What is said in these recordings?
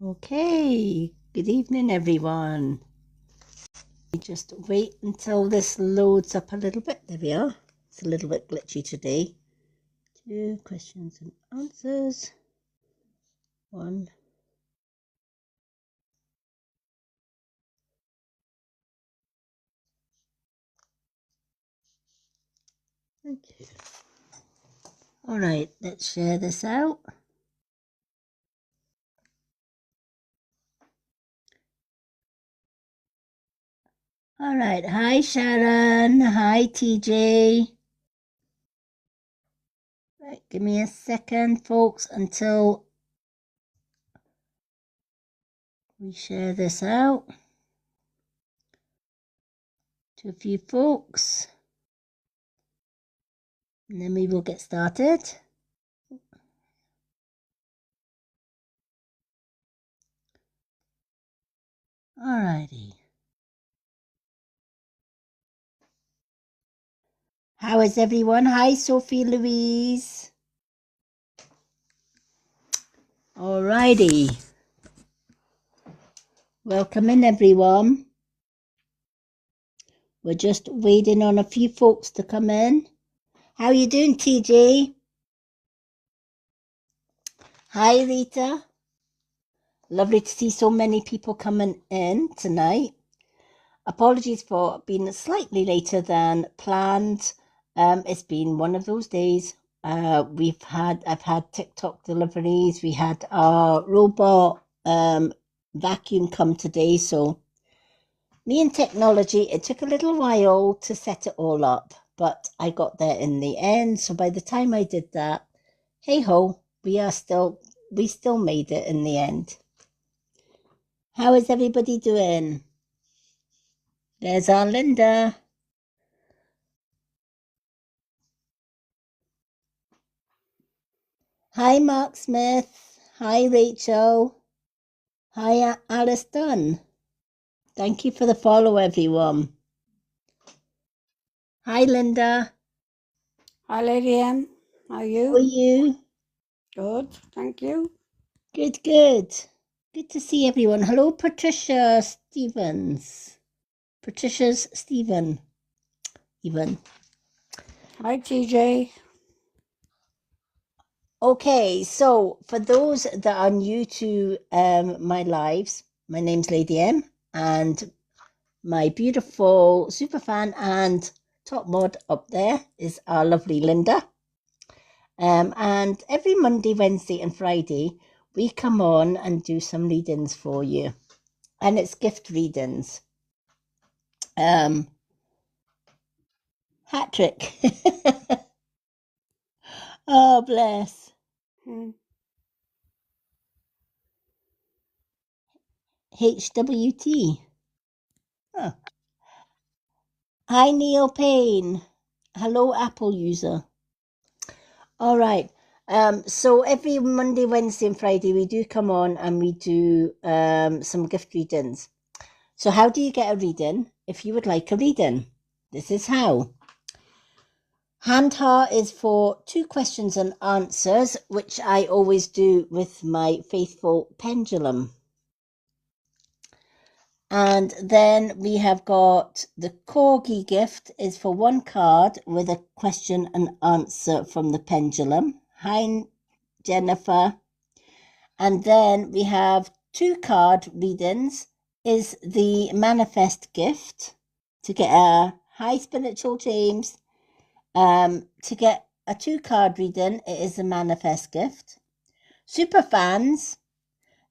Okay, good evening, everyone. Just wait until this loads up a little bit. There we are. It's a little bit glitchy today. 2 questions and answers. 1. Okay. All right, let's share this out. All right, hi Sharon, hi TJ. Right, give me a second, folks, until we share this out to a few folks, and then we will get started. All righty. How is everyone? Hi, Sophie Louise. All righty. Welcome in, everyone. We're just waiting on a few folks to come in. How are you doing, TJ? Hi, Rita. Lovely to see so many people coming in tonight. Apologies for being slightly later than planned. It's been one of those days. I've had TikTok deliveries. We had our robot vacuum come today, so me and technology, it took a little while to set it all up, but I got there in the end. So by the time I did that, hey ho, we still made it in the end. How is everybody doing? There's our Linda. Hi, Mark Smith. Hi, Rachel. Hi, Alice Dunn. Thank you for the follow, everyone. Hi, Linda. Hi, Lady M. How are How are you? you? Good, thank you. Good, good. Good to see everyone. Hello, Patricia Stevens. Patricia's Stephen. Even. Hi, TJ. Okay, so for those that are new to my lives, my name's Lady M, and my beautiful superfan and top mod up there is our lovely Linda. And every Monday, Wednesday, and Friday, we come on and do some readings for you, and it's gift readings. Hat trick. Oh, bless. HWT. Huh. Hi, Neil Payne. Hello, Apple user. All right. So every Monday, Wednesday, and Friday, we do come on and we do some gift readings. So how do you get a reading if you would like a reading? This is how. Hand heart is for 2 questions and answers, which I always do with my faithful pendulum. And then we have got the Corgi gift is for 1 card with a question and answer from the pendulum. Hi, Jennifer. And then we have 2 card readings is the manifest gift to get a hi spiritual James. To get a 2 card reading, it is a manifest gift. Super fans,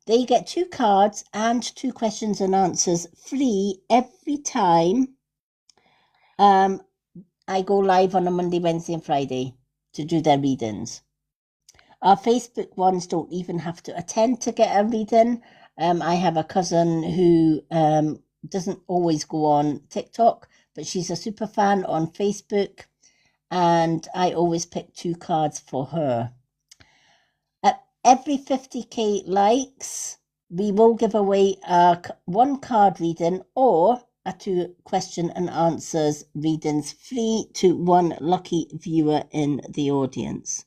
they get 2 cards and 2 questions and answers free every time I go live on a Monday, Wednesday, and Friday to do their readings. Our Facebook ones don't even have to attend to get a reading. I have a cousin who doesn't always go on TikTok, but she's a super fan on Facebook, and I always pick 2 cards for her. At every 50k likes, we will give away a 1 card reading or a 2 question and answers readings free to 1 lucky viewer in the audience.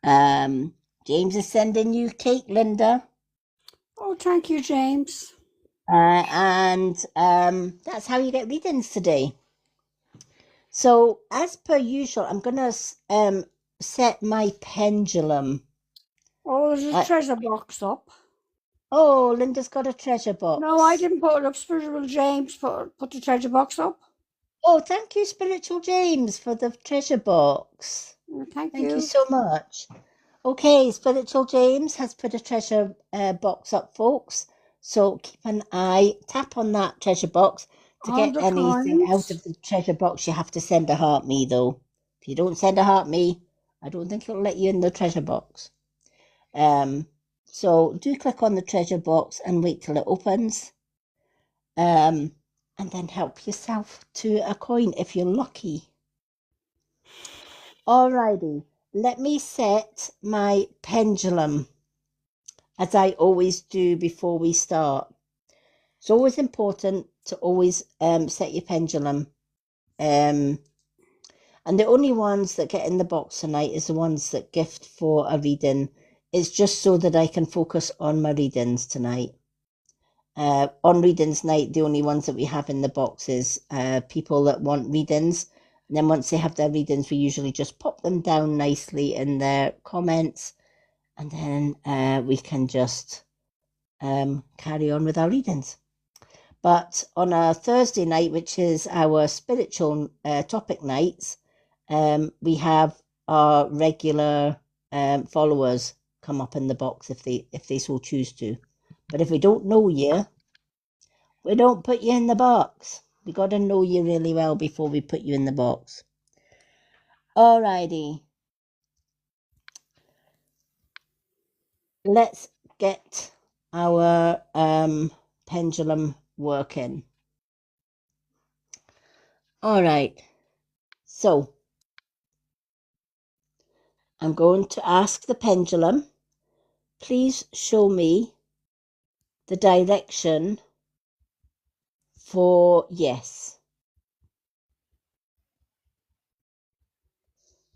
James is sending you cake, Linda. Oh, thank you, James. And that's how you get readings today. So, as per usual, I'm going to set my pendulum. Oh, there's a treasure box up. Oh, Linda's got a treasure box. No, I didn't put it up. Spiritual James put the treasure box up. Oh, thank you, Spiritual James, for the treasure box. Thank Thank you you. so much. Okay, Spiritual James has put a treasure box up, folks. So keep an eye, tap on that treasure box. To get anything out of the treasure box, you have to send a heart me, though. If you don't send a heart me, I don't think it'll let you in the treasure box. So do click on the treasure box and wait till it opens. And then help yourself to a coin if you're lucky. Alrighty, let me set my pendulum, as I always do before we start. It's always important to always set your pendulum. And the only ones that get in the box tonight is the ones that gift for a reading. It's just so that I can focus on my readings tonight. On readings night, the only ones that we have in the box is people that want readings. And then once they have their readings, we usually just pop them down nicely in their comments. And then we can just carry on with our readings. But on a Thursday night, which is our spiritual topic nights, we have our regular followers come up in the box if they so choose to. But if we don't know you, we don't put you in the box. We got to know you really well before we put you in the box. Alrighty. Let's get our pendulum working. All right. So I'm going to ask the pendulum, please show me the direction for yes.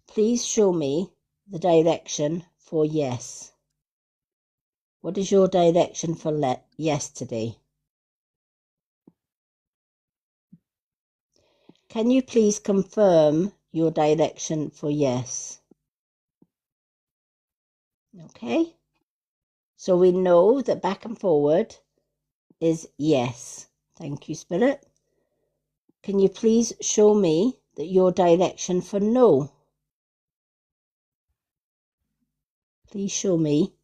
Please show me the direction for yes. What is your direction for yes today? Can you please confirm your direction for yes? Okay. So we know that back and forward is yes. Thank you, Spirit. Can you please show me that your direction for no? Please show me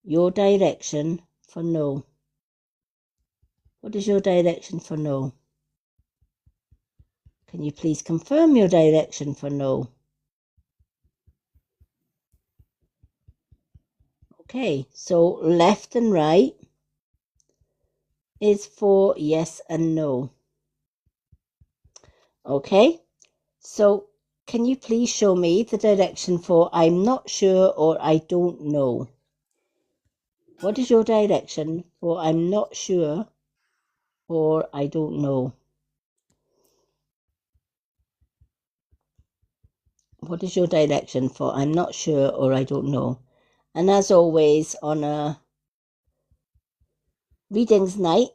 your direction for no. What is your direction for no? Can you please confirm your direction for no? Okay, so left and right is for yes and no. Okay, so can you please show me the direction for I'm not sure or I don't know? What is your direction for I'm not sure or I don't know? What is your direction for I'm not sure or I don't know? And as always, on a readings night,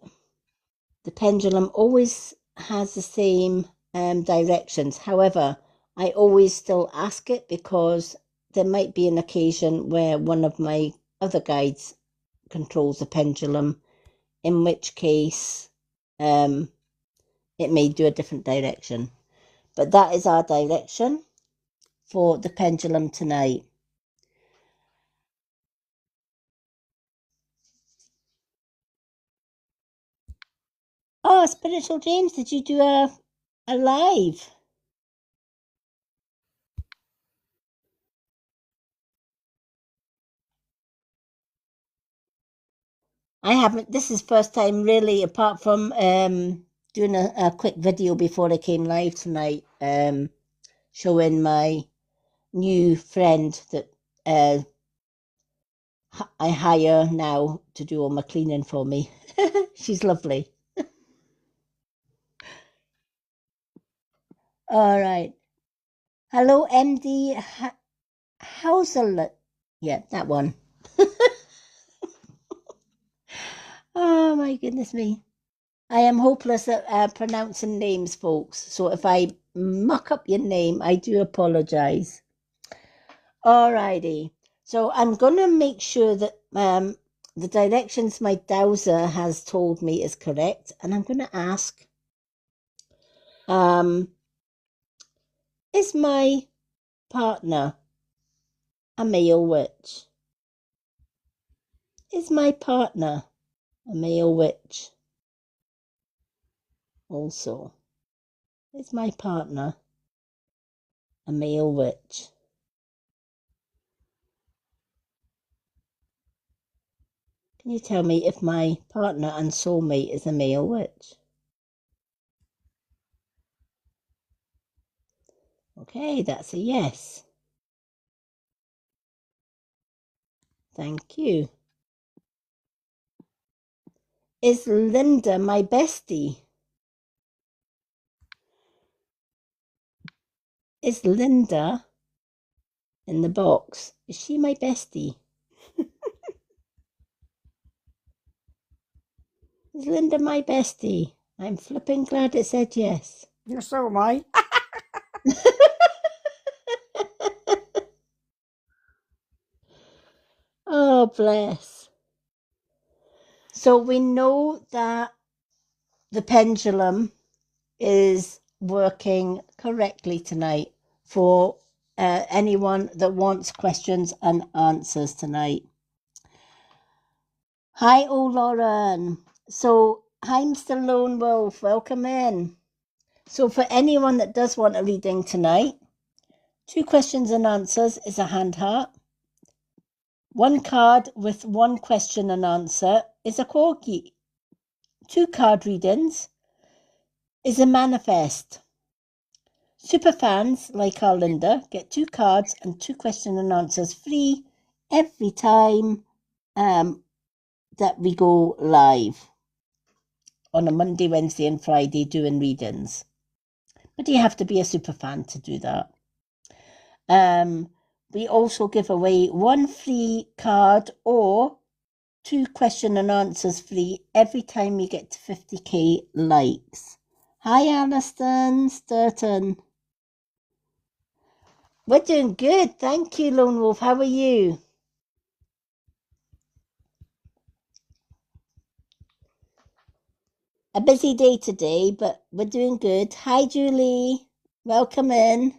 the pendulum always has the same directions. However, I always still ask it because there might be an occasion where one of my other guides controls the pendulum, in which case it may do a different direction. But that is our direction for the pendulum tonight. Oh, Spiritual James, did you do a live? I haven't. This is first time really, apart from doing a quick video before I came live tonight, showing my new friend that I hire now to do all my cleaning for me. She's lovely. All right. Hello, MD Hauser. Yeah, that one. my goodness me. I am hopeless at pronouncing names, folks. So if I muck up your name, I do apologize. Alrighty. So I'm going to make sure that the directions my dowser has told me is correct. And I'm going to ask, is my partner a male witch? Is my partner a male witch? Also, is my partner a male witch? Can you tell me if my partner and soulmate is a male witch? Okay, that's a yes. Thank you. Is Linda my bestie? Is Linda in the box? Is she my bestie? Is Linda my bestie? I'm flipping glad it said yes. Yes, so am I. Oh, bless. So we know that the pendulum is working correctly tonight for anyone that wants questions and answers tonight. Hi, Lauren. So, hi, Mr. Lone Wolf. Welcome in. So, for anyone that does want a reading tonight, 2 questions and answers is a hand heart. 1 card with 1 question and answer is a corgi. 2 card readings is a manifest. Super fans like our Linda get 2 cards and 2 question and answers free every time that we go live on a Monday, Wednesday and Friday doing readings. But you have to be a super fan to do that. We also give away 1 free card or 2 question and answers free every time you get to 50k likes. Hi, Alliston Sturton. We're doing good. Thank you, Lone Wolf. How are you? A busy day today, but we're doing good. Hi, Julie. Welcome in.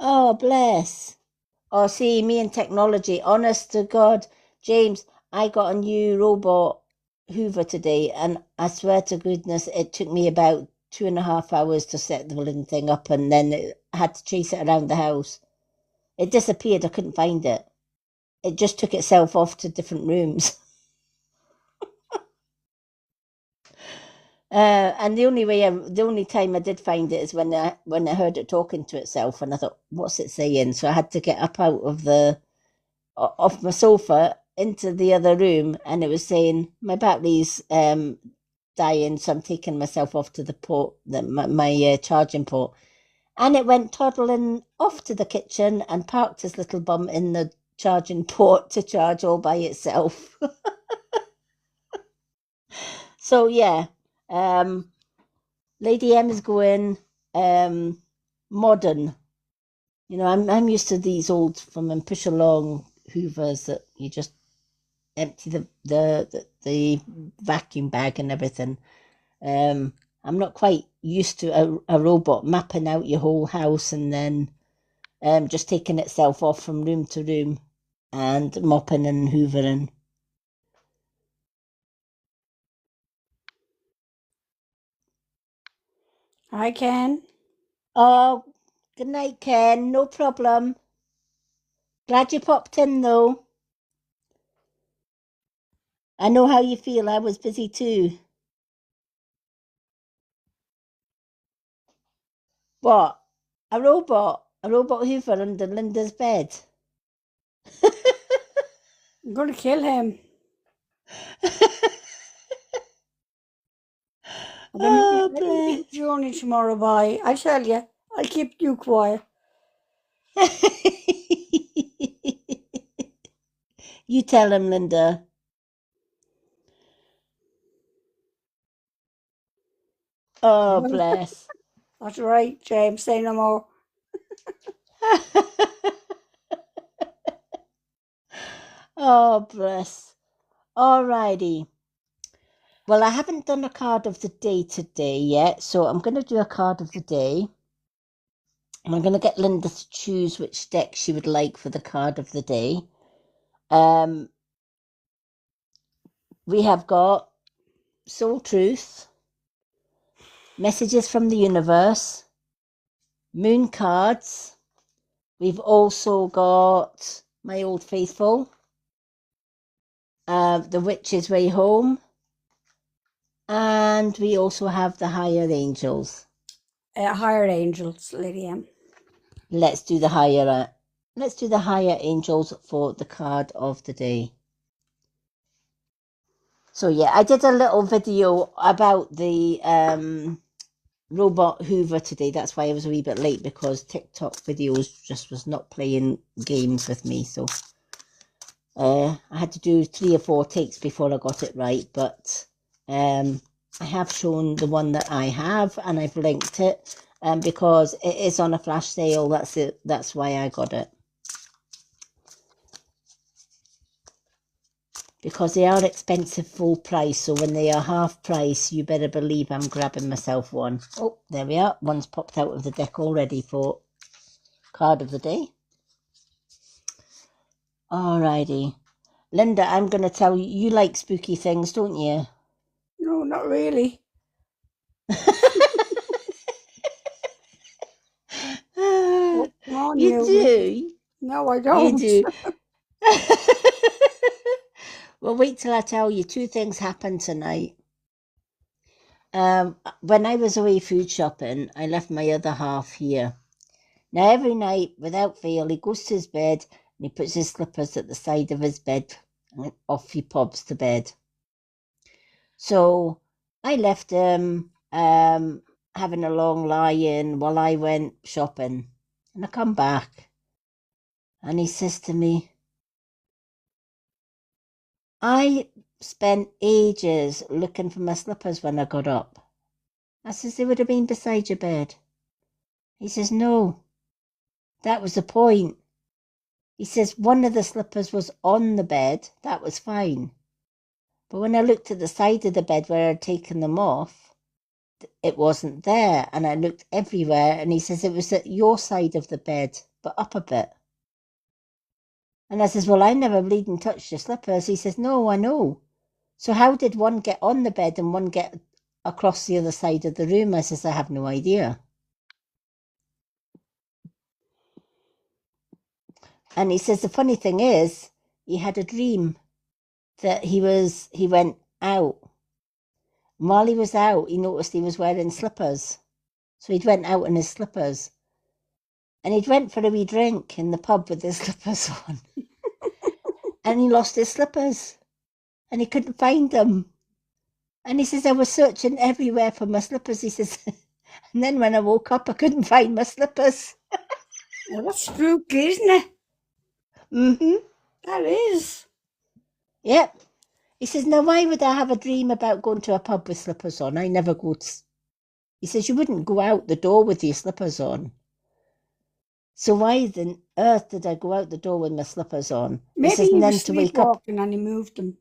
Oh, bless. Oh, see, me and technology. Honest to God, James, I got a new robot Hoover today, and I swear to goodness, it took me about 2.5 hours to set the little thing up, and then I had to chase it around the house. It disappeared. I couldn't find it. It just took itself off to different rooms. And the only time I did find it is when I heard it talking to itself, and I thought, what's it saying? So I had to get up out of off my sofa into the other room, and it was saying my battery's dying, so I'm taking myself off to the port, my charging port, and it went toddling off to the kitchen and parked his little bum in the charging port to charge all by itself. So yeah, Lady M is going modern. You know, I'm used to these old from and push along Hoovers that you just empty the vacuum bag and everything. I'm not quite used to a robot mapping out your whole house and then just taking itself off from room to room and mopping and hoovering. Hi, Ken. Oh, good night, Ken. No problem. Glad you popped in, though. I know how you feel. I was busy too. What? A robot? A robot hoover under Linda's bed? I'm going to kill him. Oh, bless. Journey tomorrow, bye. I tell you, I'll keep you quiet. You tell him, Linda. Oh, bless. That's right, James. Say no more. Oh, bless. Alrighty. Well, I haven't done a card of the day today yet, so I'm going to do a card of the day. And I'm going to get Linda to choose which deck she would like for the card of the day. We have got Soul Truth, Messages from the Universe, Moon cards. We've also got My Old Faithful, The Witch's Way Home, and we also have the Higher Angels. Higher Angels, Lady M. Let's do the Higher Angels for the card of the day. So yeah, I did a little video about the robot Hoover today. That's why I was a wee bit late, because TikTok videos just was not playing games with me. So I had to do 3 or 4 takes before I got it right. But I have shown the one that I have, and I've linked it because it is on a flash sale. That's it. That's why I got it. Because they are expensive full price, so when they are half price, you better believe I'm grabbing myself one. Oh, there we are. One's popped out of the deck already for card of the day. Alrighty. Linda, I'm going to tell you, you like spooky things, don't you? No, not really. Come on, You do? No, I don't. You do. Well, wait till I tell you. 2 things happened tonight. When I was away food shopping, I left my other half here. Now, every night, without fail, he goes to his bed and he puts his slippers at the side of his bed, and off he pops to bed. So I left him having a long lie-in while I went shopping. And I come back and he says to me, I spent ages looking for my slippers when I got up. I says, they would have been beside your bed. He says, no, that was the point. He says, one of the slippers was on the bed. That was fine. But when I looked at the side of the bed where I'd taken them off, it wasn't there. And I looked everywhere, and he says, it was at your side of the bed, but up a bit. And I says, well, I never bleeding touched your slippers. He says, no, I know. So how did one get on the bed and one get across the other side of the room? I says, I have no idea. And he says, the funny thing is, he had a dream that he went out. And while he was out, he noticed he was wearing slippers. So he'd went out in his slippers. And he'd went for a wee drink in the pub with his slippers on. And he lost his slippers. And he couldn't find them. And he says, I was searching everywhere for my slippers. He says, and then when I woke up, I couldn't find my slippers. Well, that's spooky, isn't it? Mm-hmm. That is. Yep. He says, now why would I have a dream about going to a pub with slippers on? I never go to... He says, you wouldn't go out the door with your slippers on. So why on earth did I go out the door with my slippers on? Maybe says, he and then was to wake up, sleepwalking and he moved them.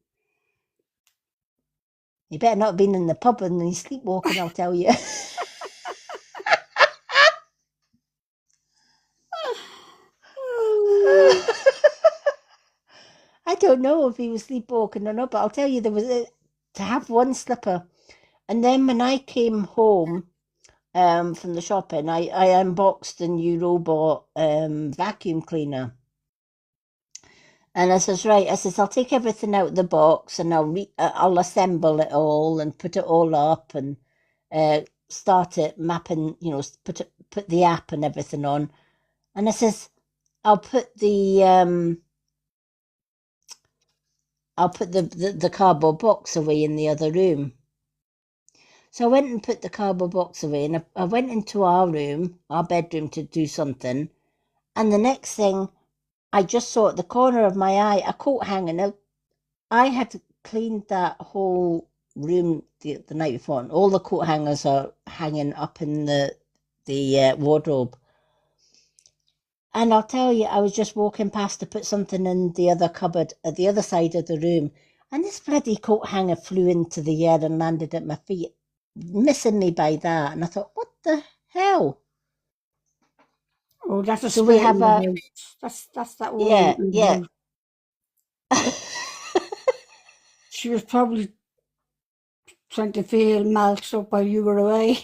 he better not have been in the pub and he's sleepwalking, I'll tell you. I don't know if he was sleepwalking or not, but I'll tell you, there was to have one slipper. And then when I came home from the shopping, I unboxed the new robot vacuum cleaner. And I says, right, I says, I'll take everything out of the box and I'll assemble it all and put it all up and start it mapping, put the app and everything on. And I says, I'll put the cardboard box away in the other room. So I went and put the cardboard box away, and I went into our bedroom to do something, And the next thing, I just saw at the corner of my eye a coat hanger. Now, I had cleaned that whole room the night before, and all the coat hangers are hanging up in the wardrobe. And I'll tell you, I was just walking past to put something in the other cupboard at the other side of the room, and this bloody coat hanger flew into the air and landed at my feet, missing me by that. And I thought, what the hell? Oh, that's a So we spirit have in the a house. That's that woman yeah, in the yeah. house. She was probably trying to feel mulched up while you were away.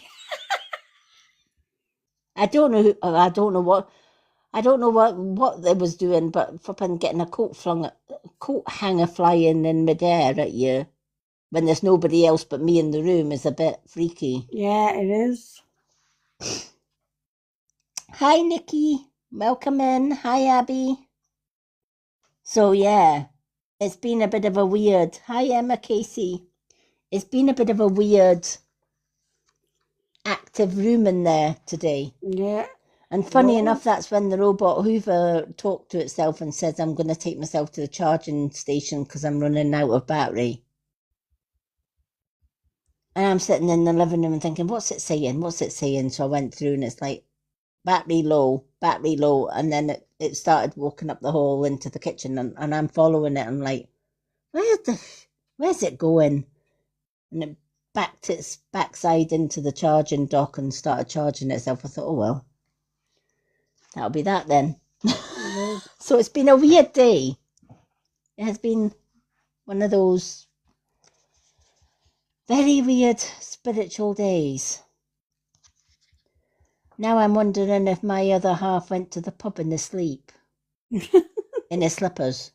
I don't know. I don't know what. I don't know what they was doing, but flipping getting a coat hanger flying in midair at you when there's nobody else but me in the room is a bit freaky. Yeah, it is. Hi, Nikki. Welcome in. Hi, Abby. So yeah, it's been a bit of a weird. Hi, Emma Casey. It's been a bit of a weird active room in there today. Yeah. And funny Well, enough, that's when the robot Hoover talked to itself and says, I'm going to take myself to the charging station because I'm running out of battery. And I'm sitting in the living room and thinking, what's it saying? What's it saying? So I went through and it's like, battery low, battery low. And then it started walking up the hall into the kitchen and I'm following it. I'm like, where's it going? And it backed its backside into the charging dock and started charging itself. I thought, oh, well, that'll be that then. So it's been a weird day. It has been one of those very weird spiritual days. Now I'm wondering if my other half went to the pub in his sleep, in his slippers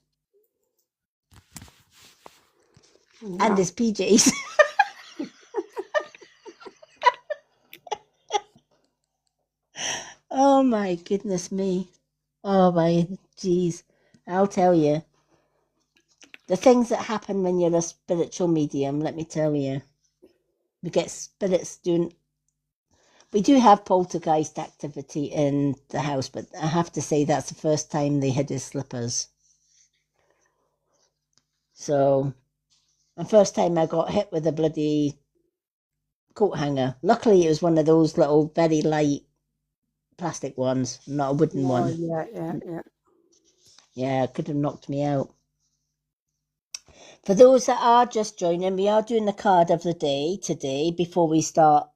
and his PJs. Oh my goodness me. Oh my geez. I'll tell you. The things that happen when you're a spiritual medium, let me tell you. We get spirits doing. We do have poltergeist activity in the house, but I have to say that's the first time they hid his slippers. So, the first time I got hit with a bloody coat hanger. Luckily, it was one of those little very light plastic ones, not a wooden one. Yeah. Yeah, it could have knocked me out. For those that are just joining, we are doing the card of the day today before we start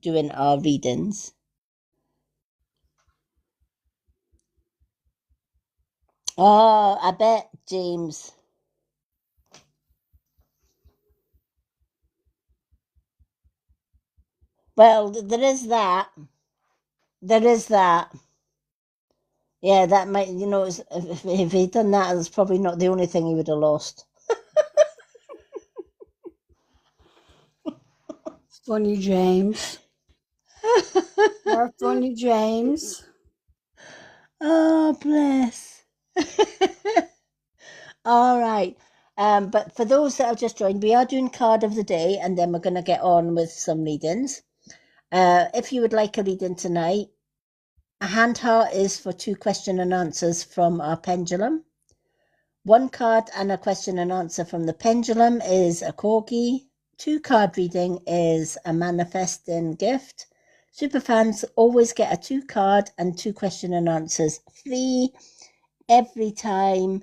doing our readings. Oh, I bet, James. Well, there is that. There is that. Yeah, that might, if he'd done that, that's probably not the only thing he would have lost. Funny James. You're funny James. Oh, bless. All right. But for those that have just joined, we are doing card of the day, and then we're going to get on with some readings. If you would like a reading tonight, a hand heart is for 2 question and answers from our pendulum. 1 card and a question and answer from the pendulum is a corgi. 2 card reading is a manifesting gift. Superfans always get a 2 card and 2 question and answers free every time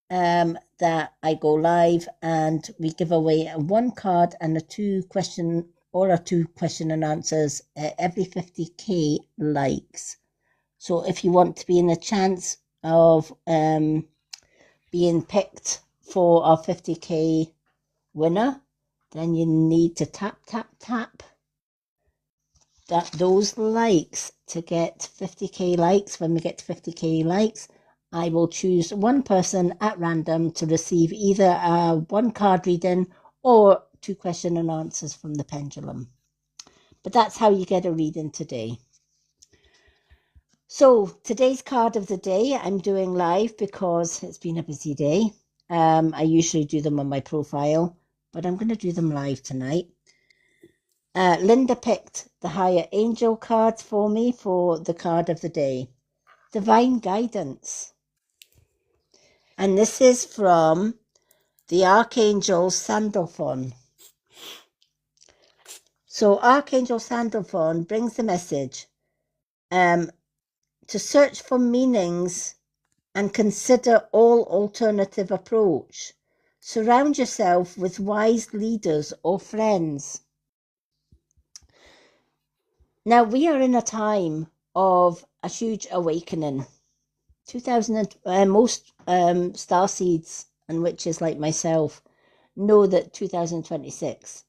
that I go live, and we give away a 1 card and a 2 question and answers every 50k likes. So if you want to be in a chance of being picked for our 50k winner, then you need to tap those likes to get 50k likes. When we get to 50k likes, I will choose 1 person at random to receive either a 1 card reading or 2 question and answers from the pendulum. But that's how you get a reading today. So today's card of the day I'm doing live because it's been a busy day. I usually do them on my profile, but I'm going to do them live tonight. Linda picked the Higher Angel cards for me for the card of the day. divine guidance. And this is from the Archangel Sandalphon. So Archangel Sandalphon brings the message to search for meanings and consider all alternative approach. Surround yourself with wise leaders or friends. Now we are in a time of a huge awakening. Most starseeds and witches like myself know that 2026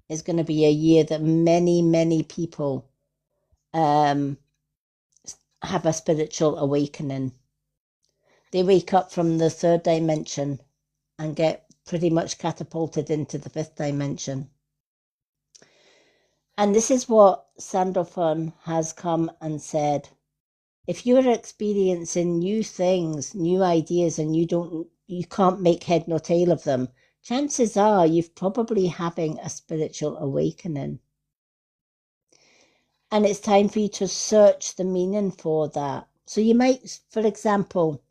is going to be a year that many people have a spiritual awakening. They wake up from the third dimension and get pretty much catapulted into the fifth dimension. And this is what Sandalphon has come and said. If you're experiencing new things, new ideas, and you can't make head nor tail of them, chances are you're probably having a spiritual awakening. And it's time for you to search the meaning for that. So you might, for example,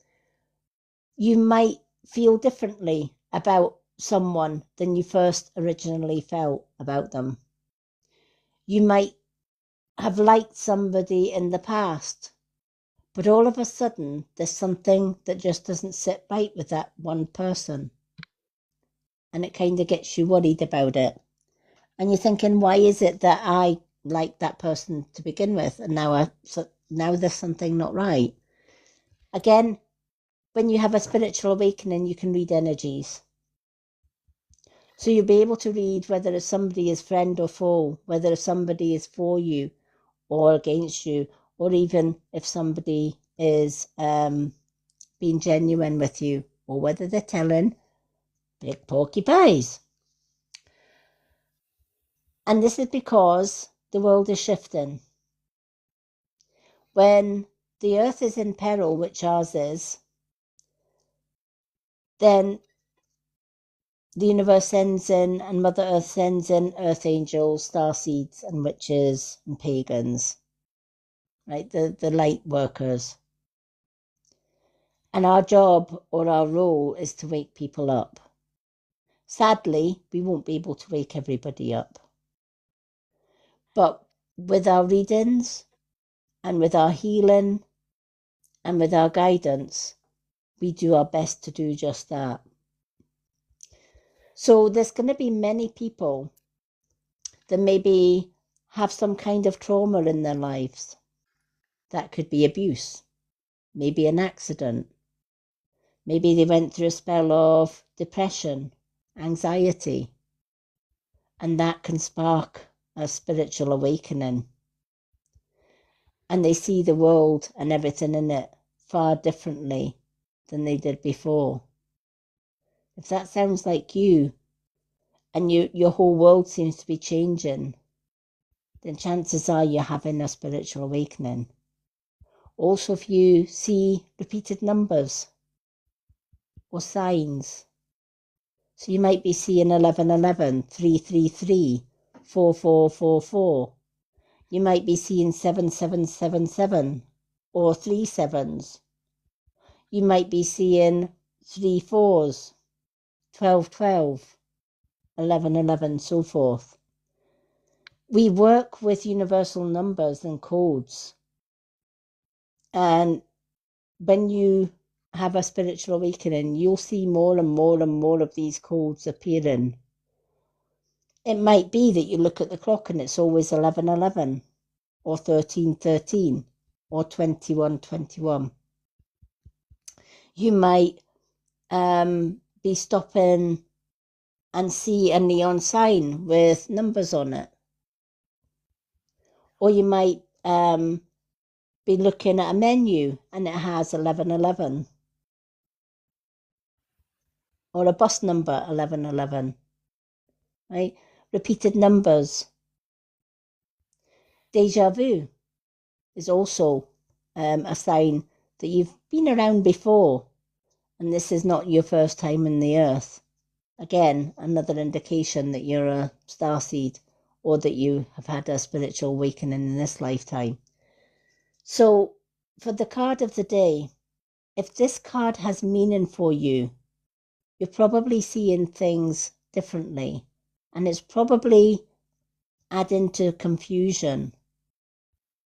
you might feel differently about someone than you first originally felt about them. You might have liked somebody in the past, but all of a sudden there's something that just doesn't sit right with that one person. And it kind of gets you worried about it. And you're thinking, why is it that I like that person to begin with, and now there's something not right? Again, when you have a spiritual awakening, you can read energies. So you'll be able to read whether somebody is friend or foe, whether somebody is for you or against you, or even if somebody is being genuine with you, or whether they're telling big porky pies. And this is because the world is shifting. When the earth is in peril, which ours is, then the universe sends in, and Mother Earth sends in earth angels, starseeds, and witches, and pagans, right? The light workers. And our job or our role is to wake people up. Sadly, we won't be able to wake everybody up. But with our readings, and with our healing, and with our guidance, we do our best to do just that. So there's going to be many people that maybe have some kind of trauma in their lives. That could be abuse, maybe an accident. Maybe they went through a spell of depression, anxiety, and that can spark a spiritual awakening. And they see the world and everything in it far differently than they did before. If that sounds like you, and your whole world seems to be changing, then chances are you're having a spiritual awakening. Also, if you see repeated numbers or signs, so you might be seeing 1111, 333, 4444. You might be seeing 7777 or 3 sevens. You might be seeing 3 fours, 1212, 1111, so forth. We work with universal numbers and codes. And when you have a spiritual awakening, you'll see more and more of these codes appearing. It might be that you look at the clock and it's always 11:11 or 13:13 or 21:21. You might be stopping and see a neon sign with numbers on it. Or you might be looking at a menu and it has 11:11. Or a bus number 11:11. Right? Repeated numbers. Deja vu is also a sign that you've been around before and this is not your first time in the earth. Again, another indication that you're a starseed or that you have had a spiritual awakening in this lifetime. So for the card of the day, if this card has meaning for you, you're probably seeing things differently, and it's probably adding to confusion.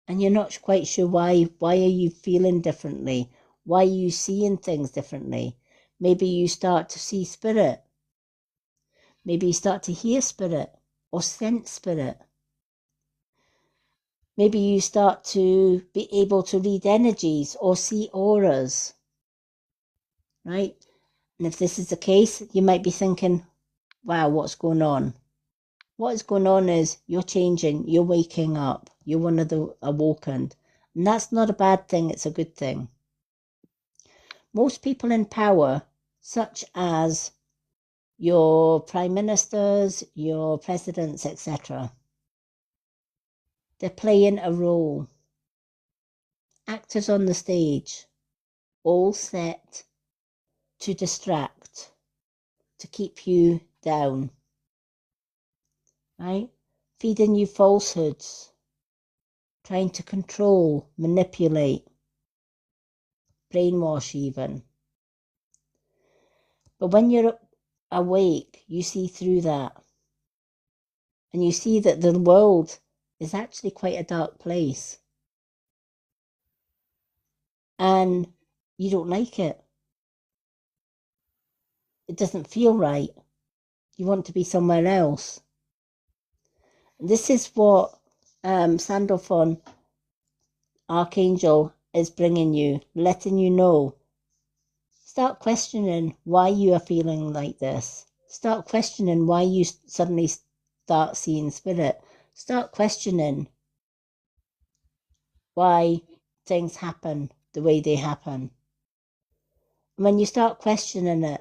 And you're not quite sure why. Why are you feeling differently? Why are you seeing things differently? Maybe you start to see spirit. Maybe you start to hear spirit or sense spirit. Maybe you start to be able to read energies or see auras, right? And if this is the case, you might be thinking, wow, what's going on? What is going on is you're changing, you're waking up, you're one of the awoken. And that's not a bad thing, it's a good thing. Most people in power, such as your prime ministers, your presidents, etc., they're playing a role. Actors on the stage, all set to distract, to keep you down, right? Feeding you falsehoods, trying to control, manipulate, brainwash even. But when you're awake, you see through that. And you see that the world is actually quite a dark place. And you don't like it. It doesn't feel right. You want to be somewhere else. This is what Sandalphon Archangel is bringing you, letting you know. Start questioning why you are feeling like this. Start questioning why you suddenly start seeing spirit. Start questioning why things happen the way they happen. When you start questioning it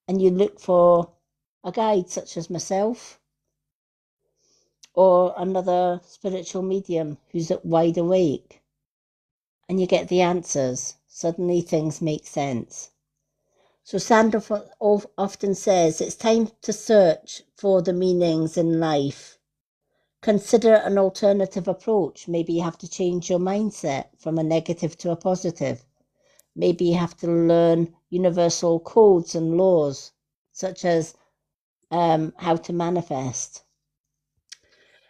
and you look for a guide such as myself or another spiritual medium who's wide awake and you get the answers, suddenly things make sense. So Sandalphon often says it's time to search for the meanings in life. Consider an alternative approach. Maybe you have to change your mindset from a negative to a positive. Maybe you have to learn universal codes and laws, such as how to manifest.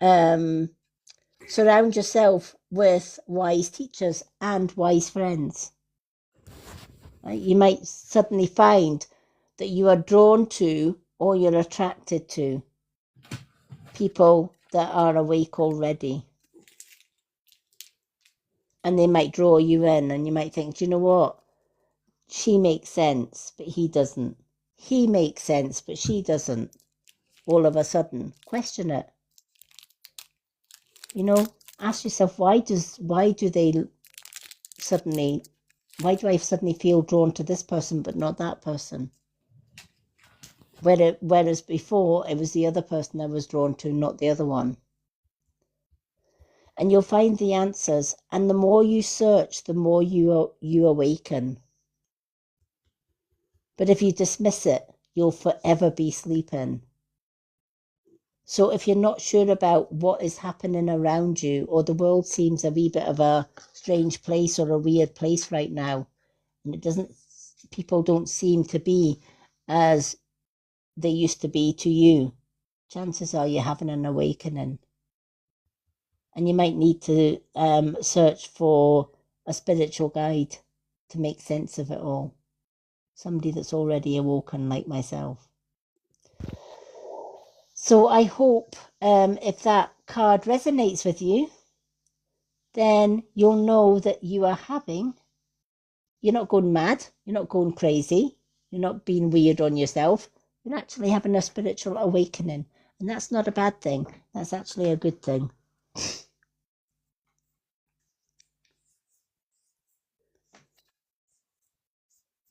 Surround yourself with wise teachers and wise friends. Right? You might suddenly find that you are drawn to or you're attracted to people that are awake already. And they might draw you in and you might think, do you know what? She makes sense, but he doesn't. He makes sense, but she doesn't. All of a sudden, question it. You know, ask yourself, why do I suddenly feel drawn to this person but not that person? Whereas before it was the other person I was drawn to, not the other one. And you'll find the answers, and the more you search, the more you awaken. But if you dismiss it, you'll forever be sleeping. So if you're not sure about what is happening around you, or the world seems a wee bit of a strange place or a weird place right now, and people don't seem to be as they used to be to you, chances are you're having an awakening. And you might need to search for a spiritual guide to make sense of it all. Somebody that's already awoken like myself. So I hope if that card resonates with you, then you'll know that you're not going mad, you're not going crazy, you're not being weird on yourself, you're actually having a spiritual awakening. And that's not a bad thing, that's actually a good thing.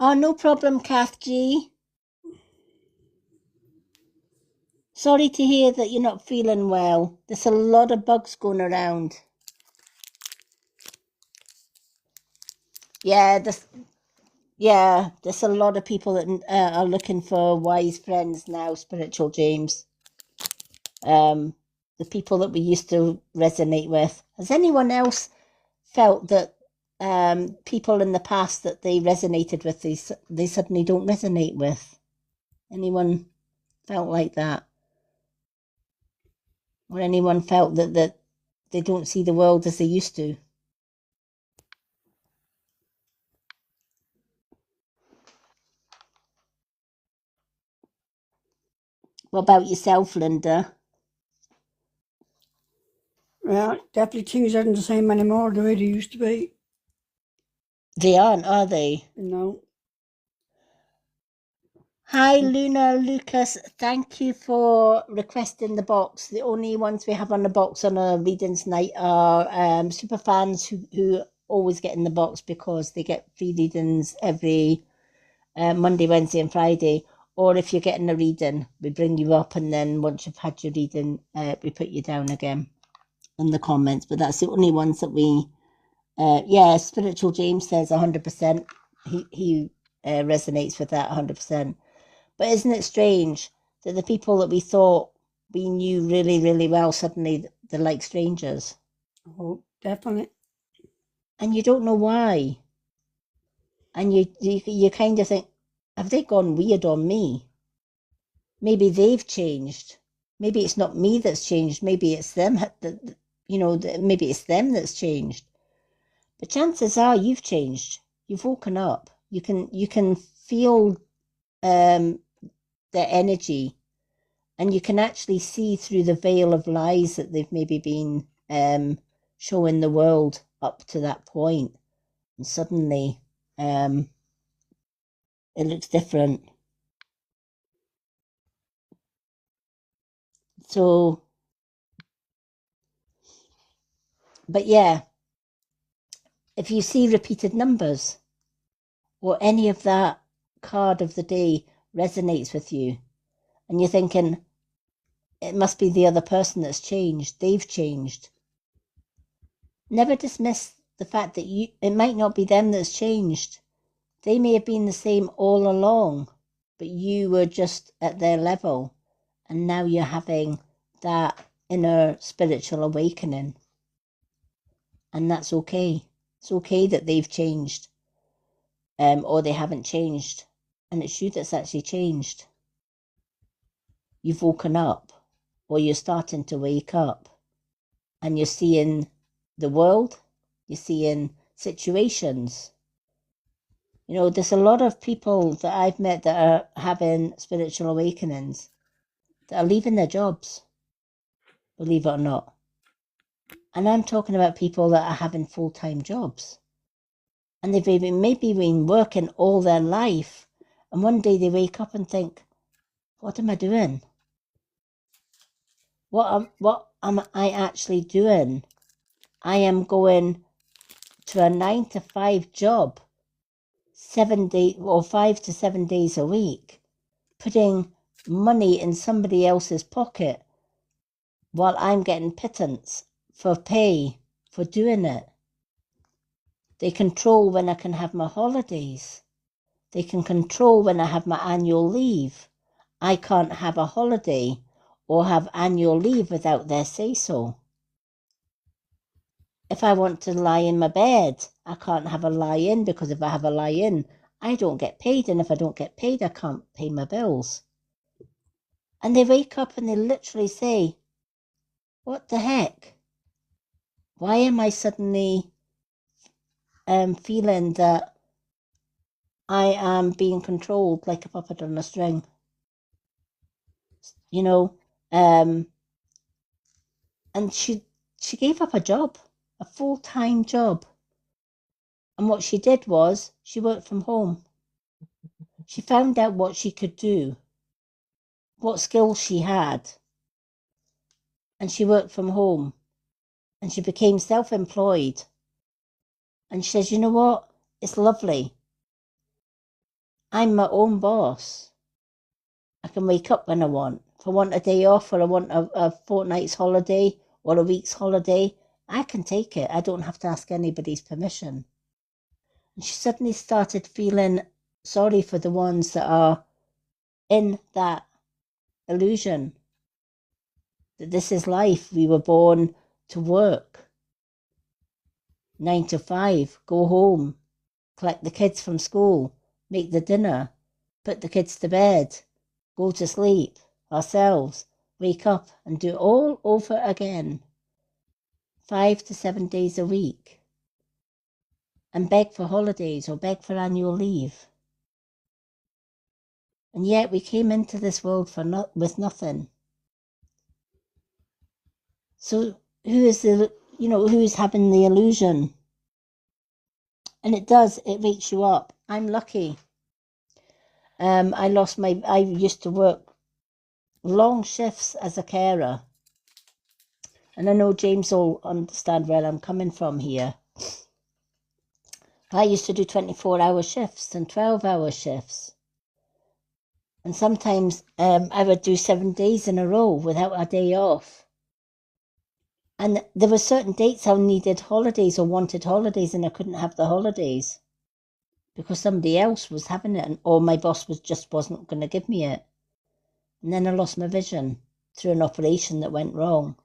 Oh, no problem, Kath G. Sorry to hear that you're not feeling well. There's a lot of bugs going around. Yeah, there's a lot of people that are looking for wise friends now, Spiritual James. The people that we used to resonate with. Has anyone else felt that people in the past that they resonated with, they suddenly don't resonate with. Anyone felt like that? Or anyone felt that they don't see the world as they used to? What about yourself, Linda? Well, definitely things aren't the same anymore the way they used to be. They aren't, are they? No. Hi, Luna Lucas. Thank you for requesting the box. The only ones we have on the box on a readings night are super fans who always get in the box because they get free readings every Monday, Wednesday, and Friday. Or if you're getting a reading, we bring you up, and then once you've had your reading, we put you down again in the comments. But that's the only ones that we. Spiritual James says 100%. He resonates with that 100%. But isn't it strange that the people that we thought we knew really, really well, suddenly they're like strangers? Oh, definitely. And you don't know why. And you kind of think, have they gone weird on me? Maybe they've changed. Maybe it's not me that's changed. Maybe it's them that, maybe it's them that's changed. But chances are you've changed. You've woken up. You can feel their energy, and you can actually see through the veil of lies that they've maybe been showing the world up to that point. And suddenly it looks different. So, but yeah, if you see repeated numbers or any of that card of the day resonates with you, and you're thinking, it must be the other person that's changed, they've changed. Never dismiss the fact that it might not be them that's changed. They may have been the same all along, but you were just at their level, and now you're having that inner spiritual awakening. And that's okay. It's okay that they've changed, or they haven't changed. And it's you that's actually changed. You've woken up, or you're starting to wake up, and you're seeing the world, you're seeing situations. There's a lot of people that I've met that are having spiritual awakenings that are leaving their jobs, believe it or not. And I'm talking about people that are having full-time jobs. And they've maybe been working all their life. And one day they wake up and think, what am I doing? What am I actually doing? I am going to a 9 to 5 job, 7 days or 5 to 7 days a week, putting money in somebody else's pocket while I'm getting pittance for pay for doing it. They control when I can have my holidays. They can control when I have my annual leave. I can't have a holiday or have annual leave without their say-so. If I want to lie in my bed, I can't have a lie-in, because if I have a lie-in, I don't get paid, and if I don't get paid, I can't pay my bills. And they wake up and they literally say, what the heck? Why am I suddenly feeling that I am being controlled like a puppet on a string? And she gave up a job, a full-time job. And what she did was she worked from home. She found out what she could do, what skills she had, and she worked from home. And she became self-employed. And she says, you know what? It's lovely. I'm my own boss. I can wake up when I want. If I want a day off, or I want a fortnight's holiday or a week's holiday, I can take it. I don't have to ask anybody's permission. And she suddenly started feeling sorry for the ones that are in that illusion that this is life. We were born to work. 9 to 5, go home, collect the kids from school, make the dinner, put the kids to bed, go to sleep, ourselves, wake up and do it all over again. 5 to 7 days a week. And beg for holidays or beg for annual leave. And yet we came into this world with nothing. So who's having the illusion? And it wakes you up. I'm lucky. I used to work long shifts as a carer. And I know James will understand where I'm coming from here. I used to do 24-hour shifts and 12-hour shifts. And sometimes I would do 7 days in a row without a day off. And there were certain dates I needed holidays or wanted holidays, and I couldn't have the holidays because somebody else was having it, or my boss wasn't going to give me it. And then I lost my vision through an operation that went wrong.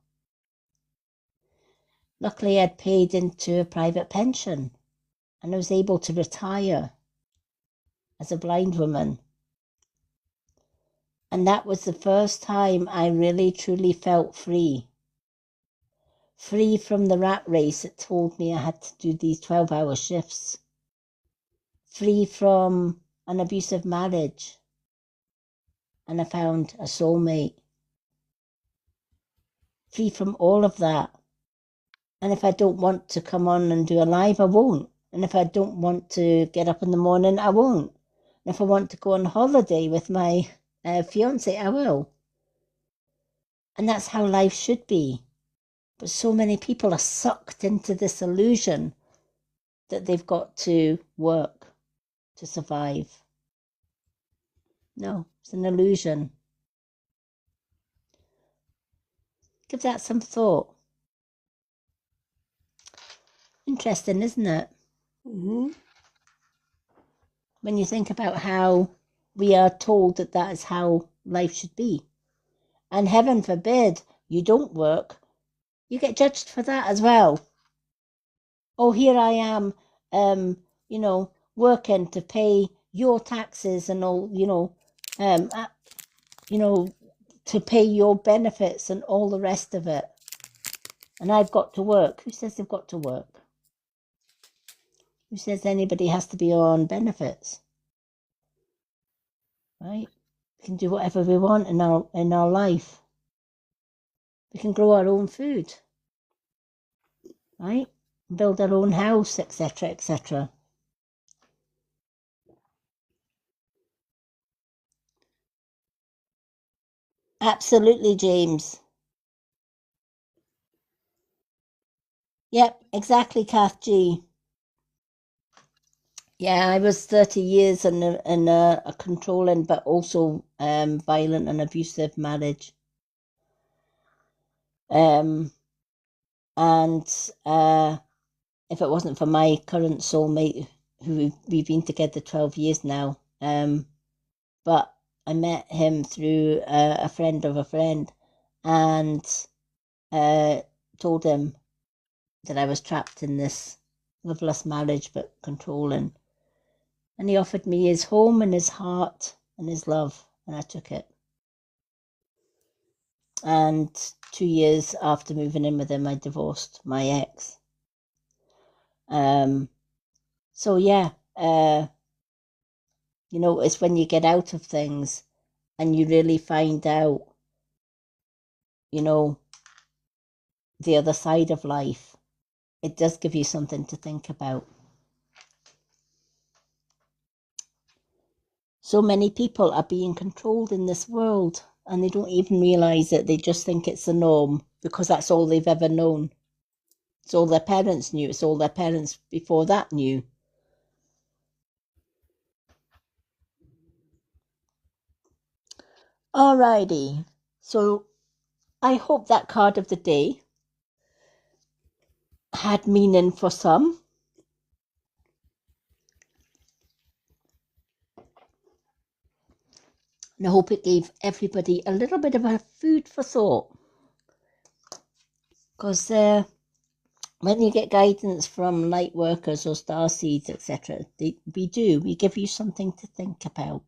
Luckily, I'd paid into a private pension, and I was able to retire as a blind woman. And that was the first time I really, truly felt free. Free from the rat race that told me I had to do these 12-hour shifts. Free from an abusive marriage. And I found a soulmate. Free from all of that. And if I don't want to come on and do a live, I won't. And if I don't want to get up in the morning, I won't. And if I want to go on holiday with my fiance, I will. And that's how life should be. But so many people are sucked into this illusion that they've got to work to survive. No, it's an illusion. Give that some thought. Interesting, isn't it? Mm-hmm. When you think about how we are told that is how life should be. And heaven forbid you don't work, you get judged for that as well. Oh, here I am, working to pay your taxes and all, to pay your benefits and all the rest of it. And I've got to work. Who says they've got to work? Who says anybody has to be on benefits? Right? We can do whatever we want in our life. We can grow our own food. Right? Build our own house, etc., etc. Absolutely, James. Yep, exactly, Kath G. Yeah, I was 30 years in a controlling but also violent and abusive marriage. And if it wasn't for my current soulmate, who we've been together 12 years now, but I met him through a friend of a friend, and told him that I was trapped in this loveless marriage but controlling. And he offered me his home and his heart and his love, and I took it. And 2 years after moving in with him, I divorced my ex. So yeah, it's when you get out of things and you really find out, the other side of life. It does give you something to think about. So many people are being controlled in this world and they don't even realize it. They just think it's the norm because that's all they've ever known. It's all their parents knew. It's all their parents before that knew. Alrighty. So I hope that card of the day had meaning for some. And I hope it gave everybody a little bit of a food for thought. Because when you get guidance from light workers or star seeds, etc., we give you something to think about.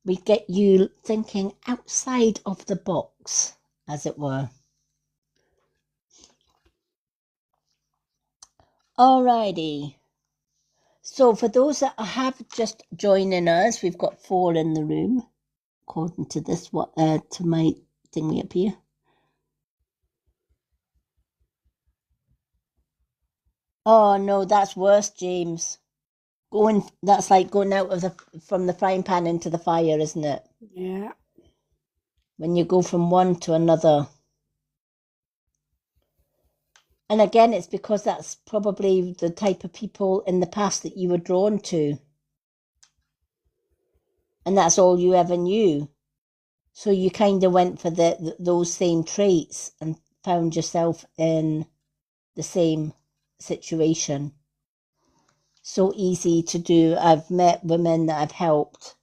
We get you thinking outside of the box, as it were. Alrighty. So for those that have just joining us, we've got 4 in the room, according to this to my thingy up here. Oh no, that's worse, James. That's like going out of from the frying pan into the fire, isn't it? Yeah. When you go from one to another. And again, it's because that's probably the type of people in the past that you were drawn to. And that's all you ever knew. So you kind of went for those same traits and found yourself in the same situation. So easy to do. I've met women that I've helped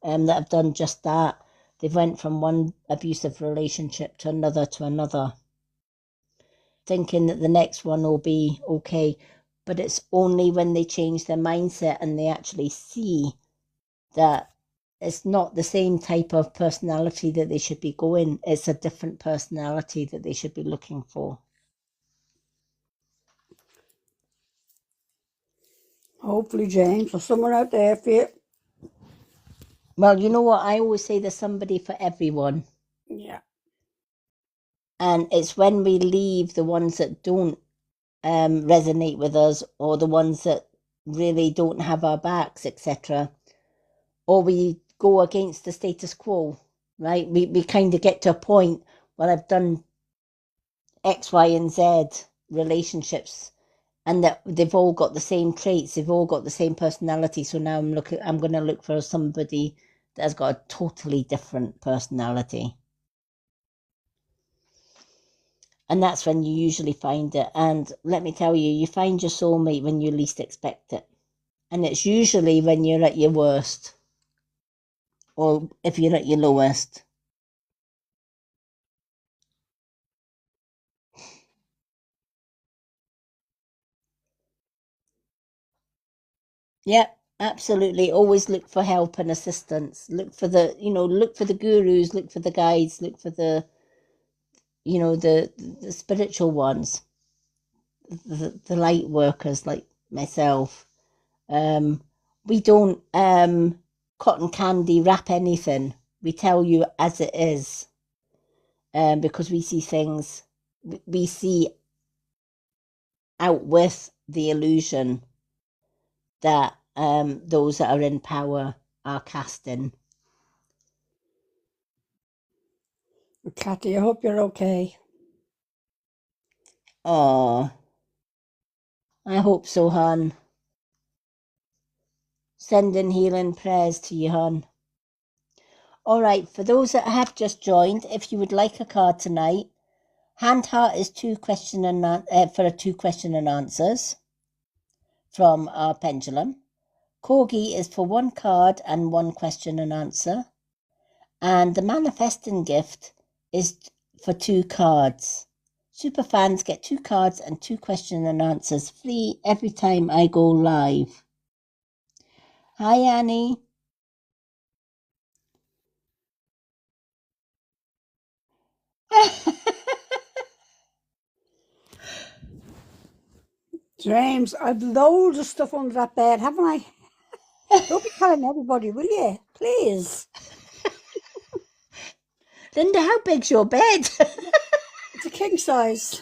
that have done just that. They've went from one abusive relationship to another, thinking that the next one will be okay. But it's only when they change their mindset and they actually see that it's not the same type of personality that they should be going. It's a different personality that they should be looking for. Hopefully, James, there's someone out there for you. Well, you know what? I always say there's somebody for everyone. Yeah. And it's when we leave the ones that don't resonate with us, or the ones that really don't have our backs, etc., or we go against the status quo, right? We kind of get to a point where I've done X, Y, and Z relationships, and that they've all got the same traits, they've all got the same personality. So now I'm going to look for somebody that has got a totally different personality. And that's when you usually find it. And let me tell you, you find your soulmate when you least expect it. And it's usually when you're at your worst, or if you're at your lowest. Yep, absolutely. Always look for help and assistance. Look for the gurus, look for the guides, look for the spiritual ones, the light workers like myself. We don't cotton candy wrap anything. We tell you as it is, because we see things, we see out with the illusion that those that are in power are casting. Cathy, I hope you're okay. Oh, I hope so, hon. Sending healing prayers to you, hon. All right, for those that have just joined, if you would like a card tonight, Hand Heart is for a 2 question and answers from our pendulum. Corgi is for 1 card and 1 question and answer. And the Manifesting Gift is for 2 cards. Super fans get 2 cards and 2 question and answers free every time I go live. Hi, Annie. James, I've loads of stuff under that bed, haven't I? Don't be telling everybody, will you? Please. Linda, how big's your bed? It's a king size.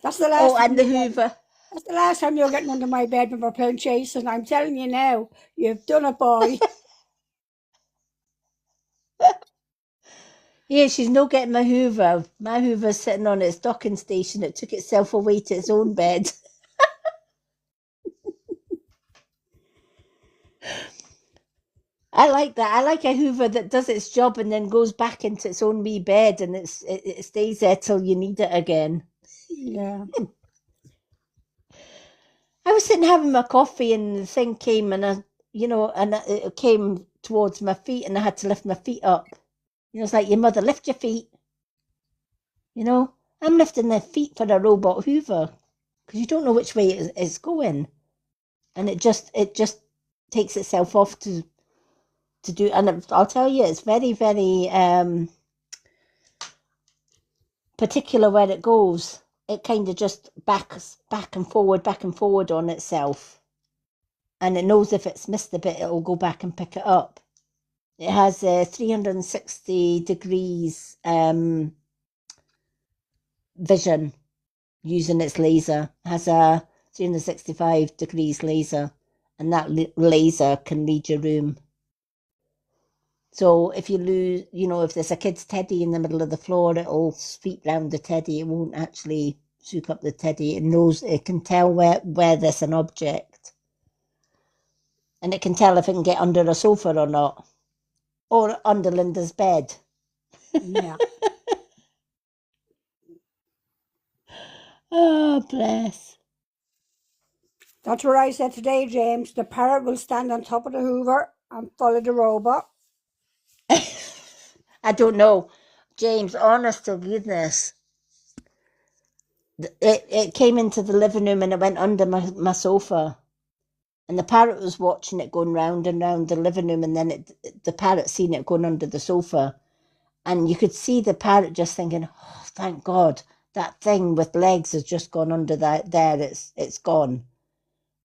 That's the last and the Hoover. That's the last time you're getting under my bed when we're playing chase, and I'm telling you now, you've done it, boy. Yeah, she's not getting my Hoover. My Hoover's sitting on its docking station. It took itself away to its own bed. I like that. I like a Hoover that does its job and then goes back into its own wee bed, and it stays there till you need it again. Yeah. I was sitting having my coffee, and the thing came, and it came towards my feet, and I had to lift my feet up. You know, it's like your mother, lift your feet. You know, I'm lifting the feet for a robot Hoover because you don't know which way it's going, and it just takes itself off to do. And I'll tell you, it's very very particular where it goes. It kind of just backs back and forward on itself, and it knows if it's missed a bit, it'll go back and pick it up. It has a 360 degrees vision using its laser. It has a 365 degrees laser, and that laser can read your room. So if you lose, you know, if there's a kid's teddy in the middle of the floor, it'll sweep round the teddy. It won't actually swoop up the teddy. It knows, it can tell where there's an object. And it can tell if it can get under a sofa or not. Or under Linda's bed. Yeah. Oh, bless. That's what I said today, James. The parrot will stand on top of the Hoover and follow the robot. I don't know. James, honest to goodness. It came into the living room and it went under my sofa. And the parrot was watching it going round and round the living room, and then the parrot seen it going under the sofa. And you could see the parrot just thinking, oh, thank God, that thing with legs has just gone under that there, it's gone.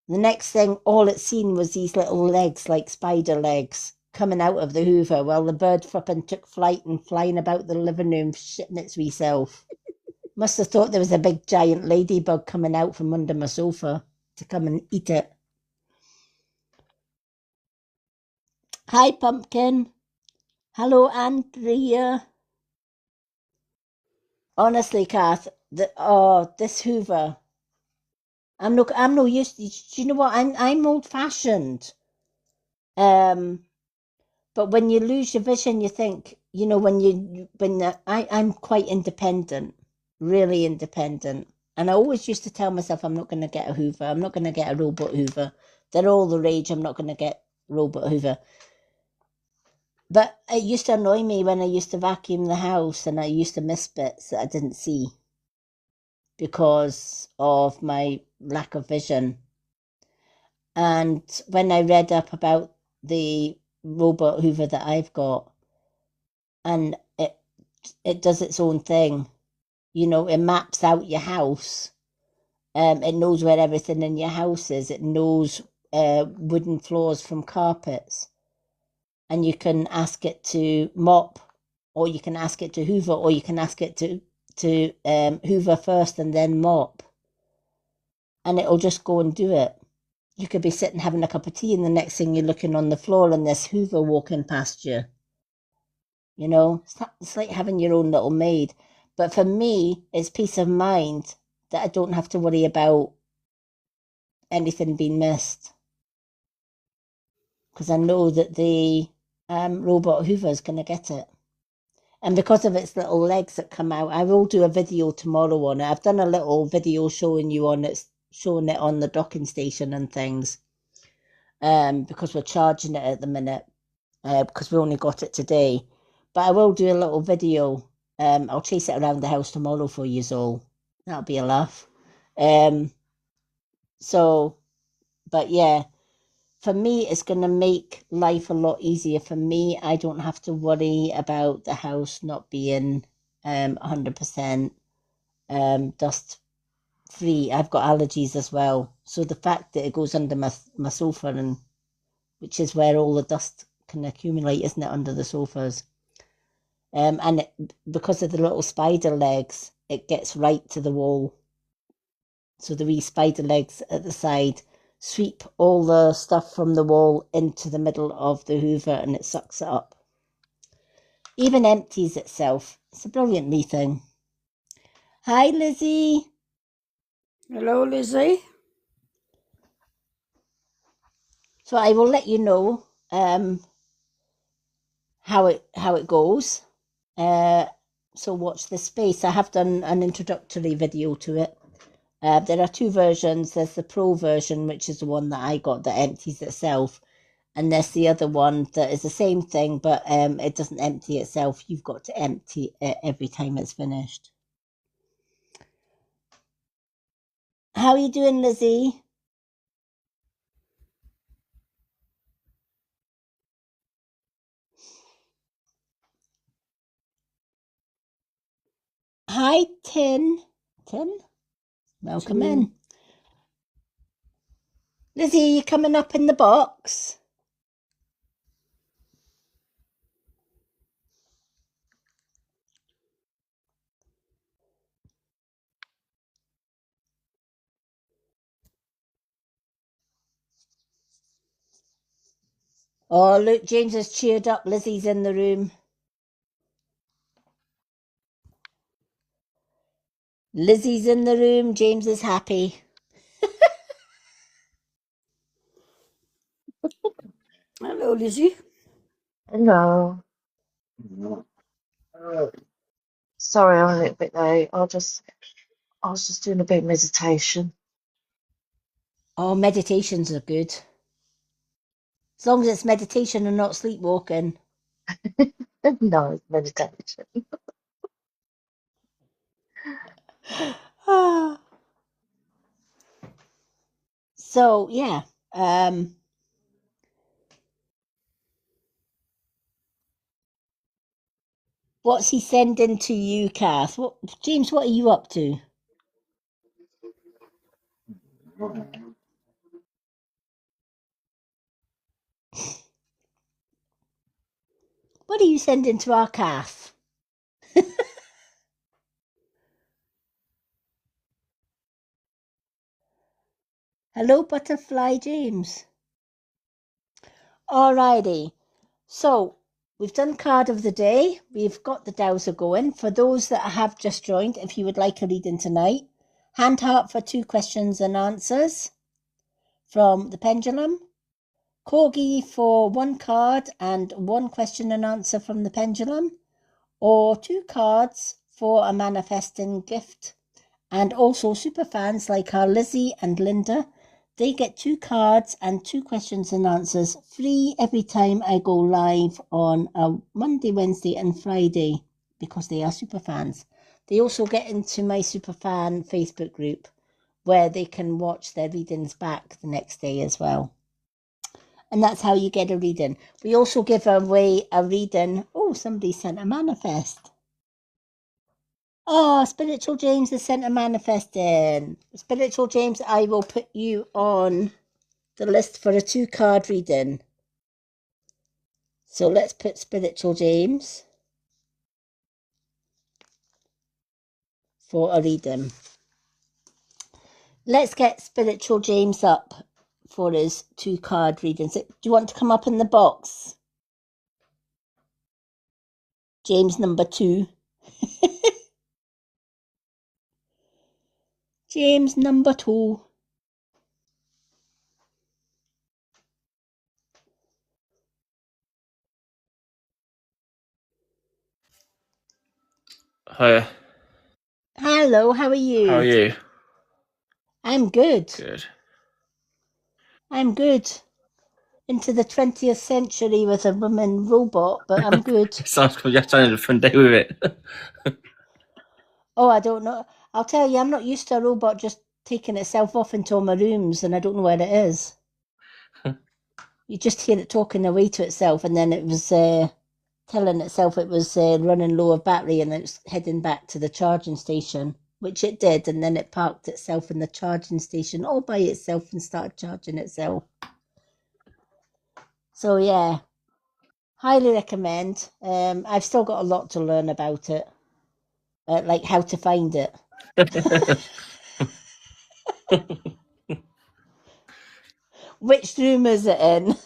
The next thing, all it seen was these little legs, like spider legs, coming out of the Hoover, while the bird flipping took flight and flying about the living room, shitting its wee self. Must have thought there was a big giant ladybug coming out from under my sofa to come and eat it. Hi, Pumpkin. Hello, Andrea. Honestly, Kath, this Hoover. I'm no use. Do you know what? I'm old fashioned. But when you lose your vision, you think, you know, I'm quite independent, really independent. And I always used to tell myself, I'm not going to get a Hoover. I'm not going to get a robot Hoover. They're all the rage. I'm not going to get robot Hoover. But it used to annoy me when I used to vacuum the house and I used to miss bits that I didn't see because of my lack of vision. And when I read up about the robot Hoover that I've got, and it does its own thing, you know, it maps out your house. It knows where everything in your house is. It knows wooden floors from carpets. And you can ask it to mop, or you can ask it to Hoover, or you can ask it to Hoover first and then mop. And it'll just go and do it. You could be sitting having a cup of tea and the next thing you're looking on the floor and there's Hoover walking past you. You know, it's like having your own little maid. But for me, it's peace of mind that I don't have to worry about anything being missed. Because I know that the robot Hoover is going to get it. And because of its little legs that come out, I will do a video tomorrow on it. I've done a little video showing it on the docking station and things. Because we're charging it at the minute. Because we only got it today. But I will do a little video. I'll chase it around the house tomorrow for you all. That'll be a laugh. But yeah, for me, it's going to make life a lot easier. For me, I don't have to worry about the house not being 100% dust free. I've got allergies as well. So the fact that it goes under my sofa, and which is where all the dust can accumulate, isn't it, under the sofas? Because of the little spider legs, it gets right to the wall. So the wee spider legs at the side sweep all the stuff from the wall into the middle of the Hoover and it sucks it up. Even empties itself. It's a brilliant wee thing. Hi, Lizzie. Hello, Lizzie. So I will let you know how it goes. So watch this space. I have done an introductory video to it. There are two versions. There's the Pro version, which is the one that I got that empties itself. And there's the other one that is the same thing, but it doesn't empty itself. You've got to empty it every time it's finished. How are you doing, Lizzie? Hi, Tin. Tin? Welcome in. Lizzie, are you coming up in the box? Oh, look, James has cheered up. Lizzie's in the room. Lizzie's in the room. James is happy. Hello, Lizzie. Hello. Sorry, I'm a little bit late. I was just doing a bit of meditation. Oh, meditations are good. As long as it's meditation and not sleepwalking. No, it's meditation. So, yeah. What's he sending to you, Kath? James, what are you up to? What are you sending to our Kath? Hello, Butterfly James. Alrighty. So, we've done card of the day. We've got the dowser going. For those that have just joined, if you would like a reading tonight, hand heart for 2 questions and answers from the pendulum. Corgi for 1 card and 1 question and answer from the pendulum. Or 2 cards for a manifesting gift. And also super fans like our Lizzie and Linda, they get 2 cards and 2 questions and answers free every time I go live on a Monday, Wednesday and Friday because they are super fans. They also get into my super fan Facebook group where they can watch their readings back the next day as well. And that's how you get a reading. We also give away a reading. Oh, somebody sent a manifest. Oh, Spiritual James has sent a manifest in. Spiritual James, I will put you on the list for a 2 card reading. So let's put Spiritual James for a reading. Let's get Spiritual James up for his 2 card readings. Do you want to come up in the box? James number 2. James number 2. Hiya. Hello, how are you? How are you? I'm good. Good. I'm good. Into the 20th century with a woman robot, but I'm good. Sounds good. You're having a fun day with it. Oh, I don't know. I'll tell you, I'm not used to a robot just taking itself off into all my rooms and I don't know where it is. You just hear it talking away to itself, and then it was telling itself it was running low of battery and it's heading back to the charging station, which it did, and then it parked itself in the charging station all by itself and started charging itself. So yeah, highly recommend. I've still got a lot to learn about it, like how to find it. Which room is it in?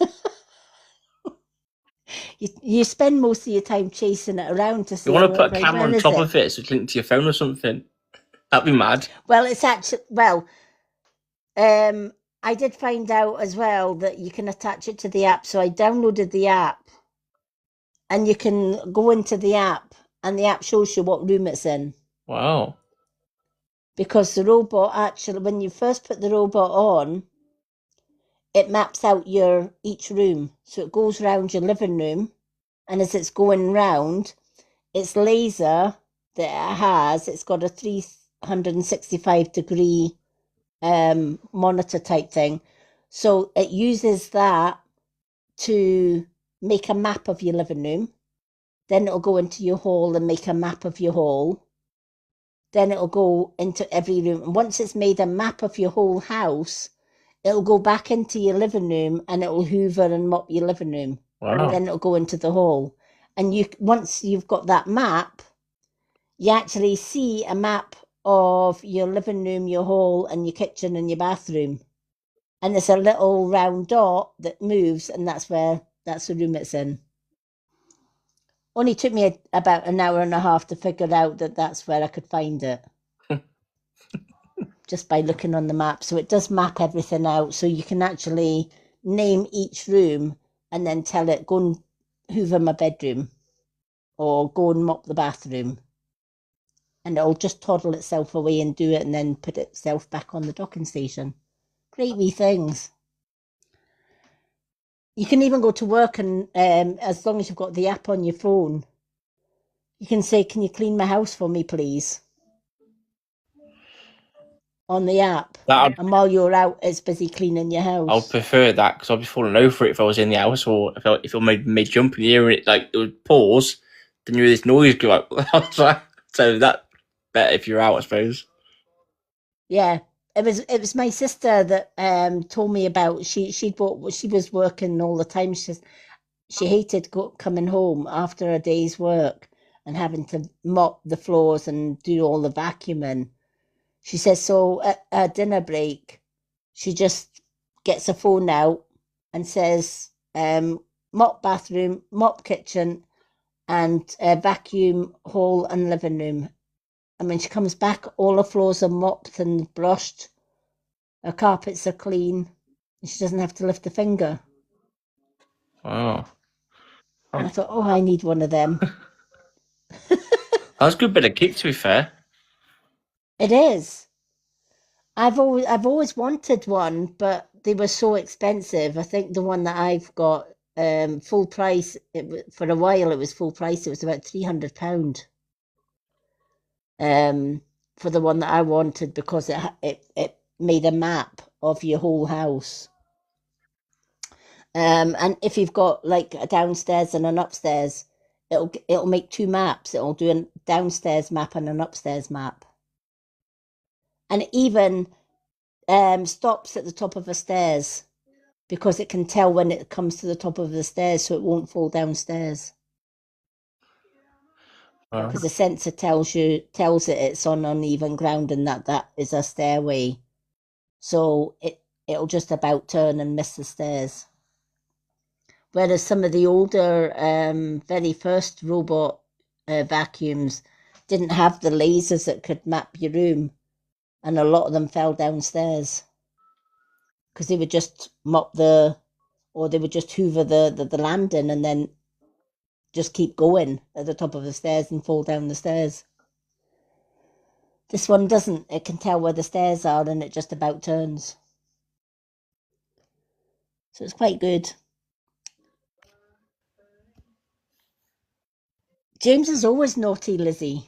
You spend most of your time chasing it around to see. You want to put a camera on top of it so it's linked to your phone or something? That'd be mad. Well, it's actually I did find out as well that you can attach it to the app. So I downloaded the app, and you can go into the app, and the app shows you what room it's in. Wow. Because the robot actually, when you first put the robot on, it maps out each room. So it goes round your living room, and as it's going round, its laser that it has, it's got a 365-degree monitor type thing. So it uses that to make a map of your living room. Then it'll go into your hall and make a map of your hall. Then it'll go into every room. And once it's made a map of your whole house, it'll go back into your living room and it'll hoover and mop your living room. Wow. Then it'll go into the hall. And once you've got that map, you actually see a map of your living room, your hall, and your kitchen and your bathroom. And there's a little round dot that moves, and that's the room it's in. Only took me about an hour and a half to figure out that that's where I could find it. Just by looking on the map. So it does map everything out. So you can actually name each room and then tell it, go and hoover my bedroom or go and mop the bathroom. And it'll just toddle itself away and do it and then put itself back on the docking station. Great wee things. You can even go to work and as long as you've got the app on your phone, you can say, can you clean my house for me, please? On the app. And while you're out, it's busy cleaning your house. I'll prefer that because I'd be falling over it if I was in the house or if it made jump in the air and it would pause, then you hear this noise go up outside. So that better if you're out, I suppose. Yeah. It was my sister that told me about she was working all the time. She hated coming home after a day's work and having to mop the floors and do all the vacuuming. She says so at a dinner break, she just gets her phone out and says mop bathroom, mop kitchen, and vacuum hall and living room. And when she comes back, all the floors are mopped and brushed. Her carpets are clean. And she doesn't have to lift a finger. Wow. And I thought, oh, I need one of them. That's a good bit of kick, to be fair. It is. I've always wanted one, but they were so expensive. I think the one that I've got, full price, for a while it was full price. It was about £300. For the one that I wanted because it made a map of your whole house. And if you've got like a downstairs and an upstairs, it'll make two maps. It'll do a downstairs map and an upstairs map. And it even stops at the top of the stairs because it can tell when it comes to the top of the stairs so it won't fall downstairs. Because the sensor tells it it's on uneven ground and that is a stairway. So it'll just about turn and miss the stairs. Whereas some of the older, very first robot vacuums didn't have the lasers that could map your room. And a lot of them fell downstairs. Because they would just they would just hoover the landing and then just keep going at the top of the stairs and fall down the stairs. This one doesn't. It can tell where the stairs are and it just about turns. So it's quite good. James is always naughty, Lizzie.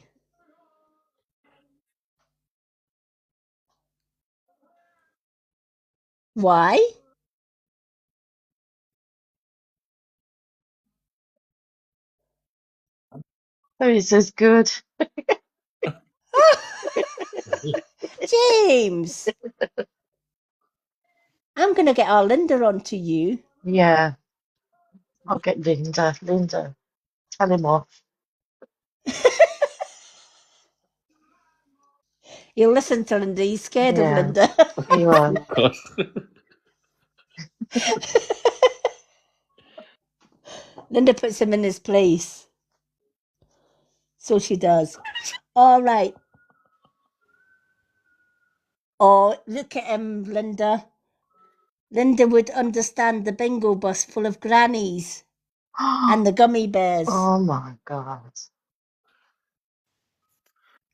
Why? Oh, he says good. James! I'm going to get our Linda on to you. Yeah. I'll get Linda. Linda, tell him off. He'll listen to Linda. He's scared of Yeah. Linda. He won't. Of course. Linda puts him in his place. So she does. All right. Oh, look at him, Linda. Linda would understand the bingo bus full of grannies and the gummy bears. Oh my God.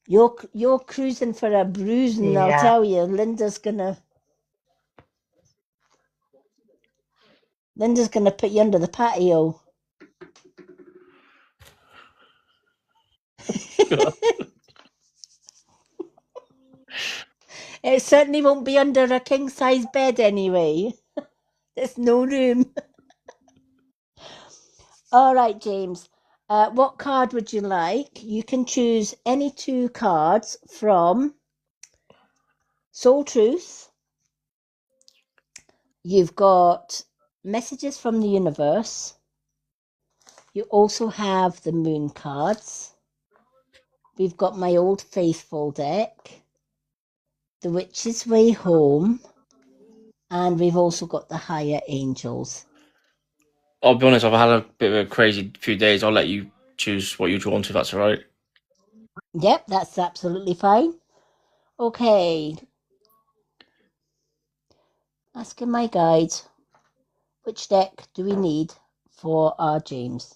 You're cruising for a bruising, I'll Yeah. tell you. Linda's gonna. Linda's going to put you under the patio. It certainly won't be under a king-size bed anyway. There's no room. All right, James. What card would you like? You can choose any 2 cards from Soul Truth. You've got Messages from the Universe. You also have the Moon cards. We've got My Old Faithful deck, The Witch's Way Home, and we've also got the Higher Angels. I'll be honest, I've had a bit of a crazy few days. I'll let you choose what you're drawn to, if that's all right. Yep, that's absolutely fine. Okay. Asking my guide, which deck do we need for our James?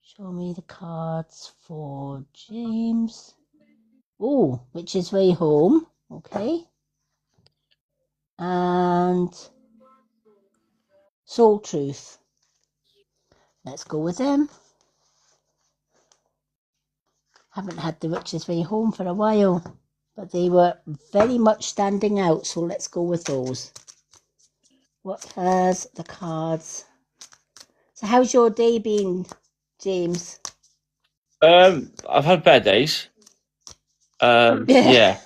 Show me the cards for James. Oh, Witch's Way Home. Okay. And Soul Truth. Let's go with them. Haven't had the Witch's Way Home for a while, but they were very much standing out, so let's go with those. What has the cards? So how's your day been, James? I've had bad days. Yeah,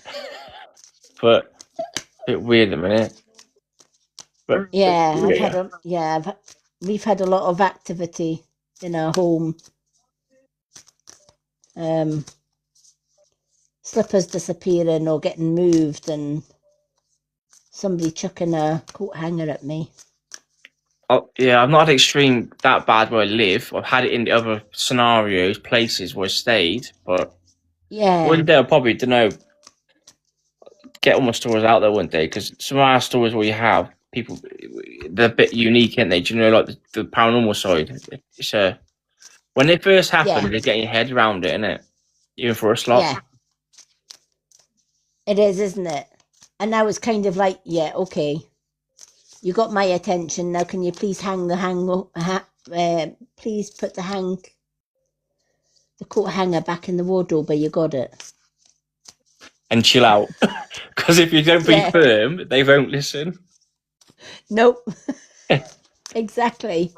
but a bit weird at the minute. But Yeah, yeah. we've had a lot of activity in our home. Slippers disappearing or getting moved, and somebody chucking a coat hanger at me. Yeah, I've not had extreme that bad where I live. I've had it in the other scenarios, places where I stayed, but Yeah, one day I'll probably, don't know, get all my stories out there one day, because some of our stories we have, people, they're a bit unique, aren't they? Do you know, like the paranormal side? It's when they first happen, yeah, you're getting your head around it, isn't it? Even for a slot. yeah. It is, isn't it? And now it's kind of like, yeah, okay, you got my attention. Now, can you please please put the coat hanger back in the wardrobe where you got it. And chill out. Because if you don't be Yeah. firm, they won't listen. Nope. Exactly.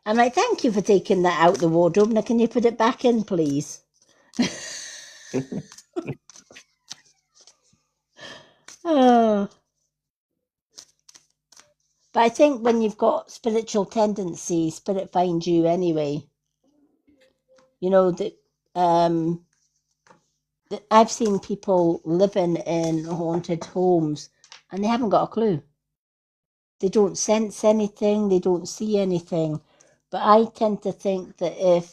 I'm like, thank you for taking that out the wardrobe. Now, can you put it back in, please? Oh. But I think when you've got spiritual tendencies, spirit finds you anyway. You know, I've seen people living in haunted homes and they haven't got a clue. They don't sense anything, they don't see anything. But I tend to think that if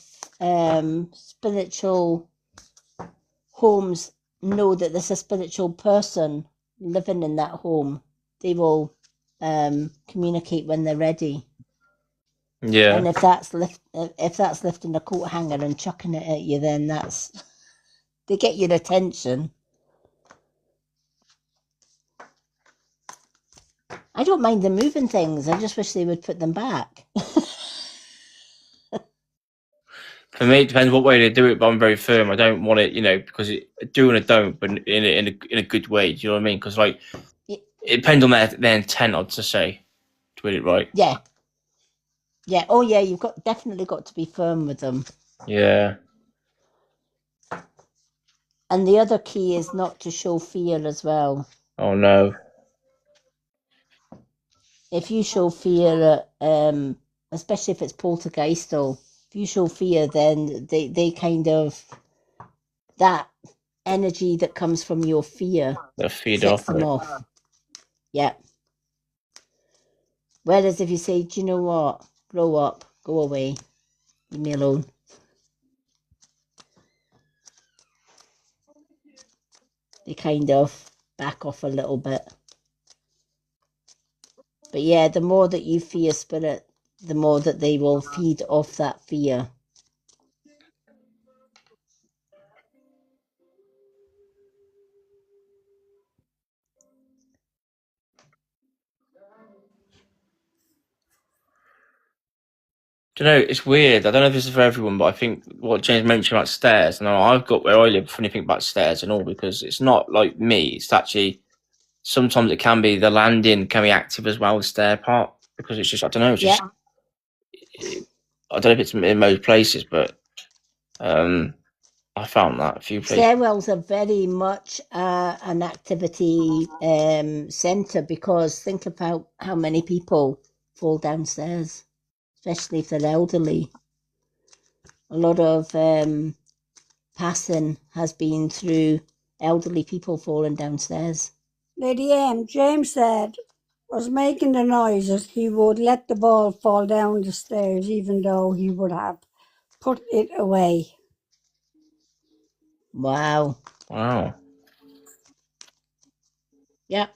spiritual homes know that there's a spiritual person living in that home, they will communicate when they're ready. Yeah. And if that's lifting a coat hanger and chucking it at you, then they get your attention. I don't mind them moving things. I just wish they would put them back. For me, it depends what way they do it, but I'm very firm. I don't want it, because do and I don't, but in a good way. Do you know what I mean? Because it depends on their intent, I'd just say, to get it right. Yeah. Yeah. Oh, yeah. You've definitely got to be firm with them. Yeah. And the other key is not to show fear as well. Oh no. If you show fear, especially if it's poltergeistal, if you show fear, then they kind of, that energy that comes from your fear They'll feed sets off them it. off. Yeah. Whereas if you say, do you know what? Grow up, go away, leave me alone. They kind of back off a little bit. But yeah, the more that you fear spirit, the more that they will feed off that fear. Do you know, it's weird. I don't know if this is for everyone, but I think what James mentioned about stairs, and I've got where I live, funny thing about stairs and all, because it's not like me. It's actually, sometimes it can be, the landing can be active as well, the stair part, because it's just, I don't know, it's just, I don't know if it's in most places, but I found that a few places. Stairwells are very much an activity centre, because think about how many people fall downstairs, especially if they're elderly. A lot of passing has been through elderly people falling downstairs. Lady M, James said, was making the noises he would let the ball fall down the stairs even though he would have put it away. Wow. Wow. Yeah.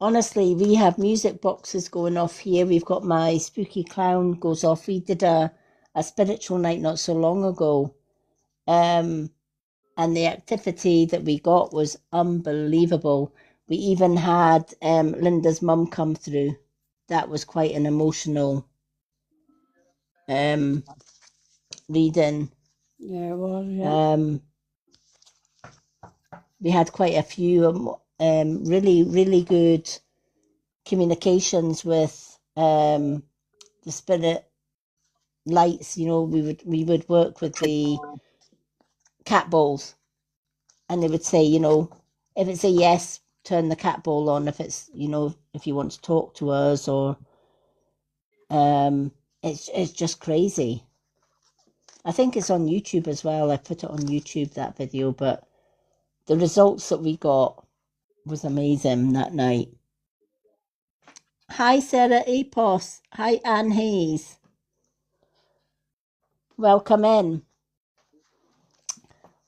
Honestly, we have music boxes going off here. We've got my spooky clown goes off. We did a spiritual night not so long ago. And the activity that we got was unbelievable. We even had Linda's mum come through. That was quite an emotional reading. Yeah, it was, yeah. We had quite a few really, really good communications with the spirit lights. You know, we would work with the cat balls, and they would say, you know, if it's a yes, turn the cat ball on. If it's, you know, if you want to talk to us, or it's just crazy. I think it's on YouTube as well. I put it on YouTube, that video, but the results that we got was amazing that night. Hi, Sarah Apos. Hi, Anne Hayes. Welcome in.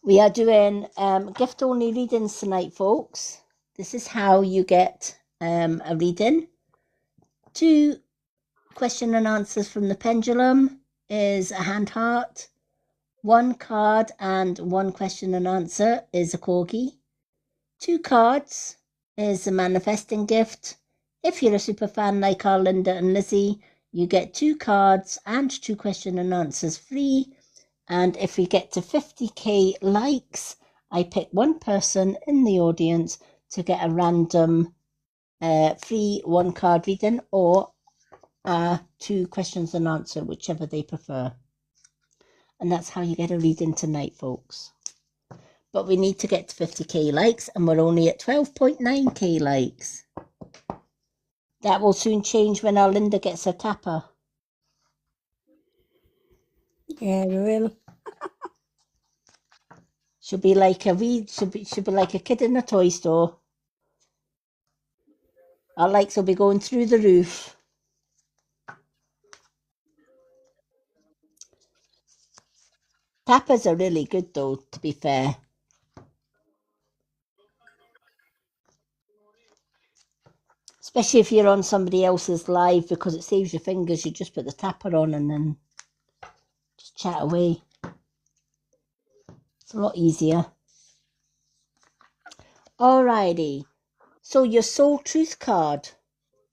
We are doing gift-only readings tonight, folks. This is how you get a reading. 2 question and answers from the pendulum is a hand heart. 1 card and 1 question and answer is a corgi. 2 cards is a manifesting gift. If you're a super fan like our Linda and Lizzie, you get 2 cards and 2 question and answers free. And if we get to 50k likes, I pick 1 person in the audience to get a random free 1 card reading, or 2 questions and answer, whichever they prefer. And that's how you get a reading tonight, folks. But we need to get to 50k likes, and we're only at 12.9k likes. That will soon change when our Linda gets her tapper. Yeah, it will. She'll be like she'll be like a kid in a toy store. Our likes will be going through the roof. Tappers are really good, though, to be fair. Especially if you're on somebody else's live, because it saves your fingers. You just put the tapper on and then just chat away. It's a lot easier. Alrighty. So your soul truth card.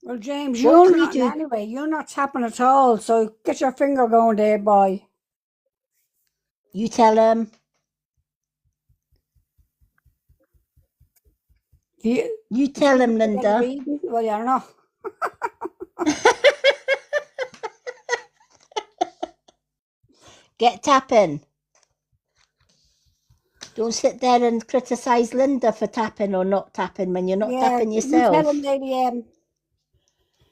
Well, James, What you're can you not, do? anyway, you're not tapping at all, so get your finger going there, boy. You tell him. You tell him, Linda. Well, you're not. Get tapping. Don't sit there and criticise Linda for tapping or not tapping when you're not tapping yourself. You tell him, Lady M.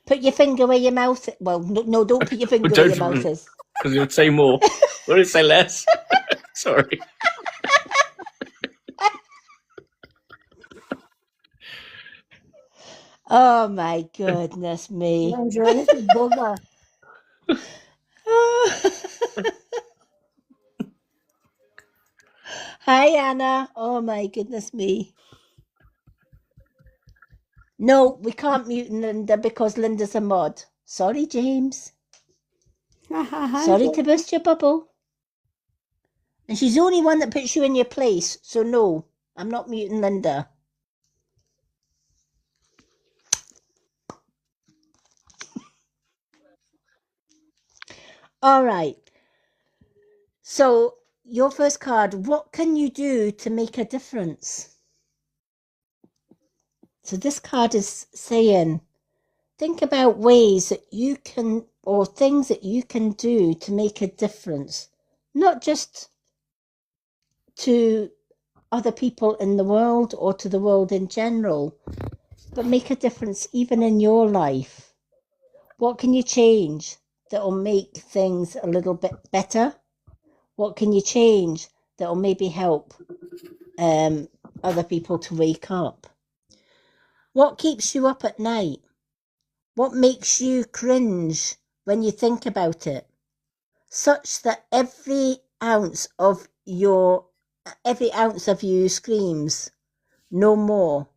Put your finger where your mouth is. Well, no, don't put your finger where your mouth is. Because you would say more. Would it say less? Sorry. Oh my goodness me. James, you're a little bugger. Hi, Anna. Oh my goodness me. No, we can't mute Linda because Linda's a mod. Sorry, James. Sorry to burst your bubble. And she's the only one that puts you in your place. So no, I'm not muting Linda. All right. So your first card, what can you do to make a difference? So this card is saying, think about ways that you can, or things that you can do to make a difference, not just to other people in the world or to the world in general, but make a difference even in your life. What can you change that will make things a little bit better? What can you change that will maybe help other people to wake up? What keeps you up at night? What makes you cringe when you think about it? Such that every ounce of you screams, no more.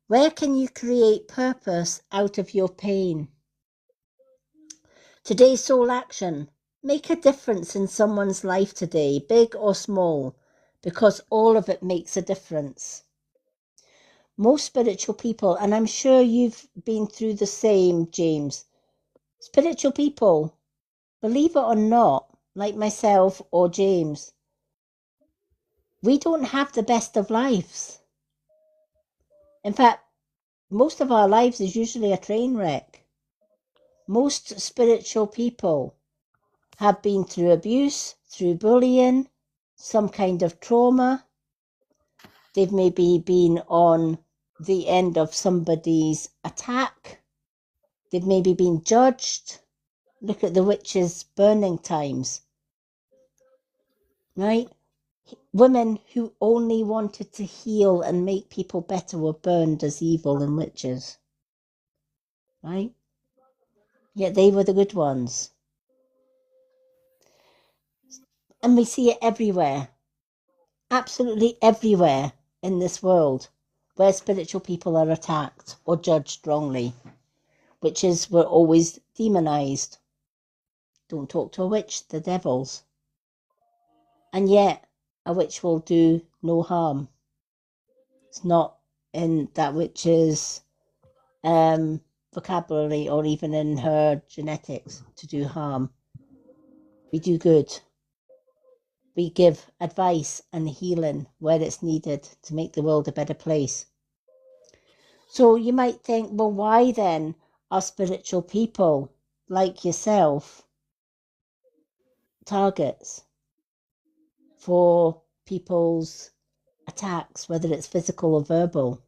Where can you create purpose out of your pain? Today's soul action. Make a difference in someone's life today, big or small, because all of it makes a difference. Most spiritual people, and I'm sure you've been through the same, James, spiritual people, believe it or not, like myself or James, we don't have the best of lives. In fact, most of our lives is usually a train wreck. Most spiritual people have been through abuse, through bullying, some kind of trauma. They've maybe been on the end of somebody's attack. They've maybe been judged. Look at the witches' burning times, right? Women who only wanted to heal and make people better were burned as evil and witches, right? Yet they were the good ones. And we see it everywhere, absolutely everywhere in this world, where spiritual people are attacked or judged wrongly. Witches were always demonized. Don't talk to a witch, the devils. And yet, a witch will do no harm. It's not in that witch's vocabulary or even in her genetics to do harm. We do good. We give advice and healing where it's needed to make the world a better place. So you might think, well, why then are spiritual people like yourself targets for people's attacks, whether it's physical or verbal?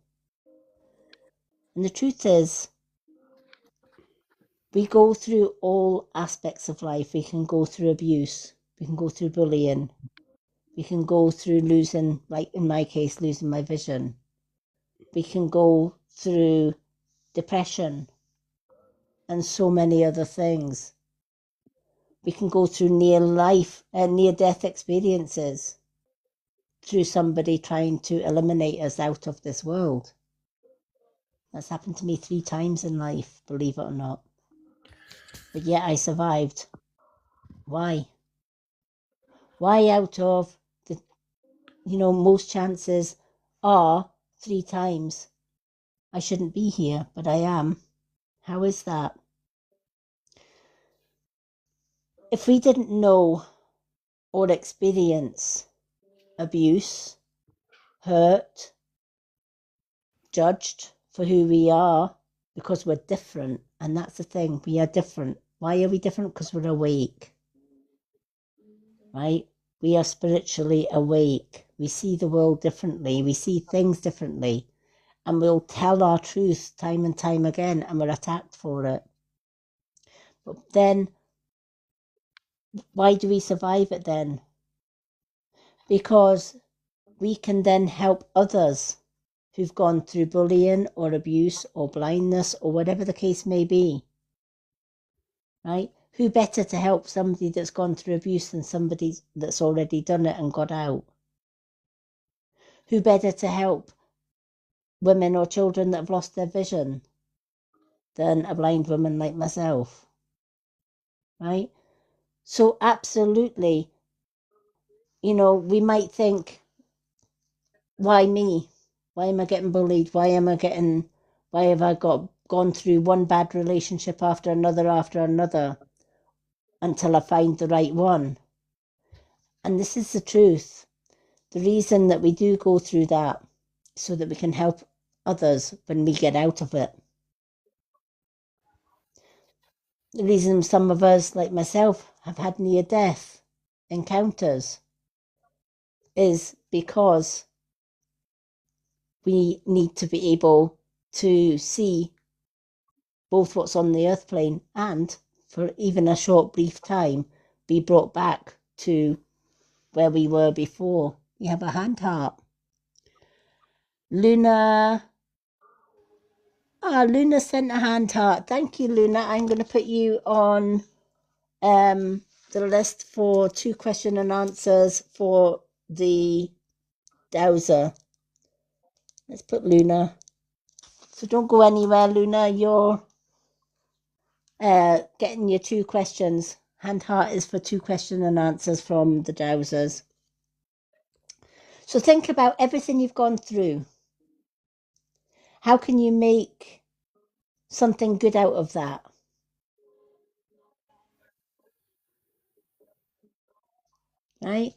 And the truth is, we go through all aspects of life. We can go through abuse. We can go through bullying. We can go through losing, like in my case, losing my vision. We can go through depression and so many other things. We can go through near-death experiences through somebody trying to eliminate us out of this world. That's happened to me 3 times in life, believe it or not. But yet I survived. Why? Why out of the, most chances are 3 times. I shouldn't be here, but I am. How is that? If we didn't know or experience abuse, hurt, judged for who we are, because we're different, and that's the thing, we are different. Why are we different? Because we're awake, right? We are spiritually awake. We see the world differently. We see things differently. And we'll tell our truth time and time again, and we're attacked for it. But then, why do we survive it then? Because we can then help others who've gone through bullying or abuse or blindness or whatever the case may be, right? Who better to help somebody that's gone through abuse than somebody that's already done it and got out? Who better to help women or children that have lost their vision than a blind woman like myself, right? So absolutely, we might think, why me? Why am I getting bullied? Why have I gone through one bad relationship after another? until I find the right one. And this is the truth. The reason that we do go through that, so that we can help others when we get out of it. The reason some of us, like myself, have had near-death encounters is because we need to be able to see both what's on the earth plane and, for even a short, brief time, be brought back to where we were before. You have a hand heart. Luna. Luna sent a hand heart. Thank you, Luna. I'm going to put you on the list for 2 question and answers for the Dowser. Let's put Luna. So don't go anywhere, Luna. You're getting your 2 questions. Hand heart is for 2 question and answers from the Dowsers. So think about everything you've gone through. How can you make something good out of that? Right?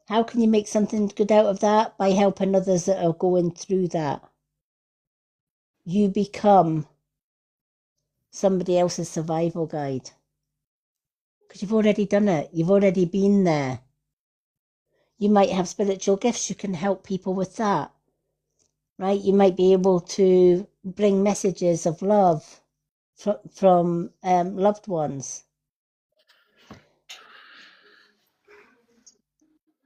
How can you make something good out of that? By helping others that are going through that. You become somebody else's survival guide. Because you've already done it. You've already been there. You might have spiritual gifts. You can help people with that. Right? You might be able to bring messages of love from loved ones.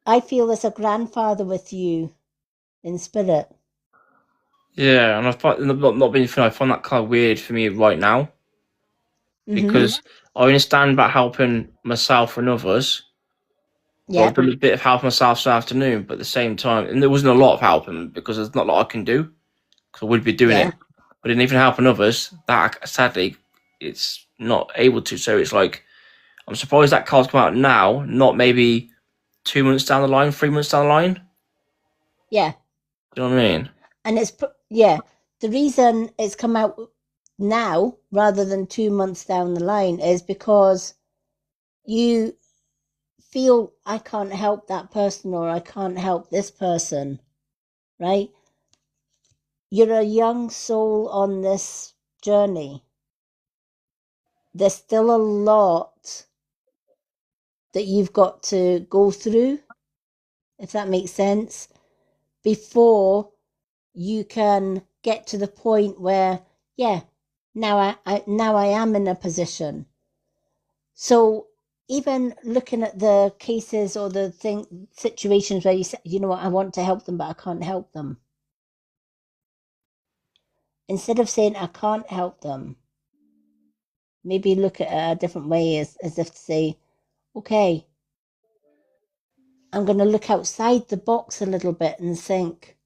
I feel there's a grandfather with you in spirit. Yeah, and I find not being funny. I find that kind of weird for me right now because I understand about helping myself and others. Yeah. I've done a bit of help myself this afternoon, but at the same time, and there wasn't a lot of helping because there's not a lot I can do because I would be doing it. But in even helping others, that sadly, it's not able to. So it's like, I'm surprised that card's come out now, not maybe 2 months down the line, 3 months down the line. Yeah. Do you know what I mean? And it's, the reason it's come out now rather than 2 months down the line is because you feel I can't help that person or I can't help this person, right? You're a young soul on this journey. There's still a lot that you've got to go through, if that makes sense, before you can get to the point where, now I am in a position. So even looking at the cases or the situations where you say, you know what, I want to help them, but I can't help them. Instead of saying I can't help them, maybe look at it a different way as if to say, okay, I'm going to look outside the box a little bit and think,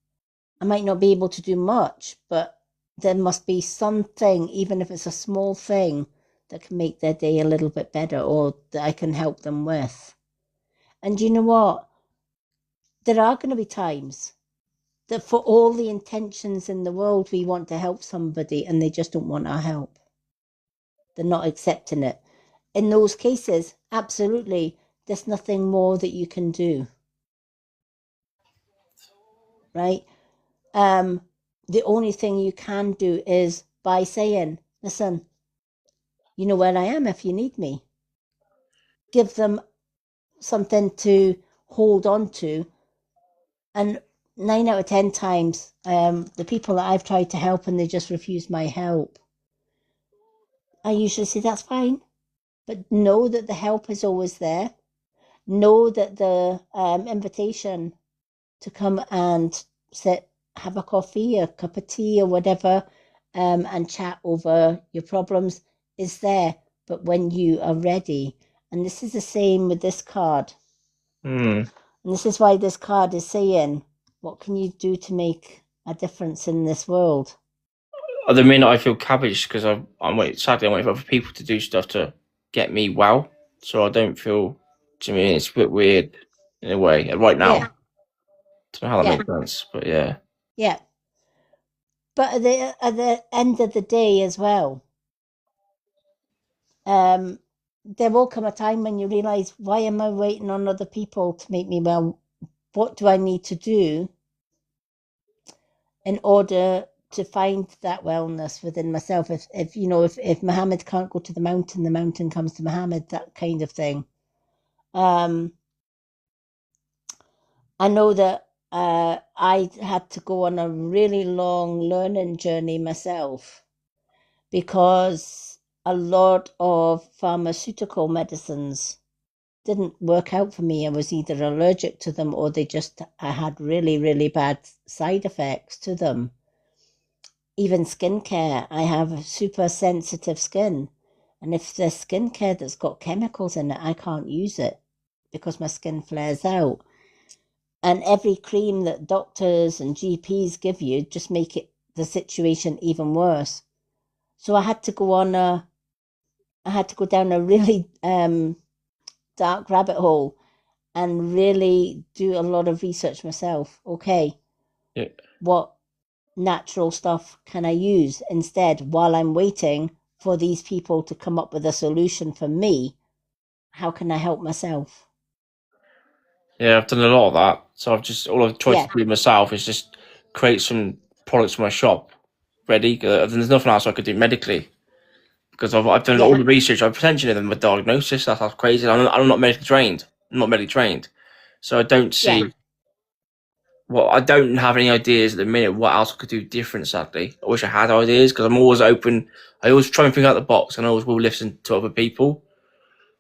I might not be able to do much, but there must be something, even if it's a small thing, that can make their day a little bit better or that I can help them with. And you know what? There are going to be times that for all the intentions in the world, we want to help somebody and they just don't want our help. They're not accepting it. In those cases, absolutely, there's nothing more that you can do. Right? The only thing you can do is by saying, listen, you know where I am if you need me. Give them something to hold on to. And 9 out of 10 times, the people that I've tried to help and they just refuse my help, I usually say, that's fine. But know that the help is always there. Know that the invitation to come and sit, have a coffee, a cup of tea or whatever, and chat over your problems is there. But when you are ready, and this is the same with this card. And this is why this card is saying, what can you do to make a difference in this world? At the minute, I feel cabbage because I'm waiting for other people to do stuff to get me well. So I don't feel, to me, it's a bit weird in a way right now. Yeah. Don't know how that makes sense, but yeah. Yeah. But at the end of the day as well, there will come a time when you realise, why am I waiting on other people to make me well? What do I need to do in order to find that wellness within myself? If Muhammad can't go to the mountain comes to Muhammad, that kind of thing. I know that I had to go on a really long learning journey myself, because a lot of pharmaceutical medicines didn't work out for me. I was either allergic to them, or I had really, really bad side effects to them. Even skincare, I have super sensitive skin. And if there's skincare that's got chemicals in it, I can't use it because my skin flares out. And every cream that doctors and GPs give you just make the situation even worse. So I had to go down a really dark rabbit hole and really do a lot of research myself. Okay, Yeah. what natural stuff can I use instead while I'm waiting for these people to come up with a solution for me? How can I help myself? Yeah, I've done a lot of that. So all I've tried Yeah. to do myself is just create some products for my shop ready. There's nothing else I could do medically, because I've done all the research. I've potentially done the diagnosis. That's crazy. I'm not medically trained. I'm not medically trained, so I don't see. Yeah. Well, I don't have any ideas at the minute what else I could do different, sadly. I wish I had ideas, because I'm always open. I always try and think out the box, and I always will listen to other people.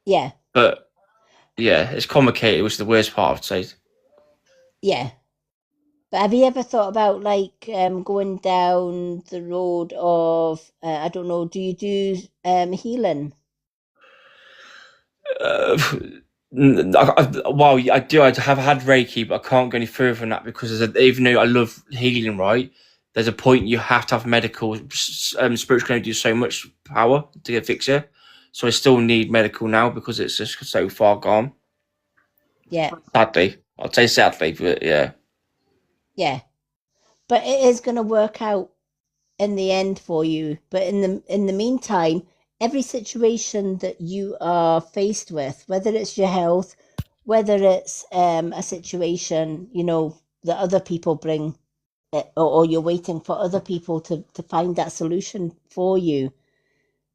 Yeah. But yeah, it's complicated, which is the worst part, I'd say. Yeah. But have you ever thought about going down the road of, I don't know, do you do healing? Well, I do. I have had Reiki, but I can't go any further than that, because even though I love healing, right, there's a point you have to have medical. Spiritual can only do so much power to get fix it. So I still need medical now, because it's just so far gone. Yeah. Sadly, I'd say sadly, but yeah. Yeah. But it is going to work out in the end for you. But in the meantime, every situation that you are faced with, whether it's your health, whether it's a situation, that other people bring, or you're waiting for other people to find that solution for you,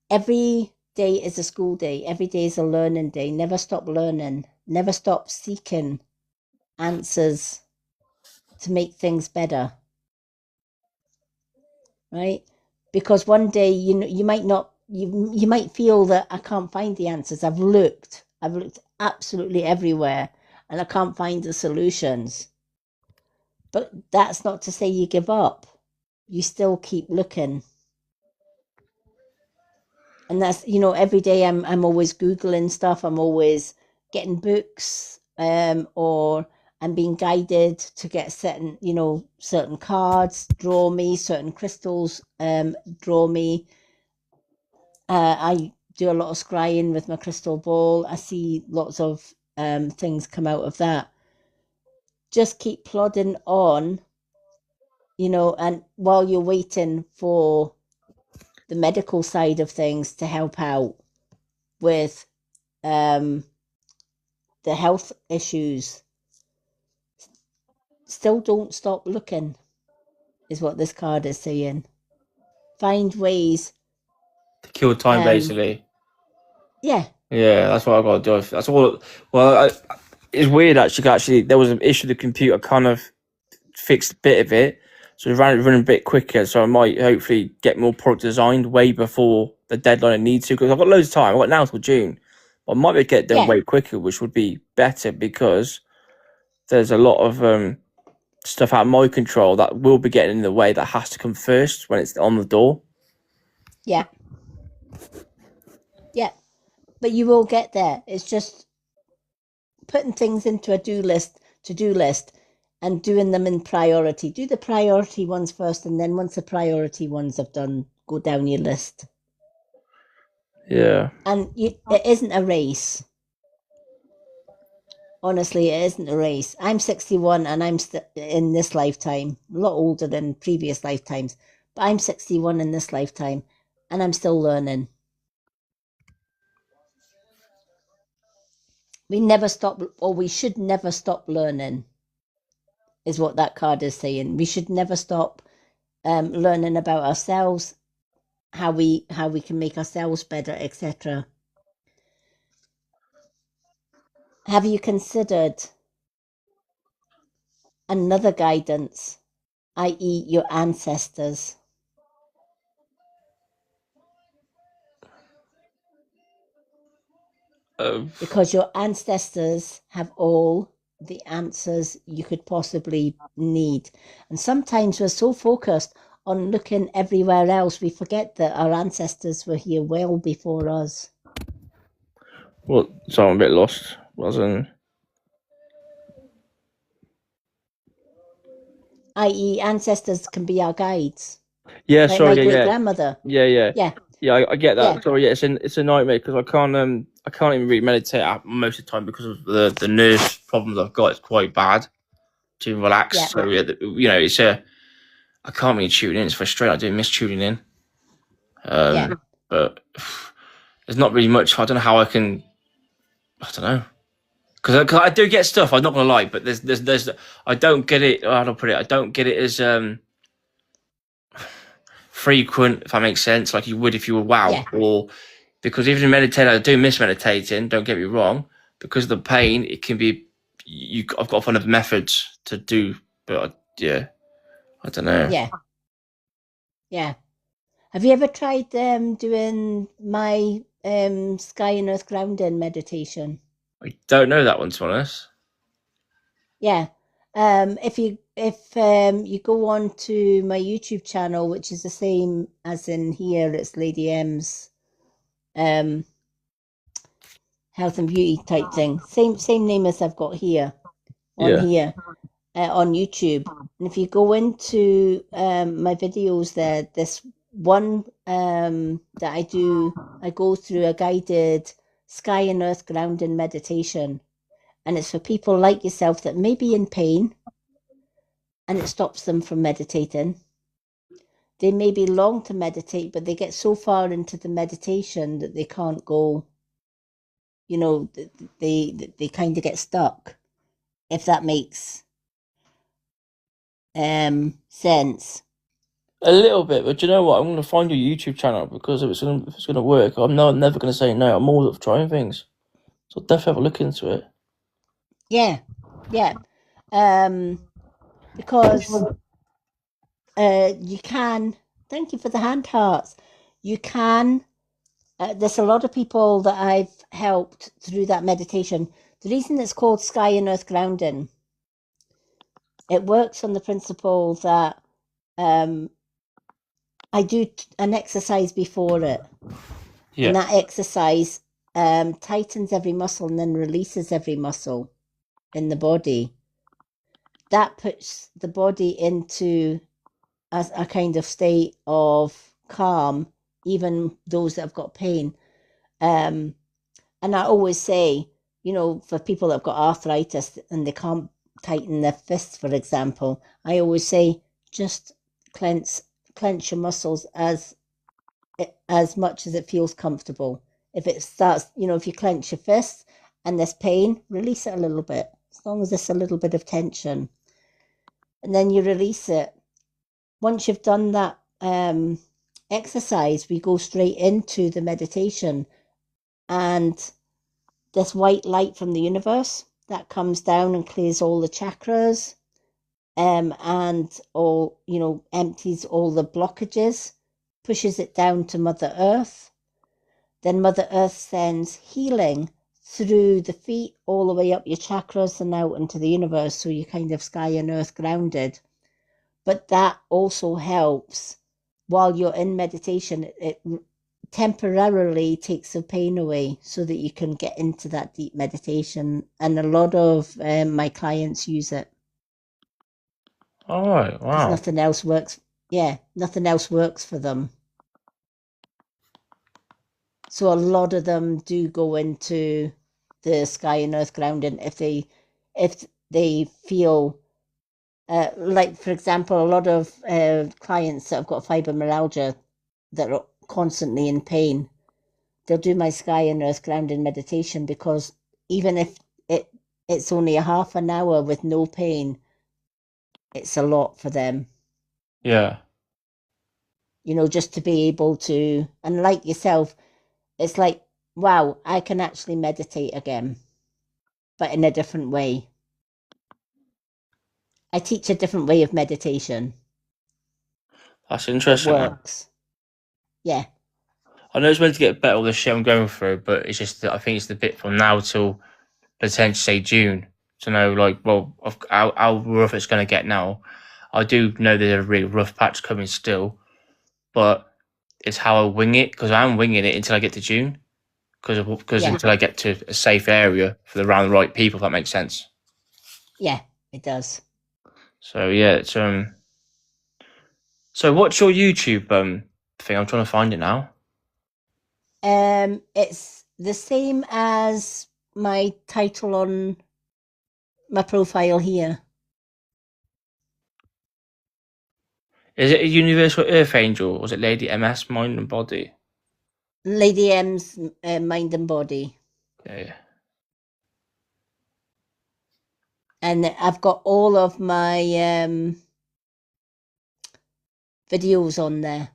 every day is a school day. Every day is a learning day. Never stop learning. Never stop seeking answers to make things better. Right? Because one day you might not, you might feel that I can't find the answers. I've looked absolutely everywhere, and I can't find the solutions. But that's not to say you give up. You still keep looking. And that's, every day I'm always Googling stuff. I'm always getting books, or I'm being guided to get certain cards draw me, certain crystals draw me. I do a lot of scrying with my crystal ball. I see lots of things come out of that. Just keep plodding on, and while you're waiting for the medical side of things to help out with the health issues, still don't stop looking, is what this card is saying. Find ways To kill time, basically. Yeah. Yeah, that's what I got to do. That's all. Well, it's weird actually. Actually, there was an issue. The computer kind of fixed a bit of it, so it running a bit quicker. So I might hopefully get more product designed way before the deadline I need to, because I've got loads of time. I've got now till June, but I might be able to get done way quicker, which would be better, because there's a lot of stuff out of my control that will be getting in the way, that has to come first when it's on the door. Yeah. Yeah. But you will get there. It's just putting things into a to-do list, and doing them in priority. Do the priority ones first, and then once the priority ones have done, go down your list. Yeah. And it isn't a race. Honestly, it isn't a race. I'm 61, and I'm in this lifetime, a lot older than previous lifetimes, but I'm 61 in this lifetime, and I'm still learning. We never stop, or we should never stop learning, is what that card is saying. We should never stop learning about ourselves, how we can make ourselves better, etc. Have you considered another guidance, i.e., your ancestors? Because your ancestors have all the answers you could possibly need. And sometimes we're so focused on looking everywhere else, we forget that our ancestors were here well before us. Well, so I'm a bit lost. Wasn't. I.e., ancestors can be our guides. Yeah, Like sorry, my great yeah. grandmother. Yeah. I get that. Yeah. Sorry, yeah, it's a nightmare because I can't even really meditate most of the time because of the nerve problems I've got. It's quite bad to relax. Yeah. So it's I can't really tune in. It's frustrating. I do miss tuning in. But there's not really much. I don't know how I can. I don't know. Because I do get stuff. I'm not gonna lie, but there's I don't get it. How do I put it? I don't get it as frequent, if that makes sense, like you would if you were WoW. Yeah. Or because even in meditating, I do miss meditating. Don't get me wrong. Because of the pain, it can be. I've got to find other methods to do, but I don't know. Yeah. Have you ever tried doing my sky and earth grounding meditation? I don't know that one, to be honest. Yeah. If you go on to my YouTube channel, which is the same as in here, it's Lady M's health and beauty type thing. Same name as I've got here on YouTube. And if you go into my videos there, this one that I go through a guided sky and earth grounding meditation. And it's for people like yourself that may be in pain and it stops them from meditating. They maybe long to meditate, but they get so far into the meditation that they can't go, they kind of get stuck, if that makes sense. A little bit, but do you know what? I'm going to find your YouTube channel because if it's going to work, I'm never going to say no. I'm all up for trying things. So I'll definitely have a look into it. Yeah. Because you can. Thank you for the hand hearts. You can. There's a lot of people that I've helped through that meditation. The reason it's called Sky and Earth Grounding, it works on the principle that I do an exercise before it. Yeah. And that exercise tightens every muscle and then releases every muscle in the body. That puts the body into a kind of state of calm, even those that have got pain. And I always say, for people that have got arthritis and they can't tighten their fists, for example, I always say, just clench your muscles as much as it feels comfortable. If it starts, if you clench your fists and there's pain, release it a little bit, as long as there's a little bit of tension. And then you release it. Once you've done that exercise, we go straight into the meditation. And this white light from the universe that comes down and clears all the chakras and all, empties all the blockages, pushes it down to Mother Earth. Then Mother Earth sends healing through the feet all the way up your chakras and out into the universe. So you're kind of sky and earth grounded. But that also helps while you're in meditation. It temporarily takes the pain away so that you can get into that deep meditation. And a lot of my clients use it. All right. Wow. Nothing else works. Yeah, nothing else works for them. So a lot of them do go into the sky and earth grounding if they feel like, for example, a lot of clients that have got fibromyalgia that are constantly in pain, they'll do my sky and earth grounding meditation because even if it's only a half an hour with no pain, it's a lot for them. Yeah. You know, just to be able to, and like yourself, it's like, wow, I can actually meditate again, but in a different way. I teach a different way of meditation That's that interesting. works. Yeah, I know it's meant to get better all the shit I'm going through, but it's just that I think it's the bit from now till potentially say June to know how rough it's going to get now. I do know there's a really rough patch coming still, but it's how I wing it, because I'm winging it until I get to June, because Yeah. until I get to a safe area for around the right people, if that makes sense. yeah, it does. So yeah, it's So what's your YouTube thing? I'm trying to find it now. It's the same as my title on my profile here. Is it a Universal Earth Angel, or was it Lady MS Mind and Body? Lady M's Mind and Body. Yeah. And I've got all of my videos on there.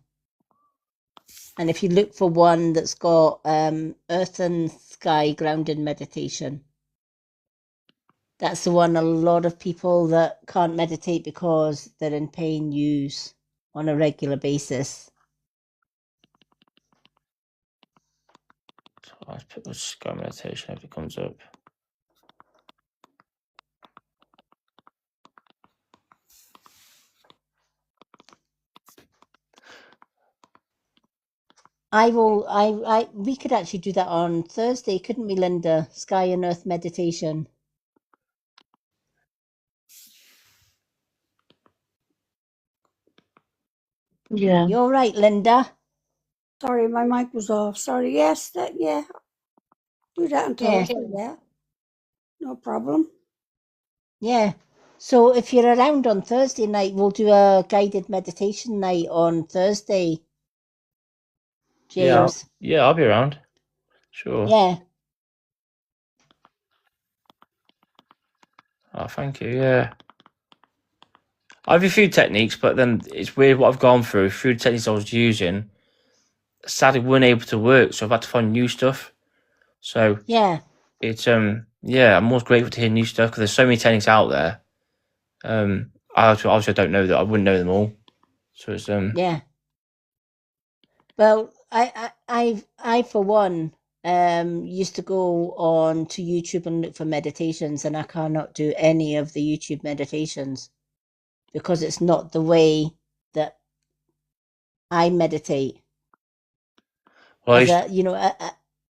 And if you look for one that's got Earth and Sky Grounded Meditation, that's the one a lot of people that can't meditate because they're in pain use on a regular basis. So I'll put the Sky Meditation if it comes up. We could actually do that on Thursday, couldn't we, Linda? Sky and Earth Meditation. Yeah. You're right, Linda. Sorry, my mic was off. Sorry. Yes, yeah. Do that on Yeah. Thursday. Yeah. No problem. Yeah. So if you're around on Thursday night, we'll do a guided meditation night on Thursday, James. Yeah, I'll be around. Sure. Yeah. Oh, thank you. Yeah. I have a few techniques, but then it's weird what I've gone through. Through the techniques I was using, sadly weren't able to work, so I've had to find new stuff. So Yeah. it's yeah, I'm most grateful to hear new stuff because there's so many techniques out there. I obviously don't know that. I wouldn't know them all. So it's Yeah. Well, I for one used to go on to YouTube and look for meditations, and I cannot do any of the YouTube meditations because it's not the way that I meditate. well, As a, you know,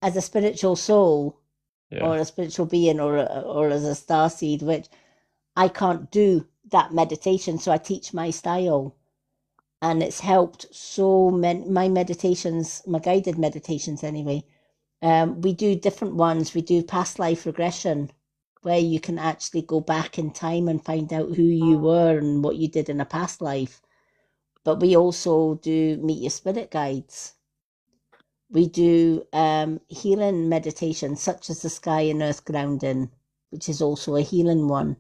as a spiritual soul yeah. or a spiritual being or as a star seed, which I can't do that meditation, so I teach my style. And it's helped so many, my meditations, my guided meditations anyway. We do different ones. We do past life regression, where you can actually go back in time and find out who you were and what you did in a past life. But we also do meet your spirit guides. We do healing meditation, such as the Sky and Earth Grounding, which is also a healing one.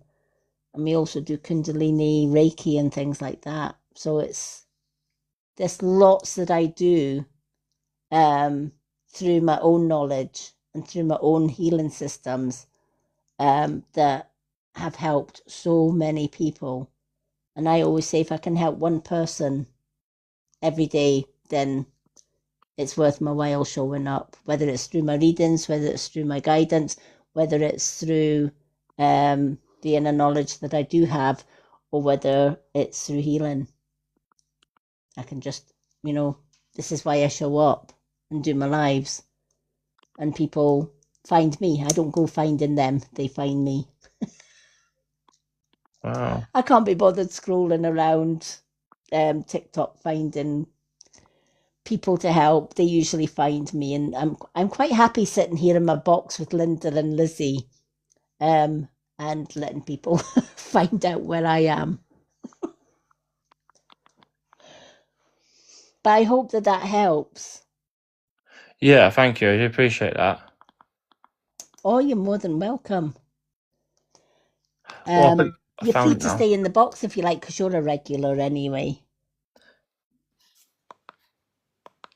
And we also do Kundalini, Reiki, and things like that. So there's lots that I do through my own knowledge and through my own healing systems that have helped so many people. And I always say if I can help one person every day, then it's worth my while showing up, whether it's through my readings, whether it's through my guidance, whether it's through the inner knowledge that I do have, or whether it's through healing. I can just, this is why I show up and do my lives. And people find me. I don't go finding them, they find me. Wow. I can't be bothered scrolling around TikTok finding people to help. They usually find me, and I'm quite happy sitting here in my box with Linda and Lizzie, and letting people find out where I am. But I hope that helps. Yeah, thank you. I do appreciate that. Oh, you're more than welcome. Well, I think I You're free found it to now. stay in the box if you like, because you're a regular anyway.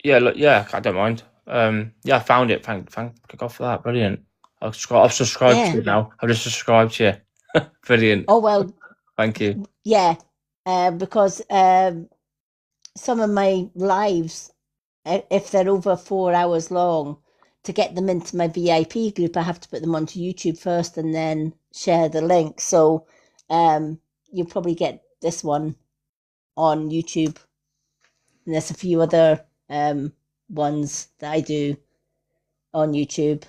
Yeah, look, yeah, I don't mind. Yeah, I found it. Thank God for that. Brilliant. I've subscribed to Yeah. it now. I've just subscribed to you. Brilliant. Oh, well, Thank you. yeah. Because some of my lives, if they're over 4 hours long, to get them into my VIP group, I have to put them onto YouTube first and then share the link. So you'll probably get this one on YouTube. And there's a few other ones that I do on YouTube.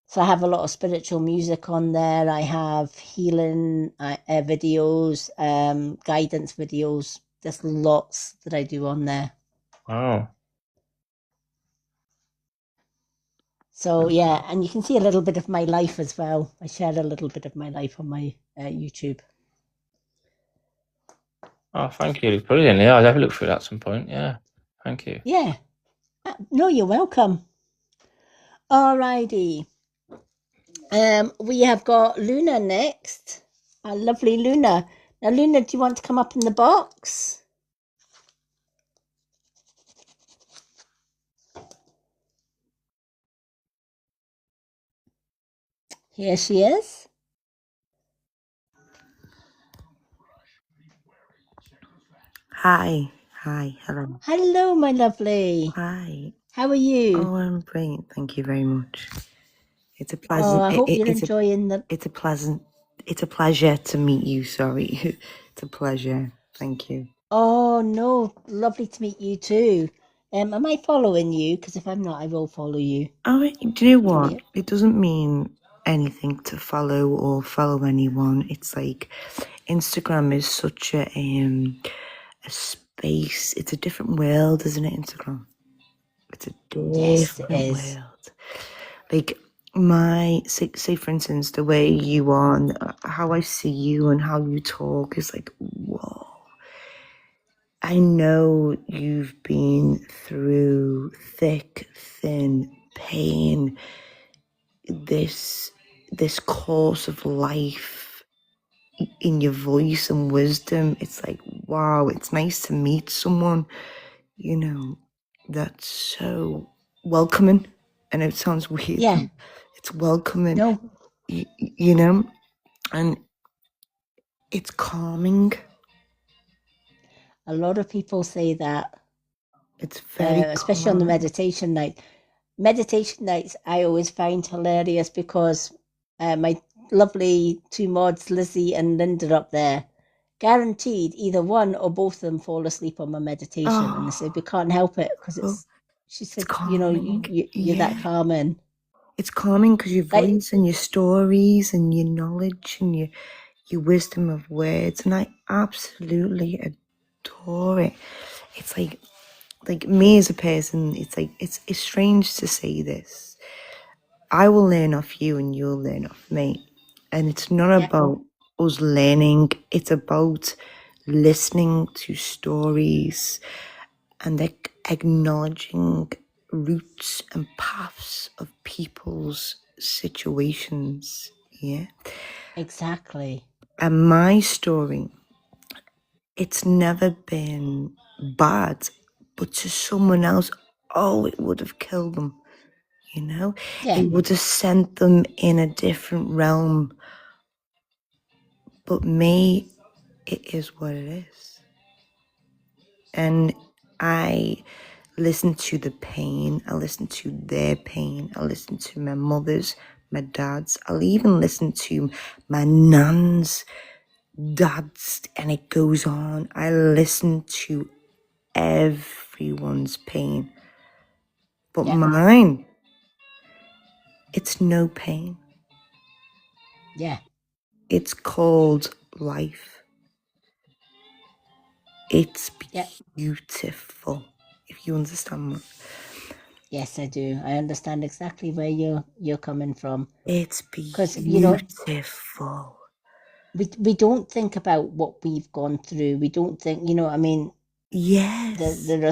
So I have a lot of spiritual music on there. I have healing videos, guidance videos. There's lots that I do on there. Wow. So yeah, and you can see a little bit of my life as well. I share a little bit of my life on my YouTube. Oh, thank you. Brilliant. Yeah, I'll have a look through that at some point. Yeah. Thank you. Yeah. No, you're welcome. Alrighty. We have got Luna next. Our lovely Luna. Now, Luna, do you want to come up in the box? Here she is. Hi, hello. Hello, my lovely. Hi. How are you? Oh, I'm brilliant. Thank you very much. It's a Oh, pleasant. I hope you're it's enjoying the. It's a pleasant. It's a pleasure to meet you. Sorry, it's a pleasure. Thank you. Oh no, lovely to meet you too. Am I following you? Because if I'm not, I will follow you. Oh, do you know Come what? here. It doesn't mean anything to follow or follow anyone. It's like Instagram is such a space. It's a different world, isn't it? Instagram. It's a Yes, it different is. world. Like my say for instance, the way you are and how I see you and how you talk is like, whoa. I know you've been through thick, thin pain, this course of life in your voice and wisdom. It's like, wow, it's nice to meet someone, you know, that's so welcoming. And it sounds weird. Yeah. It's welcoming, No, you know, and it's calming. a lot of people say that, It's very especially on the calm. meditation night. Meditation nights I always find hilarious because my lovely two mods, Lizzie and Linda, up there, guaranteed either one or both of them fall asleep on my meditation, and I said we can't help it because Oh, it's. She it's said, calming. you're that calming. It's calming because your Like, voice and your stories and your knowledge and your wisdom of words, and I absolutely adore it. It's like me as a person, it's like it's strange to say this. I will learn off you and you'll learn off me. And it's not yeah, about us learning, it's about listening to stories and acknowledging roots and paths of people's situations. Yeah. exactly. And my story, it's never been bad, but to someone else, oh, it would have killed them. You know, Yeah, it would have sent them in a different realm. But me, it is what it is. And I listen to the pain. I listen to their pain. I listen to my mother's, my dad's. I'll even listen to my nan's, dad's, and it goes on. I listen to everyone's pain. But yeah, mine, it's no pain. yeah. It's called life. It's Yeah. beautiful, if you understand me. Yes, I do. I understand exactly where you're coming from. It's 'Cause, you know, beautiful. we don't think about what we've gone through. We don't think, I mean, Yes. there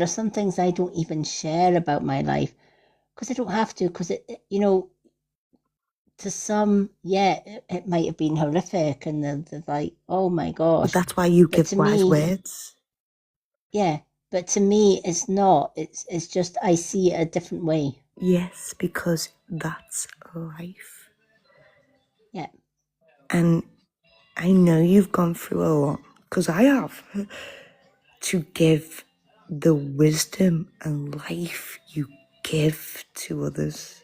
are some things I don't even share about my life because I don't have to. Because to some, yeah, it might have been horrific, and they're like, oh my But gosh. that's why you But give to wise me, words. yeah, but to me, it's not. It's just I see it a different way. Yes, because that's life. Yeah, And I know you've gone through a lot, because I have, to give the wisdom and life you give to others.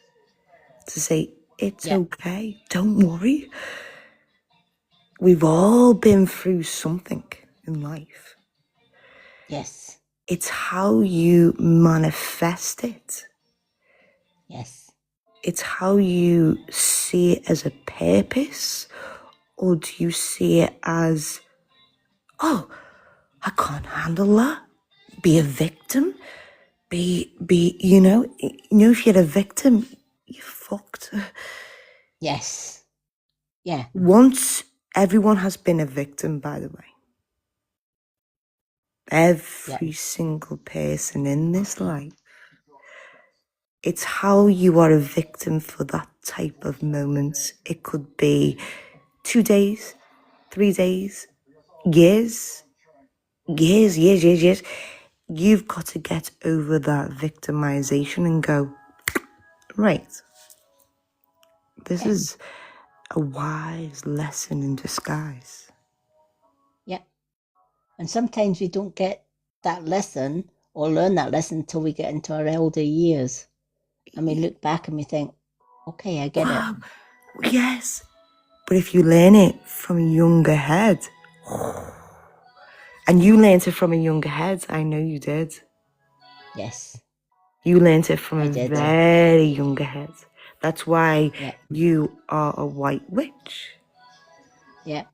To say, it's yeah, okay, don't worry. We've all been through something in life. yes, It's how you manifest it. yes, It's how you see it as a purpose, or do you see it as, oh, I can't handle that. Be a victim. Be, if you're a victim, you're fucked. yes, yeah, Once everyone has been a victim, by the way. yeah, Every single person in this life. It's how you are a victim for that type of moment. It could be 2 days, 3 days, years. You've got to get over that victimization and go, right, this yeah, is a wise lesson in disguise. yeah. And sometimes we don't get that lesson or learn that lesson until we get into our elder years, and we look back and we think, okay, I get it. Wow, yes. But if you learn it from a younger head, and you learned it from a younger head, I know you did. Yes, You learned it from I a did. Yeah, very younger head. That's why yeah, you are a white witch. yeah,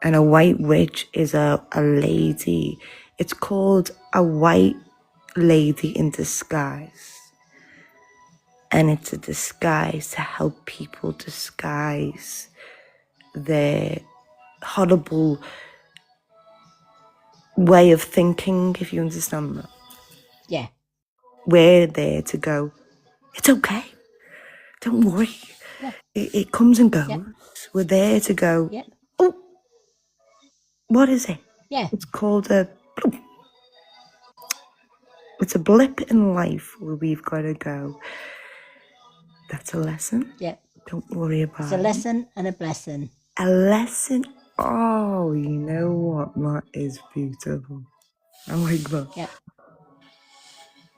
And a white witch is a lady. It's called a white lady in disguise. And it's a disguise to help people disguise their horrible way of thinking, if you understand that. yeah, We're there to go, it's okay. Don't worry. yeah, It comes and goes. yeah, We're there to go, yeah, oh, what is it? yeah, It's called it's a blip in life where we've got to go, that's a lesson. yeah. Don't worry It's a about it. lesson and a blessing. A lesson. Oh, you know what? That is beautiful. I like that. Yeah.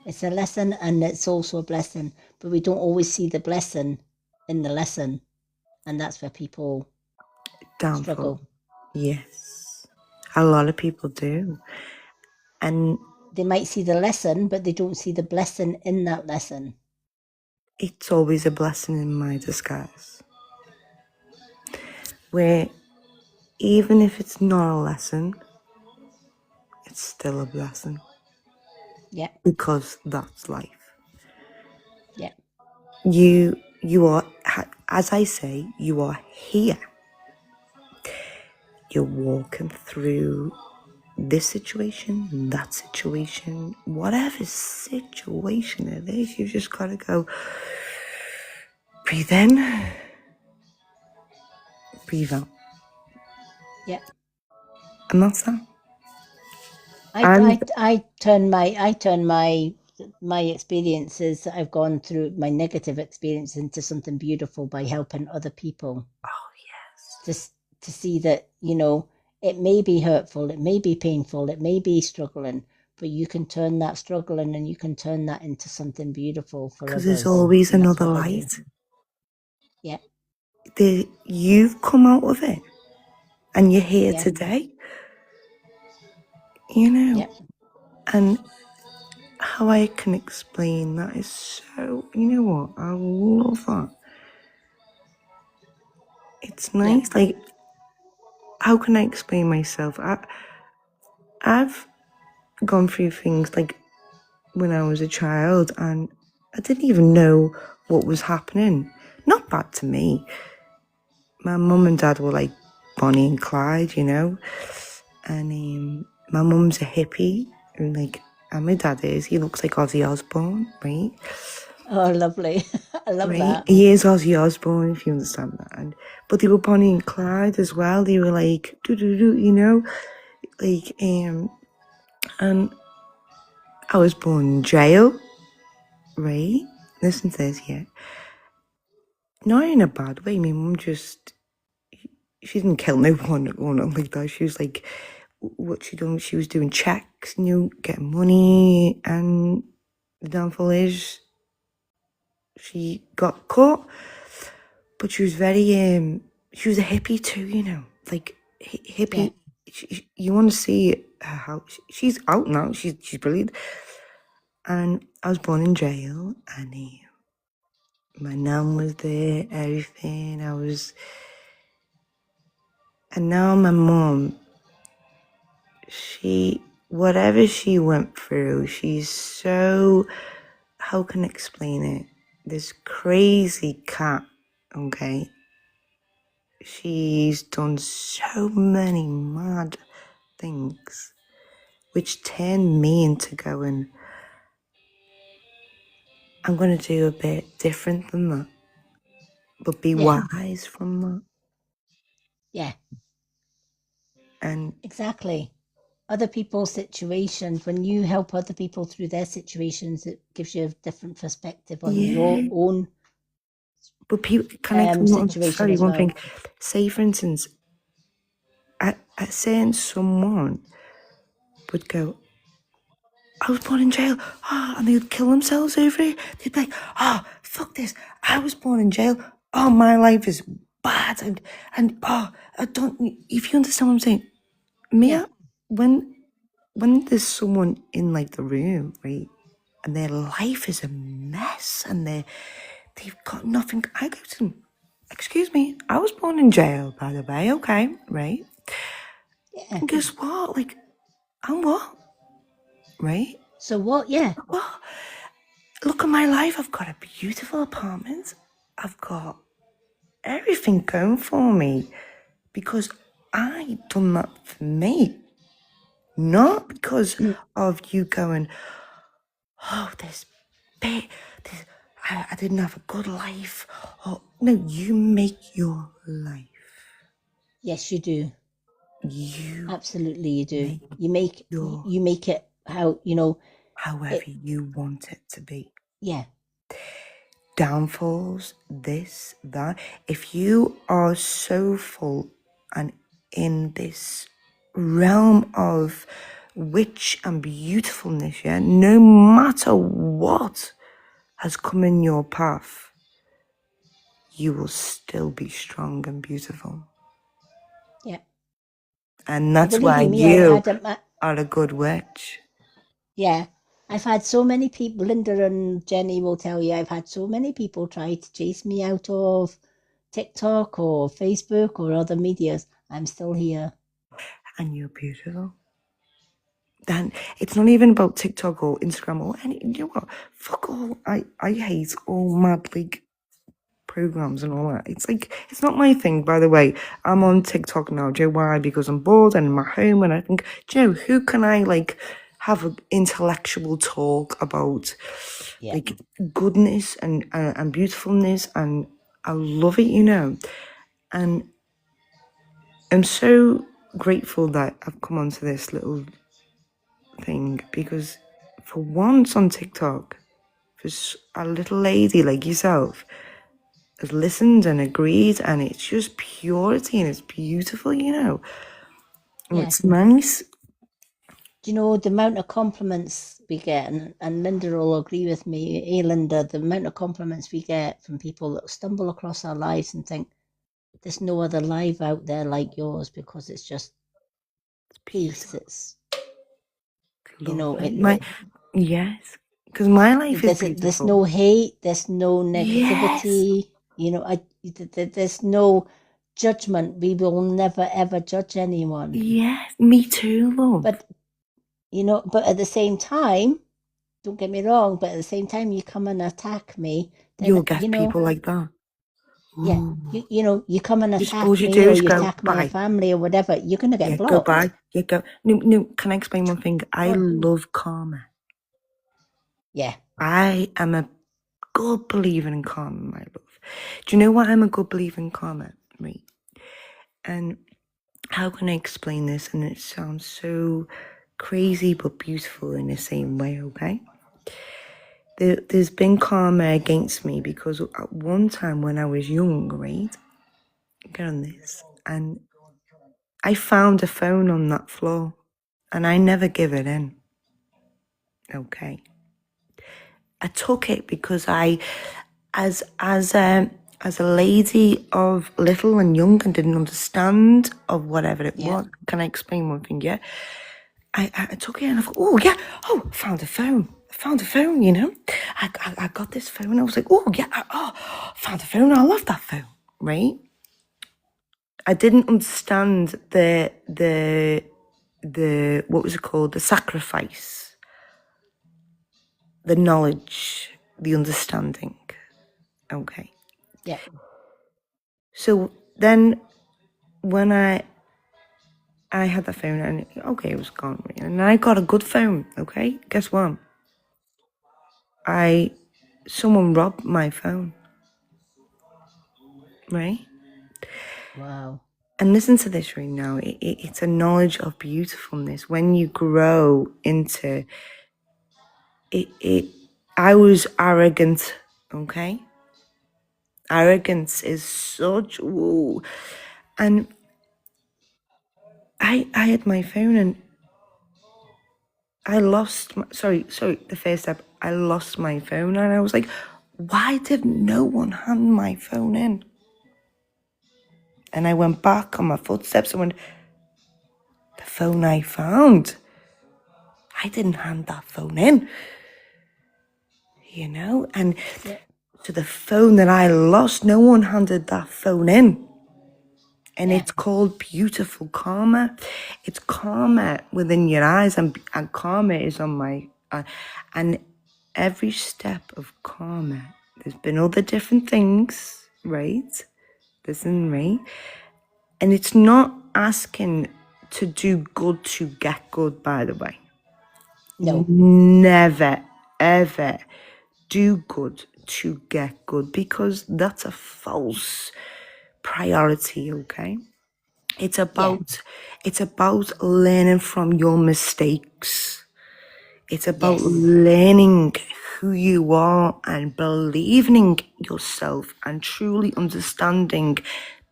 It's a lesson and it's also a blessing, but we don't always see the blessing in the lesson. And that's where people Downfall. struggle. Yes. A lot of people do. And They might see the lesson, but they don't see the blessing in that lesson. it's always a blessing in my disguise. Where even if it's not a lesson, it's still a blessing. Yeah, Because that's life. yeah, You are, as I say, you are here. You're walking through this situation, that situation, whatever situation it is, you just gotta go, breathe in, breathe out. yeah. And that's that. I turn my experiences that I've gone through, my negative experience, into something beautiful by helping other people. Oh, yes. Just to see that, it may be hurtful, it may be painful, it may be struggling, but you can turn that struggling and you can turn that into something beautiful for others. Because there's always And that's another what I do. light. Yeah, You've come out of it. And you're here Yeah. today. You know. yeah, And how I can explain that is so, you know what, I love that. It's nice. Like, how can I explain myself? I've gone through things like when I was a child and I didn't even know what was happening. Not bad to me. My mum and dad were like Bonnie and Clyde, you know. And my mum's a hippie, and my dad is. He looks like Ozzy Osbourne, right? Oh, lovely. I love right? that. He is Ozzy Osbourne, if you understand that. But they were Bonnie and Clyde as well. They were like, you know, like, and I was born in jail, right? Listen to this, yeah. Not in a bad way. My mum just, she didn't kill no one or nothing like that. She was like, what she done, she was doing checks, you know, getting money, and the downfall is she got caught. But she was very, she was a hippie too, you know, like hippie. Yeah. You want to see her how she's out now. She's brilliant. And I was born in jail, and my nan was there, everything. And now my mum, whatever she went through, she's so, how can I explain it? This crazy cat, okay? She's done so many mad things, which turned me into going, I'm going to do a bit different than that, but be Yeah. wise from that. Yeah, And exactly. Other people's situations, when you help other people through their situations, it gives you a different perspective on your yeah, own but people, can I come on? situation Sorry, as one well. thing. Say, for instance, at saying someone would go, I was born in jail, and they would kill themselves over it. They'd be like, fuck this, I was born in jail, my life is bad, and I don't, if you understand what I'm saying, Mia, when there's someone in like the room, right, and their life is a mess, and they've got nothing, I go to them, excuse me, I was born in jail, by the way, okay, right? Yeah. And guess what? Like, I'm what? Right? So what? Yeah. What? Look at my life. I've got a beautiful apartment. I've got everything going for me because I done that for me. Not because of you going, this bit, I didn't have a good life. No, you make your life. Yes, you do. You Absolutely, you do. make You make it how, however you want it to be. Yeah. Downfalls, this, that. If you are so full and in this realm of witch and beautifulness, yeah, no matter what has come in your path, you will still be strong and beautiful. Yeah. And that's Believe why me, you are a good witch. Yeah. I've had so many people, Linda and Jenny will tell you, I've had so many people try to chase me out of TikTok or Facebook or other medias. I'm still here. And you're beautiful. Then it's not even about TikTok or Instagram or any, you know what? Fuck all. I hate all mad like programs and all that. It's like, it's not my thing, by the way. I'm on TikTok now. Do you know why? Because I'm bored and in my home, and I think, do you know, who can I like have an intellectual talk about like goodness and beautifulness, and I love it, you know. And I'm so grateful that I've come onto this little thing, because for once on TikTok, for a little lady like yourself has listened and agreed, and it's just purity and it's beautiful, you know. And it's nice. Do you know the amount of compliments we get, and Linda will agree with me, hey Linda, the amount of compliments we get from people that stumble across our lives and think there's no other life out there like yours, because it's just peace. It's, yes, because my life is beautiful. There's no hate, there's no negativity, there's no judgment. We will never ever judge anyone. Yes, me too, love. But but at the same time, don't get me wrong, but at the same time you come and attack me, then you'll get people like that. Yeah, you come and attack all you me, do or is you go, attack my family or whatever, you're gonna get blocked. Go by. You go. No. Can I explain one thing? I love karma. Yeah. I am a good believer in karma, my love. Do you know why I'm a good believer in karma, right? And how can I explain this? And it sounds so crazy but beautiful in the same way, okay? There's been karma against me because at one time when I was young, right? Get on this. And I found a phone on that floor and I never give it in. Okay. I took it because as a lady of little and young and didn't understand of whatever it Yeah. was. Can I explain one thing? Yeah. I took it and I thought, oh yeah, I found a phone. I found a phone, you know. I got this phone. I was like, oh yeah, found a phone. I love that phone, right? I didn't understand the what was it called? The sacrifice, the knowledge, the understanding. Okay. Yeah. So then when I had that phone and okay, it was gone, right? And I got a good phone. Okay, guess what? Someone robbed my phone, right? Wow. And listen to this right now. It's a knowledge of beautifulness. When you grow into it, I was arrogant, okay? Arrogance is such, woo. And I had my phone and I lost, the first step, I lost my phone and I was like, why did no one hand my phone in? And I went back on my footsteps and went, the phone I found, I didn't hand that phone in, you know? And Yeah. so the phone that I lost, no one handed that phone in. And Yeah. it's called beautiful karma. It's karma within your eyes, and karma is on my... and every step of karma, there's been other different things, right? Listen, right? And it's not asking to do good to get good, by the way. No. Never, ever do good to get good, because that's a false priority, okay? It's about learning from your mistakes. It's about Yes. learning who you are and believing yourself and truly understanding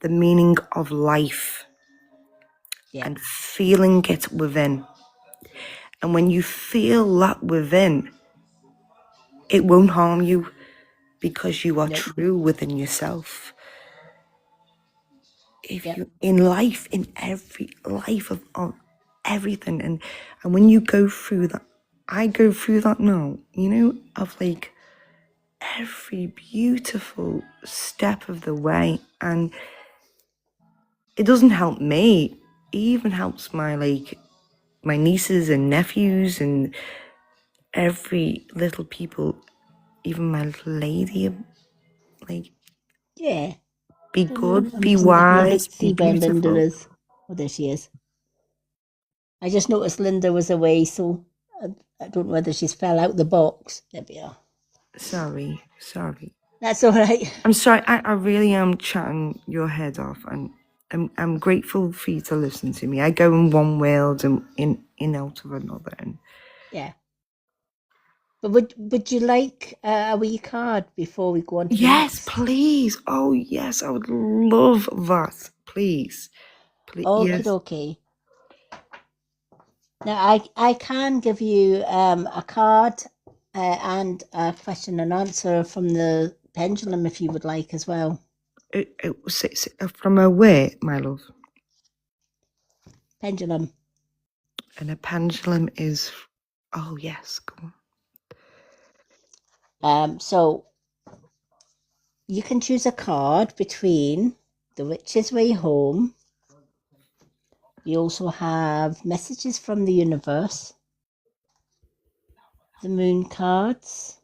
the meaning of life Yeah. and feeling it within. And when you feel that within, it won't harm you because you are No. true within yourself. If Yeah. you in life, in every life of everything, and when you go through that, I go through that now, you know, of like every beautiful step of the way, and it doesn't help me, it even helps my nieces and nephews and every little people, even my little lady, like, Yeah. be Don't know. good, I'm be just lovely wise, to be see where Linda beautiful. is. Oh, there she is. I just noticed Linda was away, so I don't know whether she's fell out the box. There we are. Sorry. That's all right. I'm sorry, I really am chatting your head off, and I'm grateful for you to listen to me. I go in one world and in out of another. And Yeah. But would you like a wee card before we go on to the yes, next? please. Oh yes, I would love that. Please. Okie Yes. dokie. Now I can give you a card and a question and answer from the pendulum if you would like as well. From a where, my love? Pendulum. And a pendulum is... oh yes, go on. So you can choose a card between The Witch's Way Home. We also have Messages from the Universe, the Moon cards,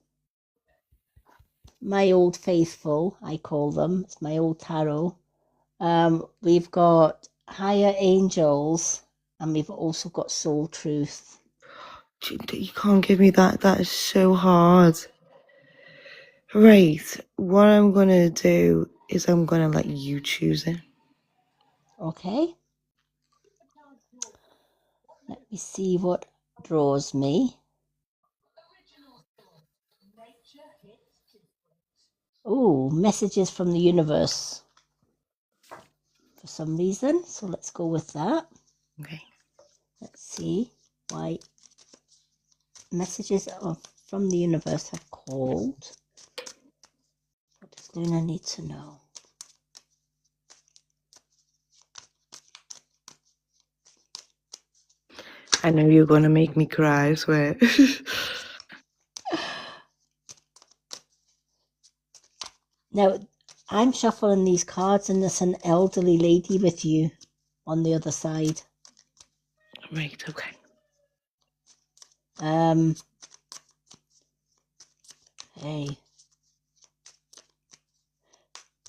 My Old Faithful, I call them. It's my old tarot. We've got Higher Angels, and we've also got Soul Truth. You can't give me that. That is so hard. Right. What I'm gonna do is I'm gonna let you choose it. Okay. Let me see what draws me. Oh, messages from the universe for some reason. So let's go with that. Okay. Let's see why messages from the universe have called. What does Luna need to know? I know you're gonna make me cry, I swear. Now, I'm shuffling these cards and there's an elderly lady with you on the other side. Right, okay. Hey.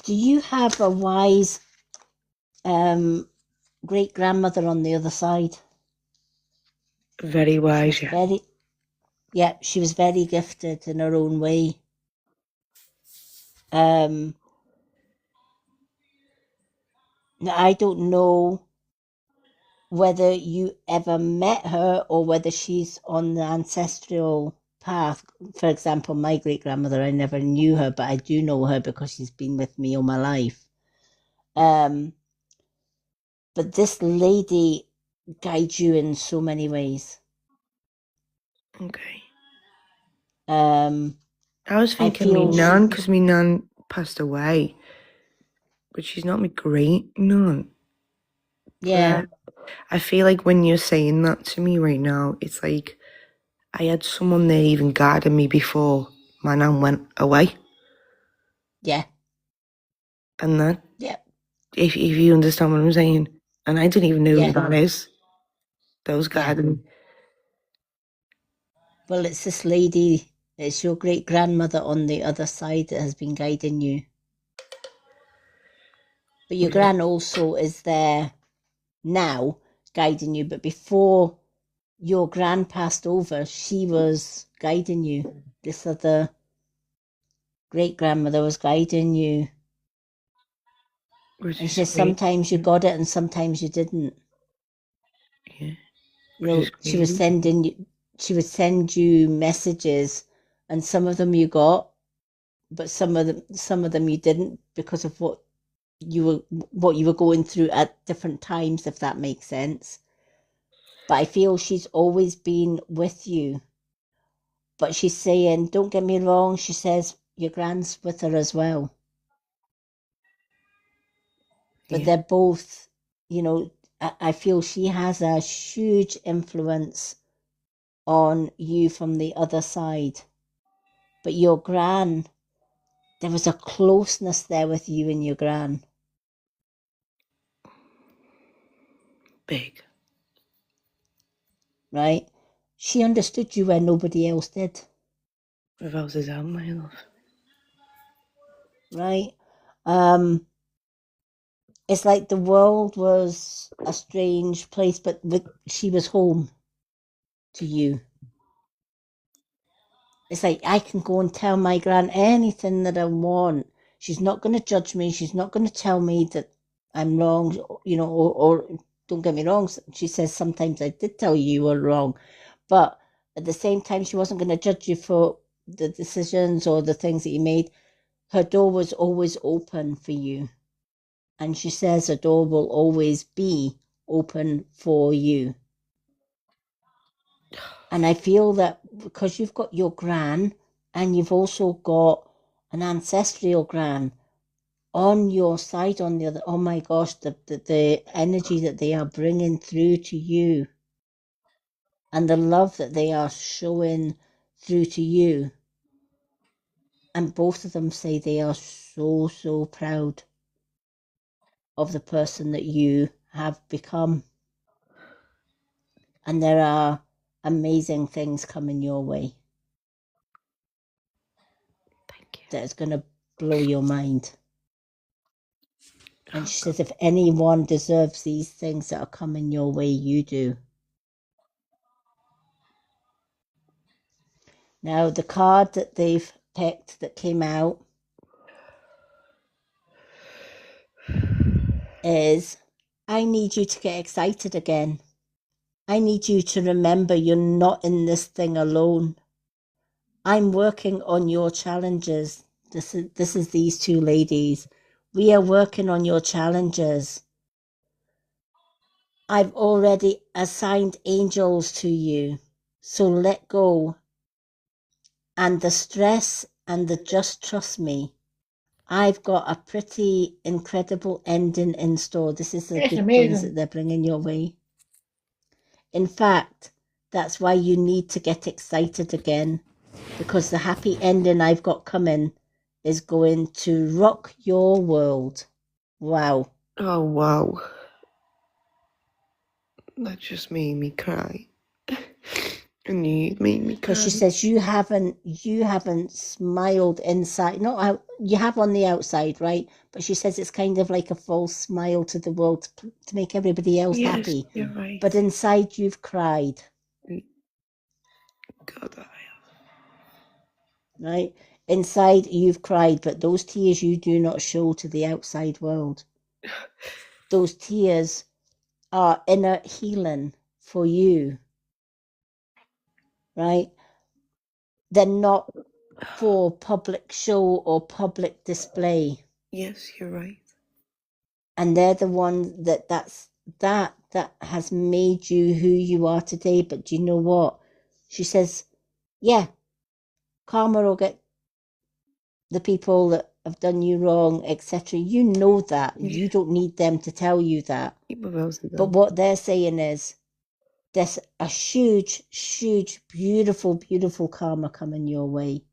Do you have a wise great grandmother on the other side? Very wise, yeah. She was very gifted in her own way. Now I don't know whether you ever met her or whether she's on the ancestral path. For example, my great grandmother, I never knew her, but I do know her because she's been with me all my life. But this lady guides you in so many ways. Okay. I was thinking me nan, because me nan passed away. But she's not my great nun. Yeah. I feel like when you're saying that to me right now, it's like I had someone there even guiding me before my nan went away. Yeah. And that, yeah. if you understand what I'm saying, and I didn't even know Yeah. who that is. That was guiding me. Well, it's this lady, it's your great grandmother on the other side that has been guiding you. But your gran also is there now guiding you, but before your gran passed over, she was guiding you. This other great grandmother was guiding you. And she says sometimes you got it and sometimes you didn't. Yeah. You know, she would send you messages, and some of them you got, but some of them you didn't because of what you were going through at different times, if that makes sense. But I feel she's always been with you. But she's saying, don't get me wrong, she says your gran's with her as well. But they're both, you know, I feel she has a huge influence on you from the other side. But your gran, there was a closeness there with you and your gran. Big. Right? She understood you where nobody else did. Without his own, my love. Right? It's like the world was a strange place, but she was home to you. It's like I can go and tell my gran anything that I want. She's not going to judge me. She's not going to tell me that I'm wrong, you know, or don't get me wrong. She says sometimes I did tell you were wrong, but at the same time, she wasn't going to judge you for the decisions or the things that you made. Her door was always open for you. And she says her door will always be open for you. And I feel that because you've got your gran and you've also got an ancestral gran on your side, on the other, oh my gosh, the energy that they are bringing through to you and the love that they are showing through to you. And both of them say they are so, so proud of the person that you have become. And there are amazing things coming your way. Thank you. That is going to blow your mind. And she says, if anyone deserves these things that are coming your way, you do. Now, the card that they've picked that came out is, I need you to get excited again. I need you to remember you're not in this thing alone. I'm working on your challenges. This is these two ladies. We are working on your challenges. I've already assigned angels to you. So let go. And the stress and the just trust me. I've got a pretty incredible ending in store. This is the It's good things amazing. that they're bringing your way. In fact, that's why you need to get excited again, because the happy ending I've got coming is going to rock your world. Wow. Oh, wow. That just made me cry. And you made me Because she cry. says you haven't smiled inside. No, you have on the outside, right? But she says it's kind of like a false smile to the world to make everybody else Yes, happy. you're right. But inside you've cried, God, I right? Inside you've cried, but those tears you do not show to the outside world. Those tears are inner healing for you, right? They're not for public show or public display. Yes, you're right. And they're the ones that has made you who you are today. But do you know what? She says, yeah, karma will get the people that have done you wrong, etc. You know that. Yeah. You don't need them to tell you that. People else do But that. what they're saying is there's a huge, huge, beautiful, beautiful karma coming your way.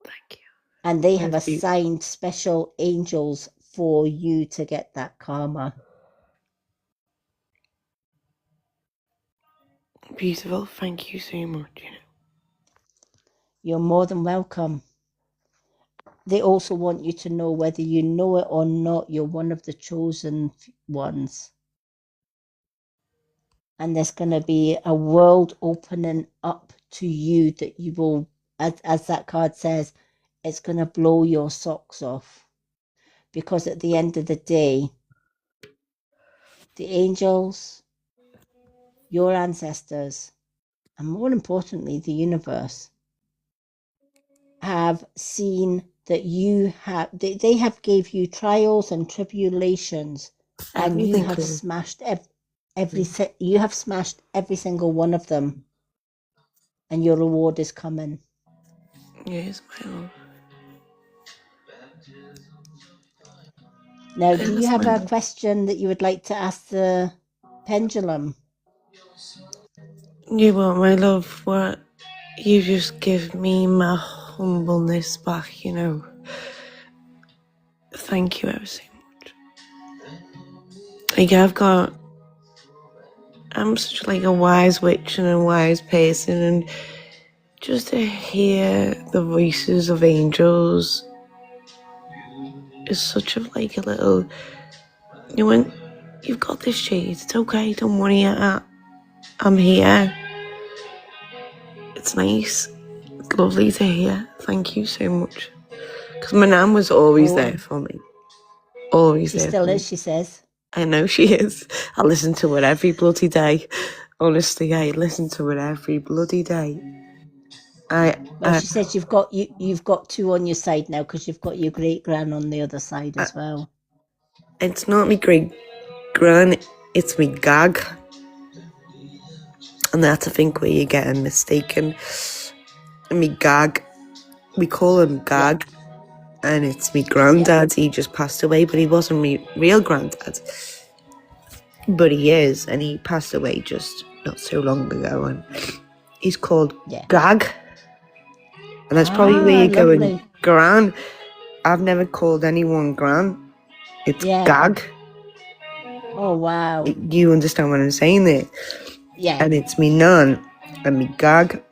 Thank you. And they have Thank you. assigned special angels for you to get that karma. Beautiful. Thank you so much. You're more than welcome. They also want you to know, whether you know it or not, you're one of the chosen ones. And there's going to be a world opening up to you that you will, as that card says, it's going to blow your socks off. Because at the end of the day, the angels, your ancestors, and more importantly, the universe, have seen that you have, they have gave you trials and tribulations, and you Everything have cool. smashed you have smashed every single one of them, and your reward is coming. Yes, my love. Now, do you Yes, have my a love. question that you would like to ask the pendulum? You what, my love? What? You just give me my humbleness back, you know. Thank you ever so much. Like, I'm such like a wise witch and a wise person, and just to hear the voices of angels is such a like a little, you know, when you've got this shade, it's okay, don't worry, I'm here. It's nice. It's lovely to hear. Thank you so much. Because my nan was always there for me. Always She there still for me. is, she says. I know she is. I listen to her every bloody day. Honestly, I listen to her every bloody day. Well, she says you've got two on your side now, because you've got your great gran on the other side as well. It's not me great gran, it's me gag. And that's, I think, where you're getting mistaken. Me gag, we call him Gag, and it's me granddad. He just passed away, but he wasn't me real granddad. But he is, and he passed away just not so long ago, and he's called Gag. And that's probably where you're going, Gran. I've never called anyone Gran. It's Gag. Oh, wow. You understand what I'm saying there? Yeah. And it's me nun and me Gag.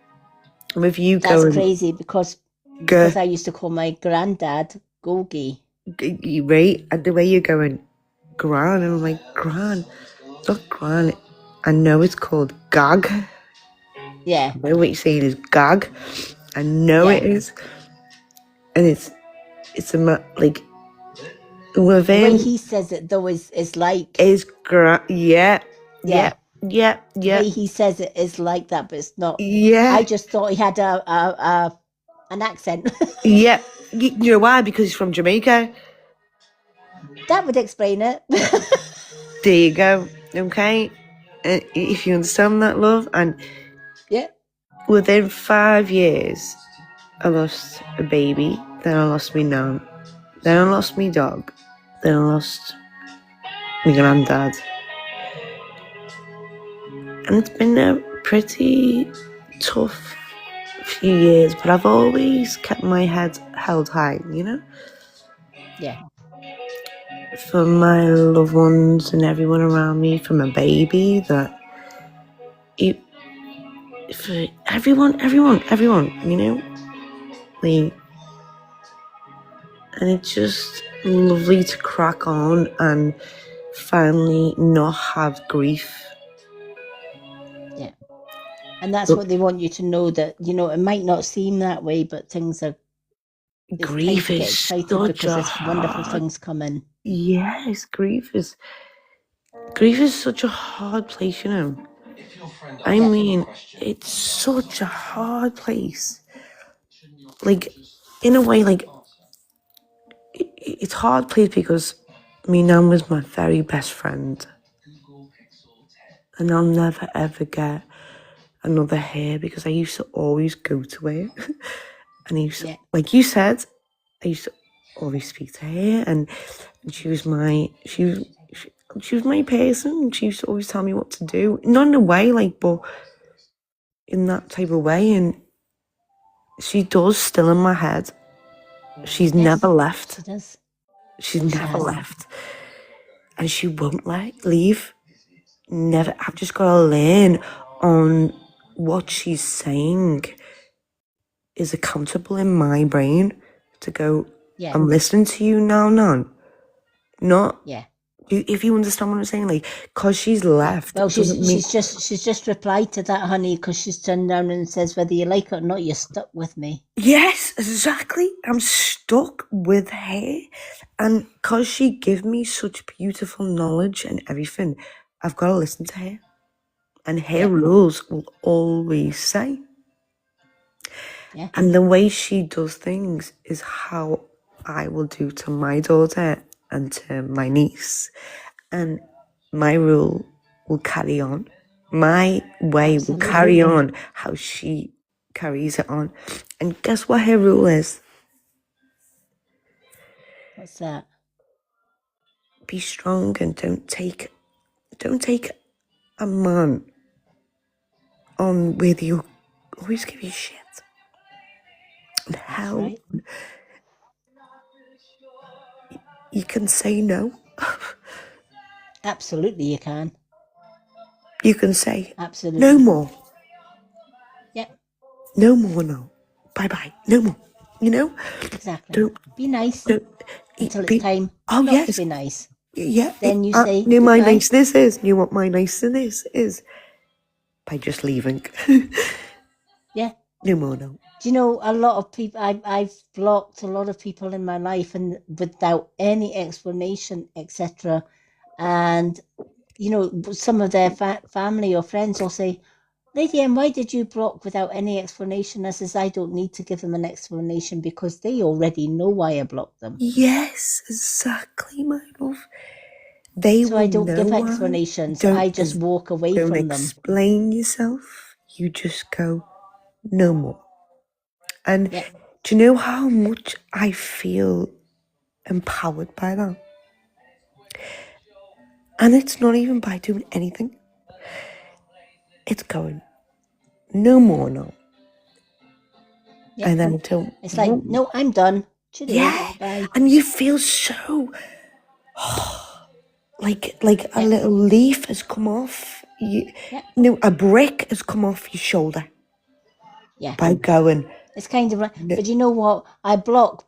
With you That's going... crazy, because I used to call my granddad Gogi. Right? And the way you're going, Gran, and I'm like, Gran, not Gran. I know it's called Gag. Yeah. I know what you're saying is Gag. I know it is. and it's like The way within he says it though is like is yeah, yeah. yeah. The way he says it is like that, but it's not. Yeah, I just thought he had an accent. yeah. You know why? Because he's from Jamaica. That would explain it. There you go. Okay, if you understand that, love. And Yeah. within 5 years, I lost a baby. Then I lost me nan. Then I lost me dog. Then I lost my granddad. And it's been a pretty tough few years, but I've always kept my head held high, you know? Yeah. For my loved ones and everyone around me, for my baby, for everyone, you know? And it's just lovely to crack on and finally not have grief. Yeah. And that's what they want you to know, that, you know, it might not seem that way, but things are, it's time Grief to get is excited such because a there's wonderful hard... things coming. Yes, grief is such a hard place, you know. I mean, it's such a hard place. Like, in a way, like, it's a hard place because me nan was my very best friend. And I'll never ever get another hair because I used to always go to her. And I used to, like you said, I used to always speak to her, and she was my person. She used to always tell me what to do, not in a way like, but in that type of way. And she does still in my head. She's never left. She does. She's No, she never hasn't. left, and she won't leave. Never. I've just got to learn on what she's saying is accountable in my brain to go, Yeah. I'm listening to you now, Nan. Not, Yeah. if you understand what I'm saying, like, because she's left. Well, doesn't mean... she's just replied to that, honey, because she's turned down and says, whether you like it or not, you're stuck with me. Yes, exactly. I'm stuck with her. And because she gives me such beautiful knowledge and everything, I've got to listen to her. And her rules will always say. Yeah. And the way she does things is how I will do to my daughter and to my niece. And my rule will carry on. My way will carry on how she carries it on. And guess what her rule is? What's that? Be strong and don't take a man on with you. Always give you shit. And how right. you can say no. Absolutely, you can. You can say absolutely no more. Yeah. No more now. Bye-bye. No more. You know? Exactly. Don't be nice don't until it's time Oh not yes. to be nice. Yeah. Then you say knew my goodbye. niceness is. Knew what my niceness is. By just leaving. Yeah. No more now. Do you know, a lot of people, I've blocked a lot of people in my life, and without any explanation, etc. And, you know, some of their family or friends will say, Lady M, why did you block without any explanation? I says, I don't need to give them an explanation because they already know why I blocked them. Yes, exactly, my love. They So will I don't know give why. explanations. I just walk away Don't from them. explain yourself. You just go, no more. And Yeah. do you know how much I feel empowered by that? And it's not even by doing anything. It's going, no more now. Yeah. And then until it's like, no, I'm done. Cheerio, yeah. bye. And you feel so like a little leaf has come off. No, a brick has come off your shoulder. Yeah. By going. It's kind of right. But you know what? I block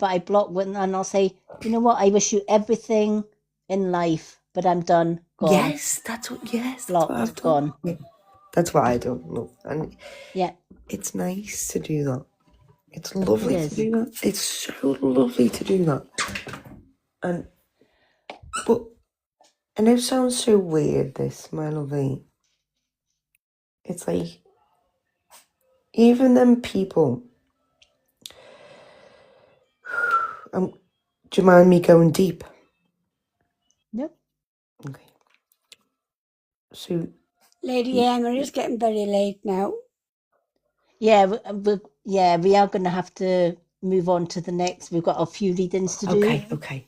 when, and I'll say, you know what? I wish you everything in life, but I'm done. Gone. Yes, that's what. Yes, blocked. That's what I've done. Gone. Yeah. That's what I don't love, and yeah, it's nice to do that. It's lovely It to is. do that. It's so lovely to do that. But I know it sounds so weird, this, my lovely. It's like, even them people, do you mind me going deep? No. Okay. So, Lady Emma, it's getting very late now. Yeah, we are going to have to move on to the next. We've got a few readings to do. okay.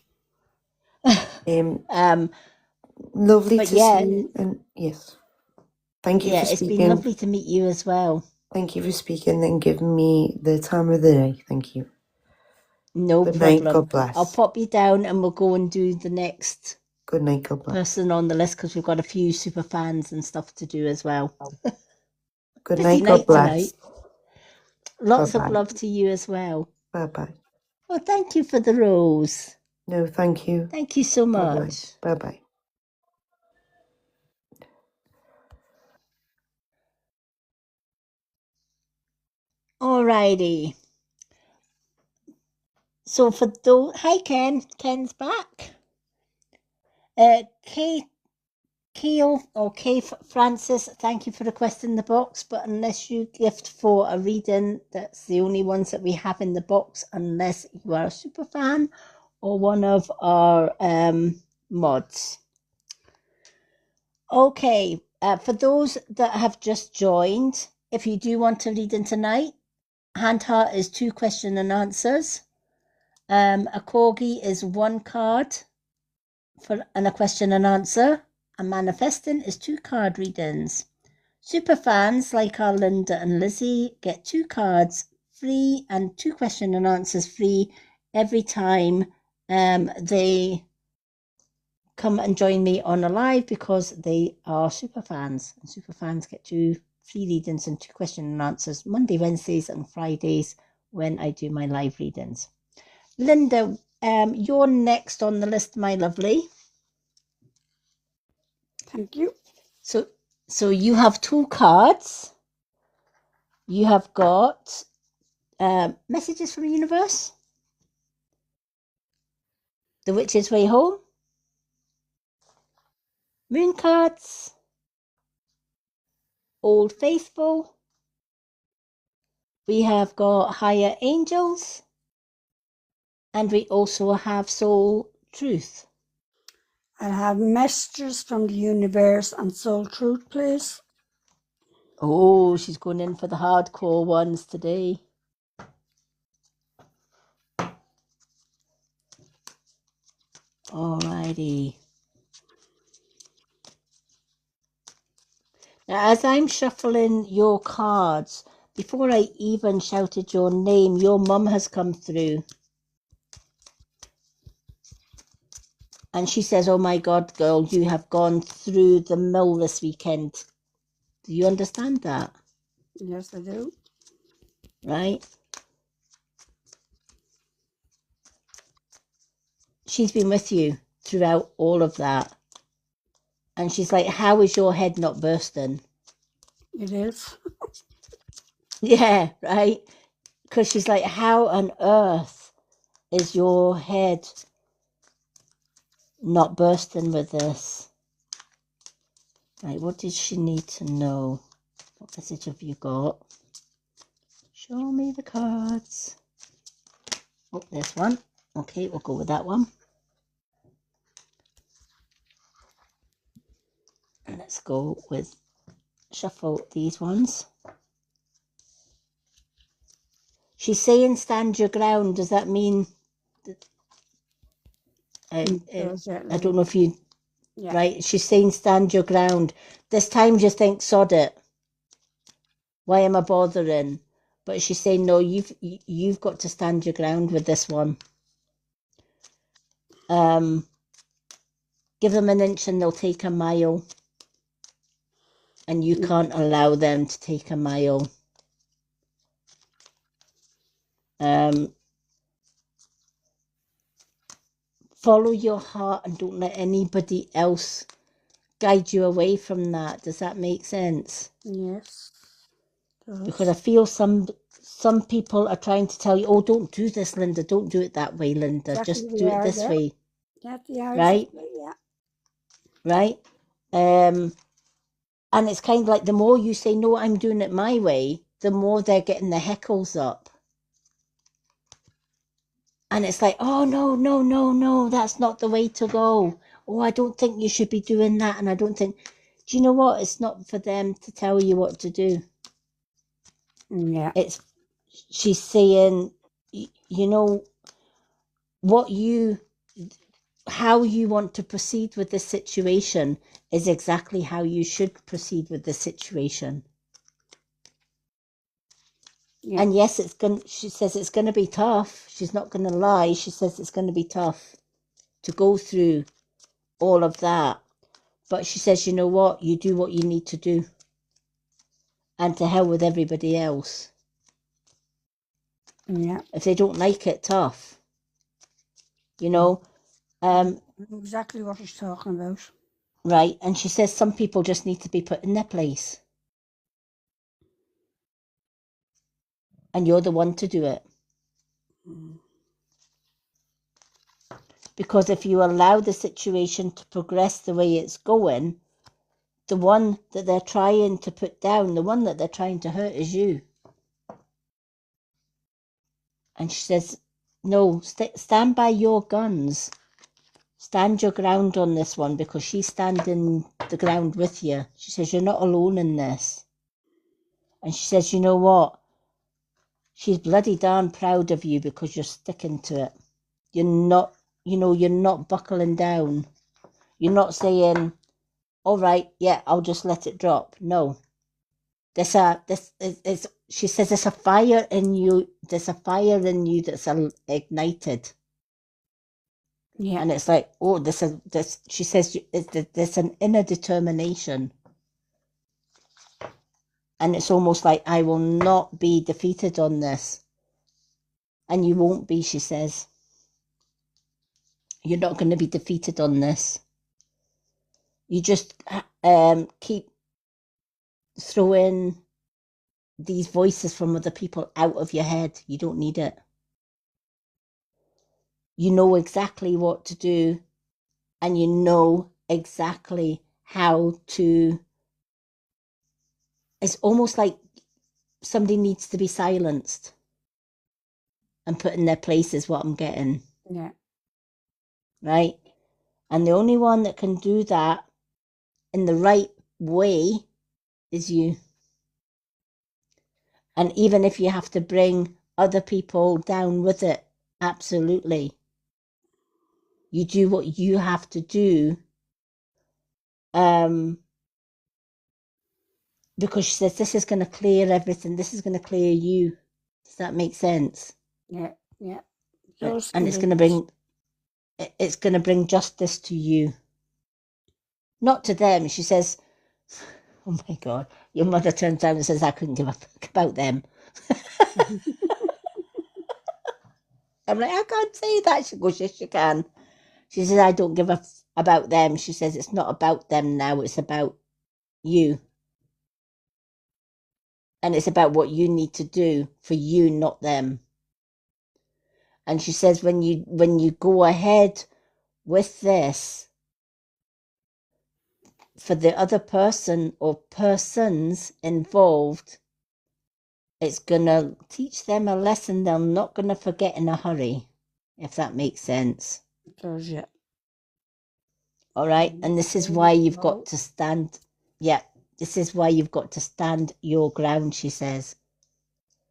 Um, Lovely but to yeah, see you, and yes. Thank you yeah, for it's been speaking. lovely to meet you as well. Thank you for speaking and giving me the time of the day. Thank you. No Good night. problem. God bless. I'll pop you down and we'll go and do the next Good night. God bless. person on the list because we've got a few super fans and stuff to do as well. Good Busy night. God night bless. tonight. Lots of Bye-bye. love to you as well. Bye-bye. Well, thank you for the rose. No, thank you. Thank you so Bye-bye. much. Bye-bye. Alrighty. So for those, hi Ken, Ken's back. K Francis, thank you for requesting the box, but unless you gift for a reading, that's the only ones that we have in the box, unless you are a super fan or one of our mods. Okay, for those that have just joined, if you do want to read in tonight, Hand Heart is 2 question and answers. A Corgi is 1 card and a question and answer. And Manifesting is 2 card readings. Super fans like our Linda and Lizzie get 2 cards free and 2 question and answers free every time they come and join me on a live because they are super fans. And super fans get 2 free readings and 2 question and answers Monday, Wednesdays and Fridays when I do my live readings. Linda, you're next on the list, my lovely. Thank you. So you have 2 cards. You have got Messages from the Universe, The Witch's Way Home, Moon cards, Old Faithful. We have got Higher Angels, and we also have Soul Truth. I'll have Messages from the Universe and Soul Truth, please. Oh, she's going in for the hardcore ones today. Alrighty. Now, as I'm shuffling your cards, before I even shouted your name, your mum has come through. And she says, oh my God, girl, you have gone through the mill this weekend. Do you understand that? Yes, I do. Right? She's been with you throughout all of that. And she's like, how is your head not bursting? It is. Yeah, right? Because she's like, how on earth is your head not bursting with this? Right, what did she need to know? What message have you got? Show me the cards. Oh, there's one. Okay, we'll go with that one. And let's go with shuffle these ones. She's saying stand your ground. Does that mean I don't know if you right? She's saying stand your ground. This time just think sod it. Why am I bothering? But she's saying no, you've got to stand your ground with this one. Give them an inch and they'll take a mile. And you can't allow them to take a mile. Follow your heart and don't let anybody else guide you away from that. Does that make sense? Yes. Because I feel some people are trying to tell you, oh, don't do this, Linda. Don't do it that way, Linda. Exactly Just they do it are, this yeah. way, That's the eyes, right? yeah. Right? And it's kind of like the more you say, no, I'm doing it my way, the more they're getting the heckles up. And it's like, oh, no, that's not the way to go. Oh, I don't think you should be doing that. And I don't think, do you know what? It's not for them to tell you what to do. Yeah. She's saying, you know, how you want to proceed with this situation is exactly how you should proceed with the situation. Yeah. And yes, she says it's going to be tough. She's not going to lie. She says it's going to be tough to go through all of that. But she says, you know what? You do what you need to do. And to hell with everybody else. Yeah. If they don't like it, tough. You know? I know exactly what she's talking about. Right. And she says some people just need to be put in their place. And you're the one to do it. Because if you allow the situation to progress the way it's going, the one that they're trying to put down, the one that they're trying to hurt is you. And she says, no, stand by your guns. Stand your ground on this one, because she's standing the ground with you. She says, you're not alone in this. And she says, you know what? She's bloody darn proud of you because you're sticking to it. You're not, you're not buckling down. You're not saying, all right, yeah, I'll just let it drop. No. She says there's a fire in you. There's a fire in you that's ignited. Yeah. And it's like, oh, she says there's an inner determination. And it's almost like, I will not be defeated on this. And you won't be, she says. You're not going to be defeated on this. You just keep throwing these voices from other people out of your head. You don't need it. You know exactly what to do, and you know exactly how to. It's almost like somebody needs to be silenced and put in their place is what I'm getting. Yeah. Right? And the only one that can do that in the right way is you. And even if you have to bring other people down with it, absolutely. You do what you have to do. Because she says this is going to clear everything. This is going to clear you. Does that make sense? Yeah. Yeah. And it's going to bring justice to you. Not to them. She says, oh my God, your mother turns around and says, I couldn't give a fuck about them. I'm like, I can't say that. She goes, yes, you can. She says, I don't give a about them. She says, it's not about them now. It's about you. And it's about what you need to do for you, not them. And she says, when you go ahead with this, for the other person or persons involved, it's going to teach them a lesson they're not going to forget in a hurry, if that makes sense. It does, yeah. All right. And this is why you've got to stand. Yeah. This is why you've got to stand your ground, she says.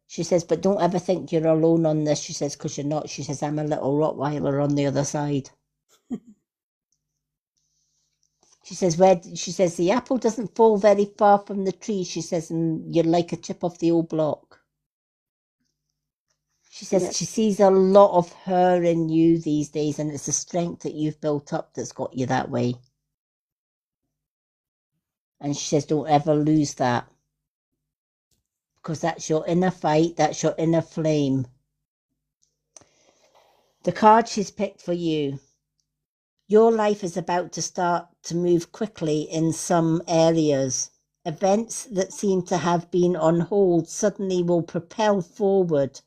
She says, but don't ever think you're alone on this. She says, because you're not. She says, I'm a little Rottweiler on the other side. She says, the apple doesn't fall very far from the tree. She says, and you're like a chip off the old block. She says she sees a lot of her in you these days, and it's the strength that you've built up that's got you that way. And she says, don't ever lose that. Because that's your inner fight, that's your inner flame. The card she's picked for you. Your life is about to start to move quickly in some areas. Events that seem to have been on hold suddenly will propel forward.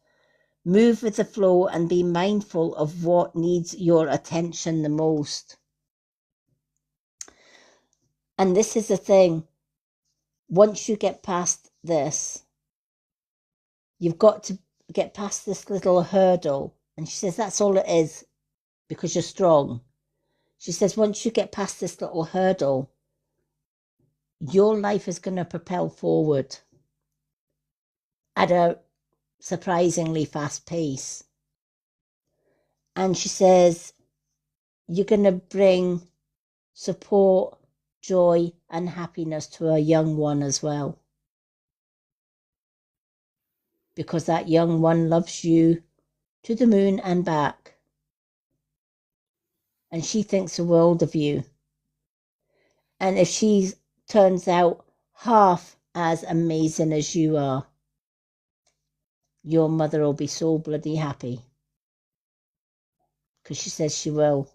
Move with the flow and be mindful of what needs your attention the most. And this is the thing. Once you get past this, you've got to get past this little hurdle. And she says, that's all it is, because you're strong. She says, once you get past this little hurdle, your life is going to propel forward at a surprisingly fast pace. And she says, you're going to bring support, joy, and happiness to a young one as well. Because that young one loves you to the moon and back. And she thinks the world of you. And if she turns out half as amazing as you are, your mother will be so bloody happy. Because she says she will.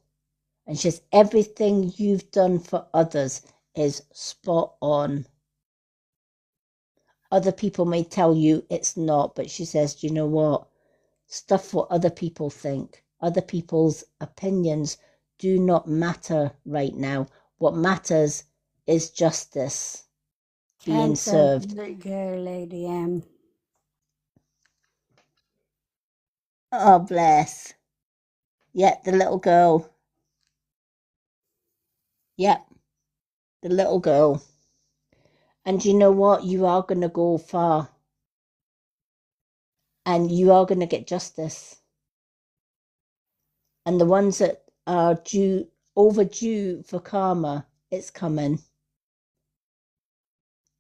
And she says, everything you've done for others is spot on. Other people may tell you it's not, but she says, do you know what? Stuff what other people think. Other people's opinions do not matter right now. What matters is justice being Can't served. the girl, Lady M. Oh, bless. Yep, the little girl. Yep, the little girl. And you know what? You are going to go far. And you are going to get justice. And the ones that are overdue for karma, it's coming.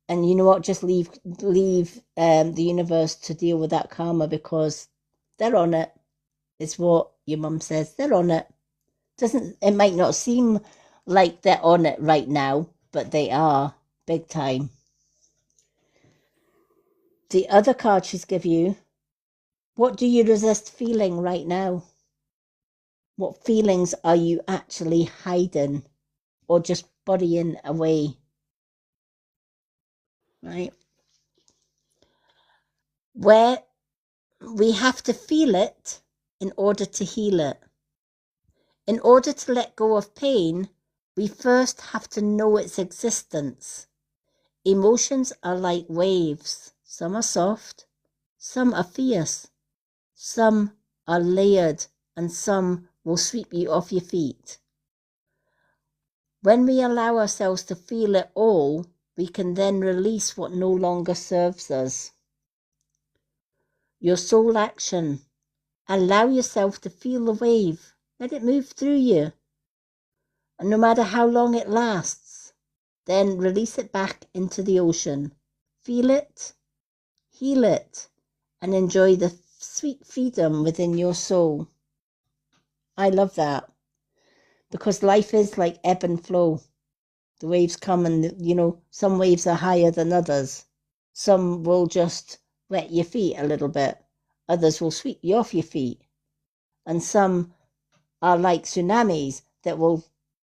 And you know what? Just leave the universe to deal with that karma, because they're on it. It's what your mum says. They're on it. It might not seem like they're on it right now, but they are big time. The other card she's give you, what do you resist feeling right now? What feelings are you actually hiding or just burying away? Right? Where we have to feel it in order to heal it. In order to let go of pain, we first have to know its existence. Emotions are like waves. Some are soft, some are fierce, some are layered, and some will sweep you off your feet. When we allow ourselves to feel it all, we can then release what no longer serves us. Your soul action. Allow yourself to feel the wave. Let it move through you. And no matter how long it lasts, then release it back into the ocean. Feel it, heal it, and enjoy the sweet freedom within your soul. I love that. Because life is like ebb and flow. The waves come and, some waves are higher than others. Some will just wet your feet a little bit. Others will sweep you off your feet. And some are like tsunamis that will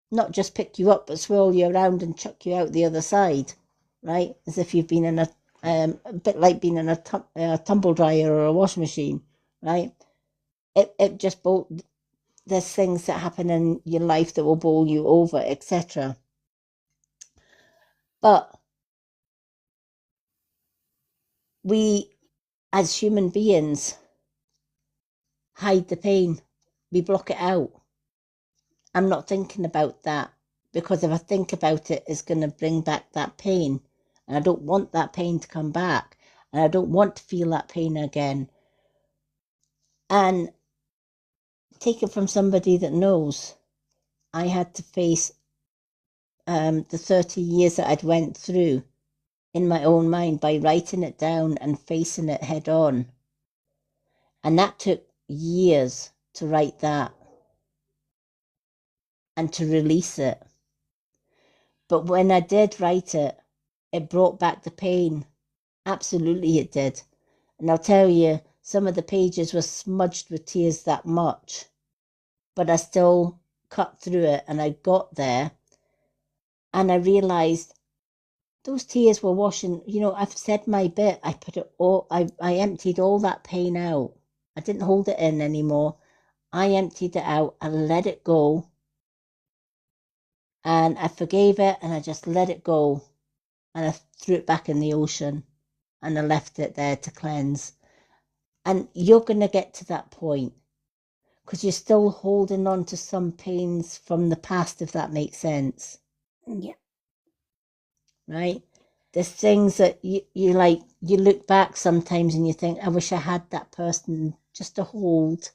not just pick you up, but swirl you around and chuck you out the other side, right? As if you've been in a bit like being in a tumble dryer or a washing machine, right? It just there's things that happen in your life that will bowl you over, etc. But we, as human beings, hide the pain. We block it out. I'm not thinking about that, because if I think about it, it's going to bring back that pain. And I don't want that pain to come back. And I don't want to feel that pain again. And take it from somebody that knows. I had to face the 30 years that I'd went through in my own mind by writing it down and facing it head on. And that took years to write that and to release it. But when I did write it, it brought back the pain. Absolutely it did. And I'll tell you, some of the pages were smudged with tears that much. But I still cut through it and I got there. And I realised those tears were washing, I've said my bit. I put it all, I emptied all that pain out. I didn't hold it in anymore. I emptied it out and let it go. And I forgave it and I just let it go. And I threw it back in the ocean and I left it there to cleanse. And you're going to get to that point because you're still holding on to some pains from the past, if that makes sense. Yeah. Right? There's things that you look back sometimes and you think, I wish I had that person just to hold,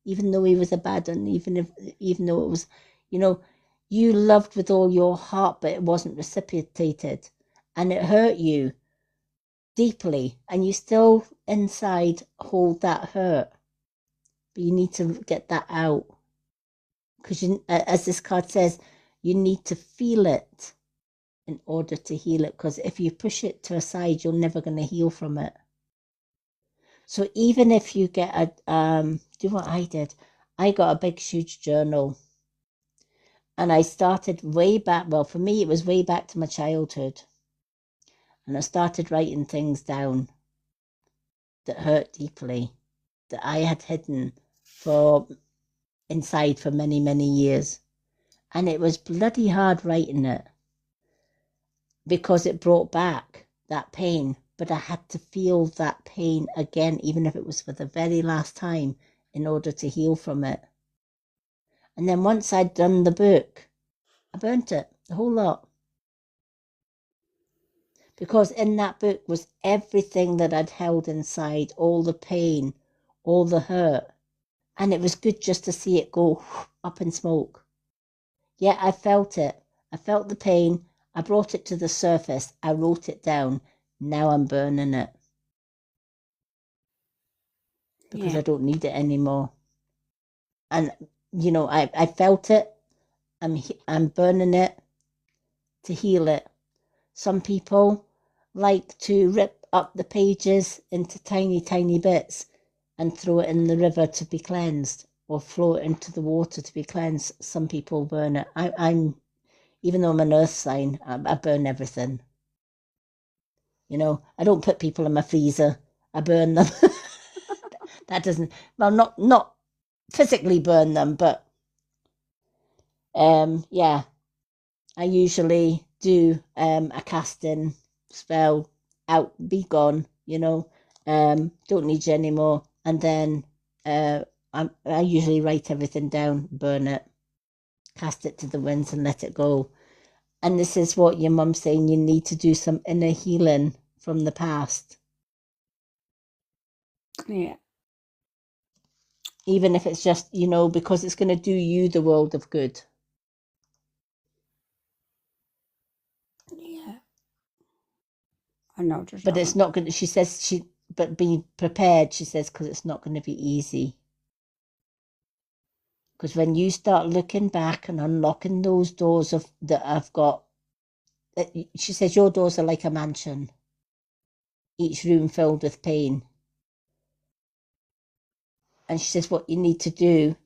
even though he was a bad one, even though it was, you loved with all your heart, but it wasn't reciprocated and it hurt you deeply, and you still inside hold that hurt, but you need to get that out because as this card says, you need to feel it in order to heal it, because if you push it to a side, you're never going to heal from it. So even if you get do what I did, I got a big huge journal and I started way back, well for me it was way back to my childhood, and I started writing things down that hurt deeply, that I had hidden inside for many, many years. And it was bloody hard writing it because it brought back that pain. But I had to feel that pain again, even if it was for the very last time, in order to heal from it. And then once I'd done the book, I burnt it, the whole lot. Because in that book was everything that I'd held inside, all the pain, all the hurt. And it was good just to see it go up in smoke. Yeah, I felt it. I felt the pain. I brought it to the surface. I wrote it down. Now I'm burning it. Because Yeah. I don't need it anymore. And, I felt it. I'm burning it to heal it. Some people like to rip up the pages into tiny, tiny bits and throw it in the river to be cleansed, or throw it into the water to be cleansed. Some people burn it. I'm even though I'm an earth sign, I burn everything. I don't put people in my freezer. I burn them. That doesn't, well, not physically burn them, but yeah, I usually do a casting spell, out, be gone, don't need you anymore. And then I usually write everything down, burn it, cast it to the winds and let it go. And this is what your mum's saying, you need to do some inner healing from the past. Yeah. Even if it's just, because it's going to do you the world of good. Yeah. I know. But it's not going to, she says, but be prepared, she says, because it's not going to be easy. Because when you start looking back and unlocking those doors that I've got, she says your doors are like a mansion, each room filled with pain. And she says what you need to do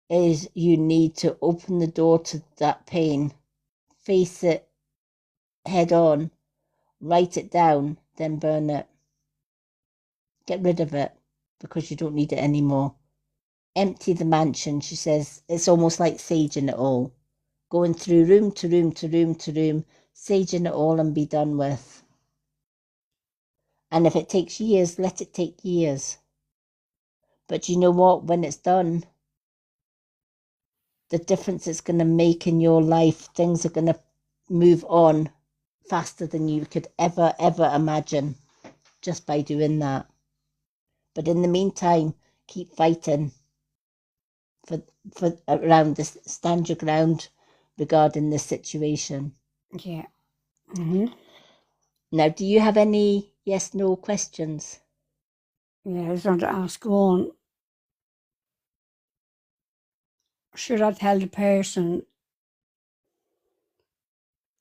is you need to open the door to that pain, face it head on, write it down, then burn it. Get rid of it because you don't need it anymore. Empty the mansion, she says. It's almost like saging it all. Going through room to room to room to room, saging it all and be done with. And if it takes years, let it take years. But you know what? When it's done, the difference it's going to make in your life, things are going to move on faster than you could ever, ever imagine just by doing that. But in the meantime, keep fighting for around this, stand your ground regarding this situation. Yeah. Mm-hmm. Now, do you have any yes, no questions? Yeah, I was going to ask one. Should I tell the person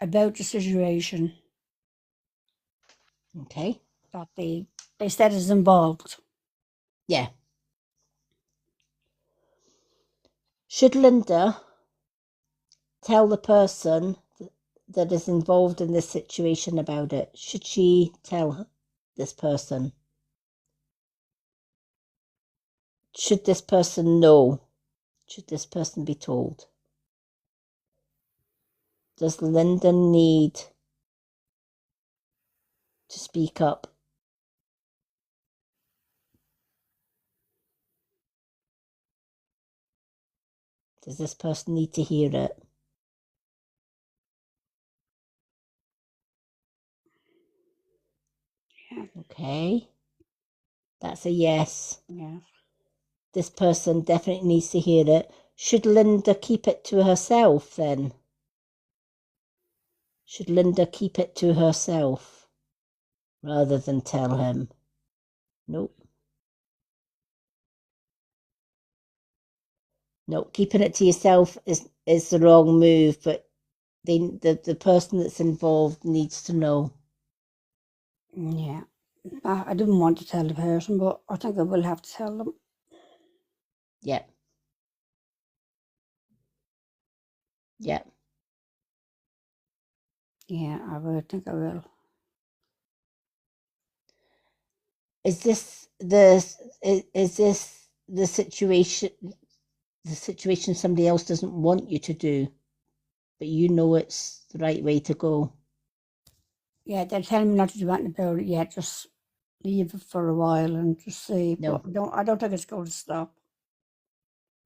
about the situation Okay. that they said is involved? Yeah. Should Linda tell the person that is involved in this situation about it? Should she tell this person? Should this person know? Should this person be told? Does Linda need to speak up? Does this person need to hear it? Yeah. Okay. That's a yes. Yes. This person definitely needs to hear it. Should Linda keep it to herself then? Should Linda keep it to herself rather than tell him? Nope. No, keeping it to yourself is the wrong move, but the person that's involved needs to know. Yeah. I didn't want to tell the person, but I think I will have to tell them. Yeah. Yeah. Yeah, I think I will. Is this the situation? The situation somebody else doesn't want you to do, but you know it's the right way to go. Yeah, they're telling me not to do anything about it yet. Just leave it for a while and just see. No. But I don't think it's going to stop.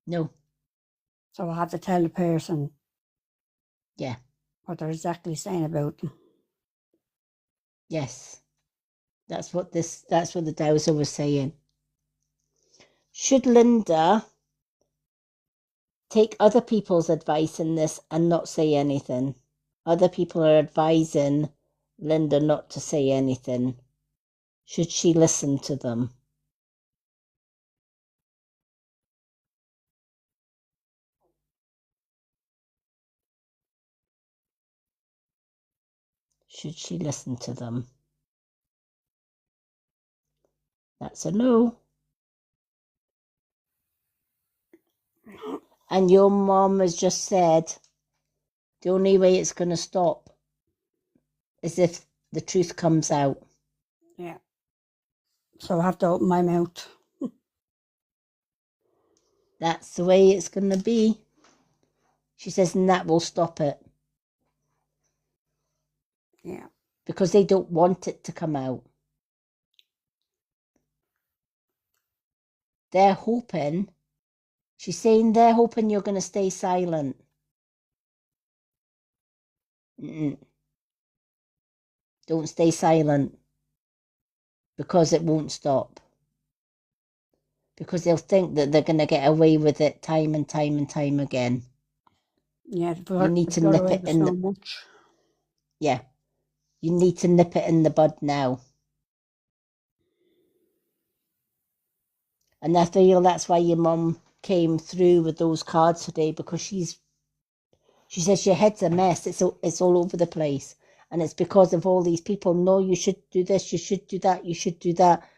No. So I have to tell the person. Yeah. What they're exactly saying about them. Yes. That's what the dowser was saying. Should Linda take other people's advice in this and not say anything? Other people are advising Linda not to say anything. Should she listen to them? Should she listen to them? That's a no. And your mom has just said the only way it's going to stop is if the truth comes out. Yeah. So I have to open my mouth. That's the way it's going to be. She says, and that will stop it. Yeah. Because they don't want it to come out. They're hoping, she's saying they're hoping you're going to stay silent. Mm-mm. Don't stay silent. Because it won't stop. Because they'll think that they're going to get away with it time and time and time again. Yeah, You need to nip it in the... much. Yeah. You need to nip it in the bud now. And I feel that's why your mum came through with those cards today, because she says your head's a mess. It's all over the place. And it's because of all these people. No, you should do this, you should do that, you should do that.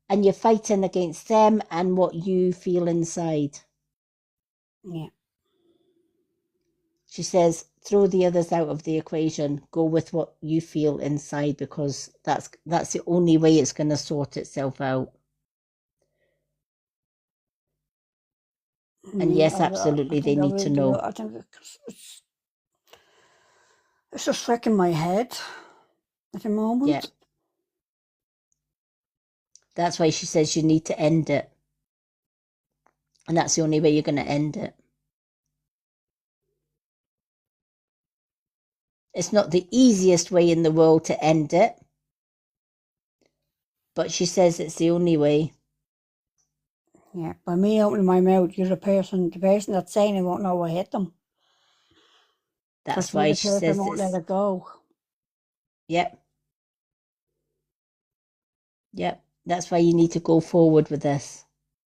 And you're fighting against them and what you feel inside. Yeah. She says, throw the others out of the equation. Go with what you feel inside, because that's the only way it's going to sort itself out. And yes, absolutely, they need to know. I think it's just wrecking my head at the moment. Yeah. That's why she says you need to end it. And that's the only way you're going to end it. It's not the easiest way in the world to end it. But she says it's the only way. Yeah, by me opening my mouth, the person that's saying it won't know I hit them. That's why she says won't let it go. Yep. Yep. That's why you need to go forward with this.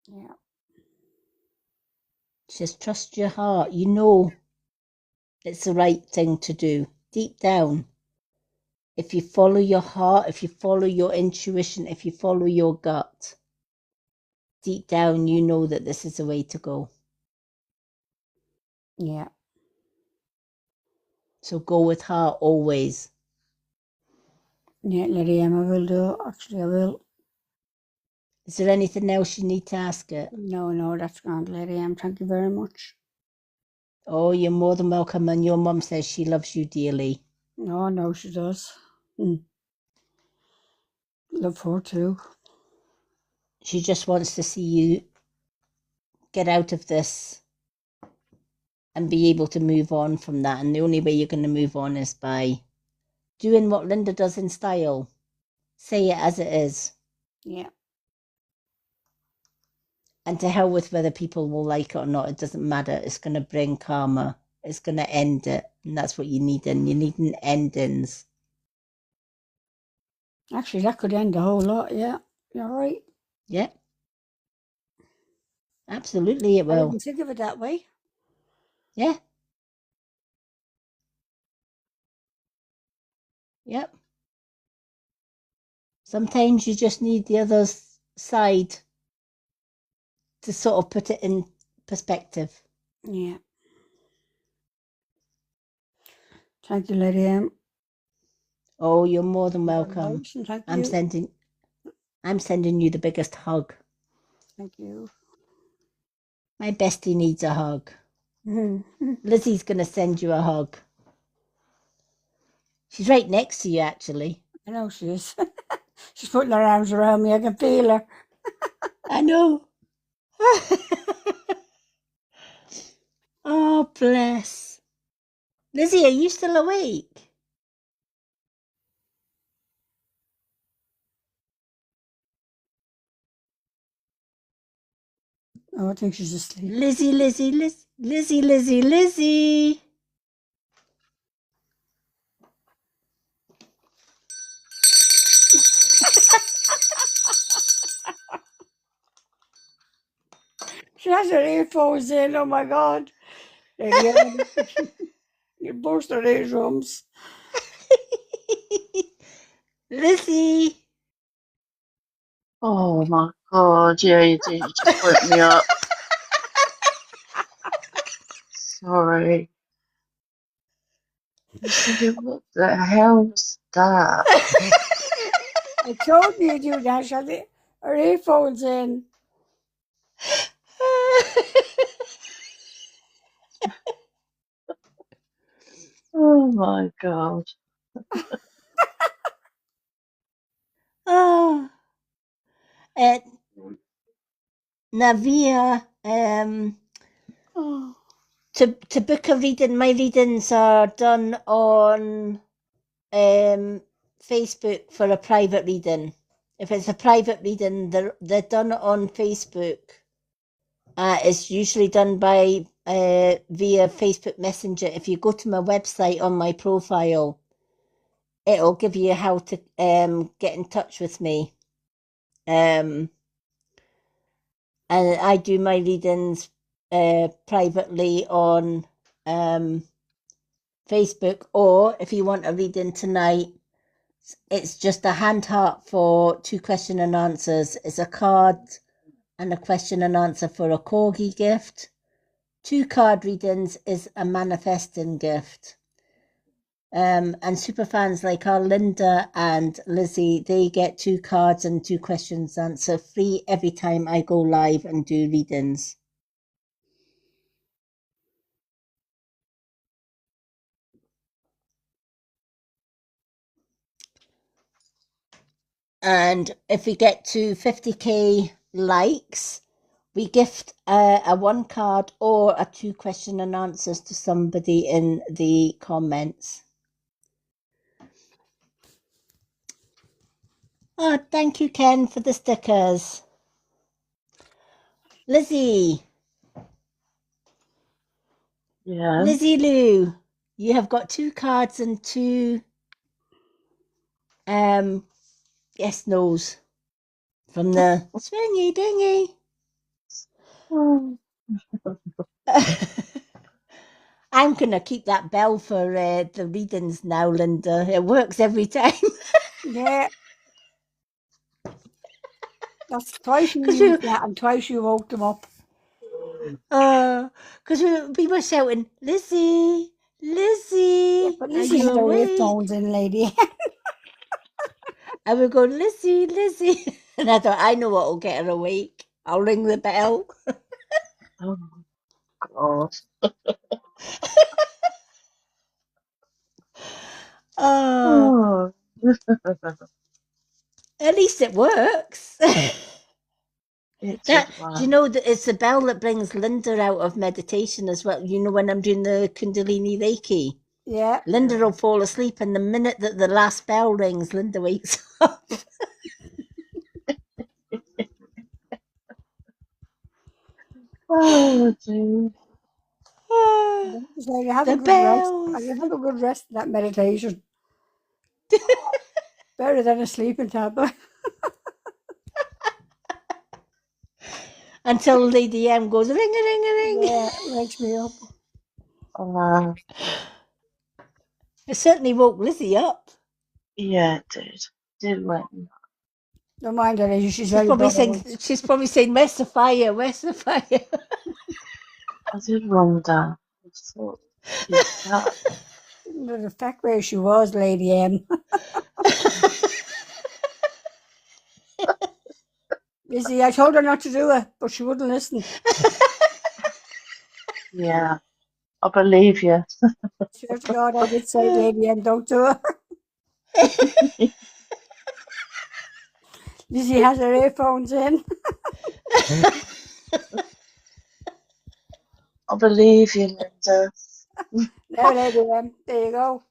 Yeah. She says, trust your heart. You know it's the right thing to do. Deep down. If you follow your heart, if you follow your intuition, if you follow your gut, deep down you know that this is the way to go. Yeah. So go with her always. Yeah, Lady M, I will do. Actually, I will. Is there anything else you need to ask it? No, that's grand, Lady M. Thank you very much. Oh, you're more than welcome, and your mum says she loves you dearly. Oh, no, she does. Love her too. She just wants to see you get out of this and be able to move on from that. And the only way you're going to move on is by doing what Linda does in style. Say it as it is. Yeah. And to hell with whether people will like it or not. It doesn't matter. It's going to bring karma. It's going to end it. And that's what you need. And you need an endings. Actually, that could end a whole lot. Yeah, you're right. Yeah. Absolutely, it I will. didn't think of it that way. Yeah. Yep. Sometimes you just need the other side to sort of put it in perspective. Yeah. Thank you, Lady M. Oh, you're more than welcome. Thank I'm you. sending you the biggest hug. Thank you. My bestie needs a hug. Mhm. Lizzie's going to send you a hug. She's right next to you, actually. I know she is. She's putting her arms around me. I can feel her. I know. Oh, bless. Lizzie, are you still awake? Oh, I think she's asleep. Lizzie. She has her earphones in. Oh my God. Lady M. You burst her eardrums. Lizzie. Oh my God, yeah, you did. You just woke me up. Sorry. I'm thinking, what the hell was that? I told you to do that. She had her earphones in. Oh my God. Oh. Navia, Oh. to book a reading, my readings are done on Facebook for a private reading. If it's a private reading, they're done on Facebook. It's usually done by via Facebook Messenger. If you go to my website on my profile, it'll give you how to get in touch with me. And I do my readings privately on Facebook, or if you want a reading tonight, it's just a hand heart for 2 question and answers. It's a card and a question and answer for a corgi gift. 2 card readings is a manifesting gift. And superfans like our Linda and Lizzie, they get 2 cards and 2 questions answer free every time I go live and do readings. And if we get to 50k likes, we gift a 1 card or a 2 question and answers to somebody in the comments. Oh, thank you, Ken, for the stickers. Lizzie. Yeah. Lizzie Lou, you have got 2 cards and 2 yes, no's from the swingy dingy. Oh. I'm going to keep that bell for the readings now, Linda. It works every time. Yeah. That's twice you used that and twice you woke them up. Because we were shouting, Lizzie, Lizzie, But are Lizzie you had her awake? earphones in, lady. I would go, Lizzie, Lizzie. And I thought, I know what will get her awake. I'll ring the bell. Oh God. Oh, Oh. at least it works. It did Do you well. know that it's the bell that brings Linda out of meditation as well? You know, when I'm doing the Kundalini Reiki, Yeah. Linda will fall asleep, and the minute that the last bell rings, Linda wakes up. Oh, dear. So you have a The good rest. bells. You have a good rest in that meditation. Better than a sleeping tablet. Until Lady M goes ring a ring a ring. Yeah, wakes me up. It certainly woke Lizzie up. Yeah, it did. Did win. Don't mind her, Lizzie, she's She's very probably bright. saying, where's the fire? Where's the fire? I did wonder. I just thought she's that. The fact where she was, Lady M. Lizzie, I told her not to do it, but she wouldn't listen. Yeah, I believe you. Swear to God, I did say, Lady M, don't do it. Lizzie has her earphones in. I believe you, Linda. There, Lady M, there you go.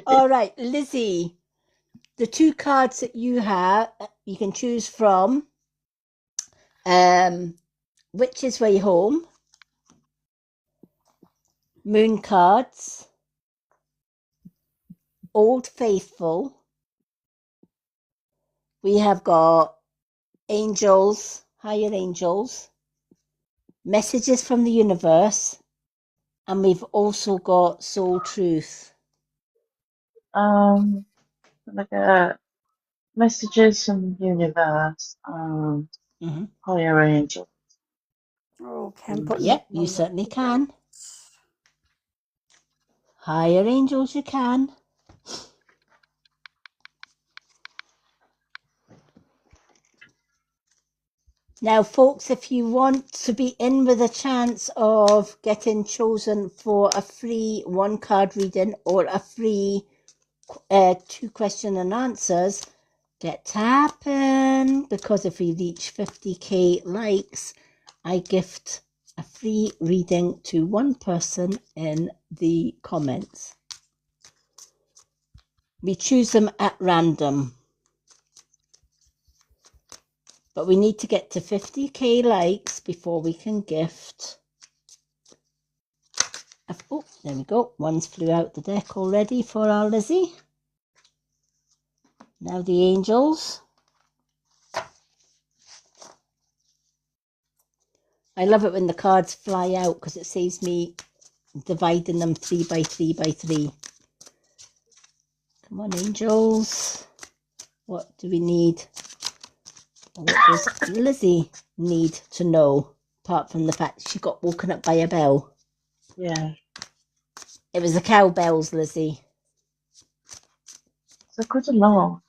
All right, Lizzie. The two cards that you have, you can choose from Witch's Way Home, Moon cards, Old Faithful. We have got angels, higher angels, messages from the universe, and we've also got soul truth. Like messages from the universe. Higher angel. Oh, can put Yep, you certainly can. Higher angels, you can. Now, folks, if you want to be in with a chance of getting chosen for a free one card reading or a free 2 question and answers, get tapping, because if we reach 50k likes, I gift a free reading to one person in the comments. We choose them at random. But we need to get to 50k likes before we can gift. Oh, there we go. One's flew out the deck already for our Lizzie. Now the angels. I love it when the cards fly out because it saves me dividing them 3 by 3 by 3. Come on, angels. What do we need? What does Lizzie need to know, apart from the fact she got woken up by a bell? Yeah. It was the cowbells, Lizzie. So good alarm.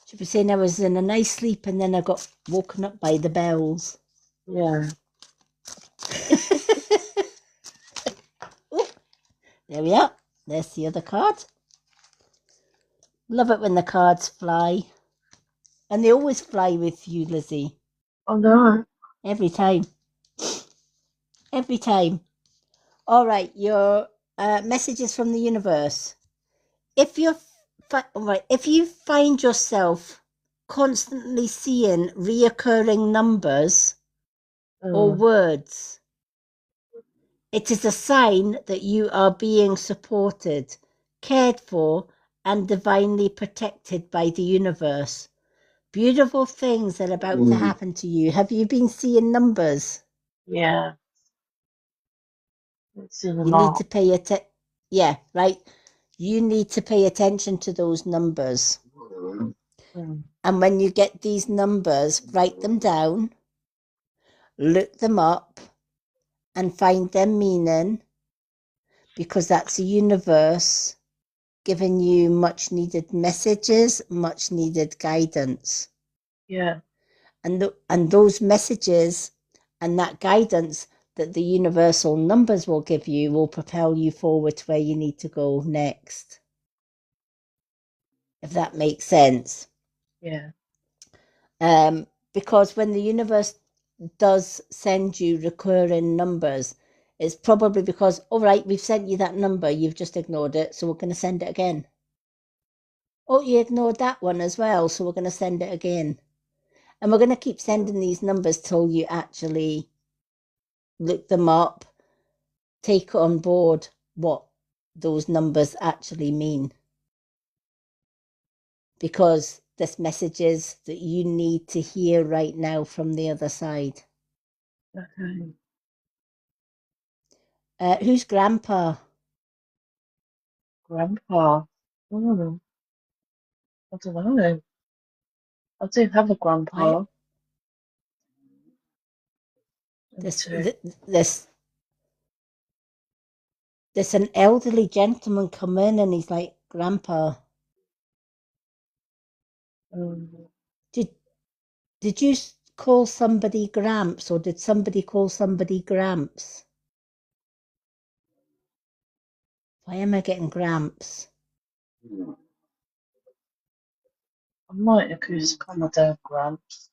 Should be saying I was in a nice sleep and then I got woken up by the bells. Yeah. Oh, there we are. There's the other card. Love it when the cards fly. And they always fly with you, Lizzie. Oh no. Every time. Every time. All right, your messages from the universe. If you find yourself constantly seeing reoccurring numbers or words, it is a sign that you are being supported, cared for, and divinely protected by the universe. Beautiful things are about to happen to you. Have you been seeing numbers? Yeah. It's in a You lot. need to pay attention. Yeah, right. You need to pay attention to those numbers. Mm. And when you get these numbers, write them down, look them up, and find their meaning, because that's the universe giving you much needed messages, much needed guidance. Yeah. And those messages and that guidance that the universal numbers will give you will propel you forward to where you need to go next. If that makes sense. Yeah. Because when the universe does send you recurring numbers, it's probably because, all right, we've sent you that number, you've just ignored it, so we're going to send it again. Oh, you ignored that one as well, so we're going to send it again. And we're going to keep sending these numbers till you actually look them up, take on board what those numbers actually mean. Because there's messages that you need to hear right now from the other side. Okay. Who's Grandpa? Grandpa. Mm, I don't know. I do have a grandpa. This, Too. this, there's an elderly gentleman come in and he's like, Grandpa, Mm. did you call somebody Gramps, or did somebody call somebody Gramps? Why am I getting Gramps? I might have just called my dad Gramps.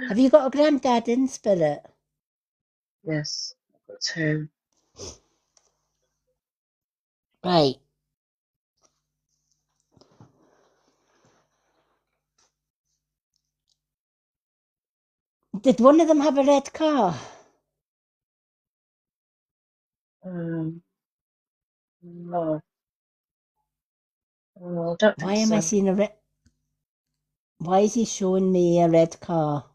Have you got a granddad in spirit? Yes, I've got two. Right. Did one of them have a red car? No. No, I don't Why think am I so. seeing a red... Why is he showing me a red car?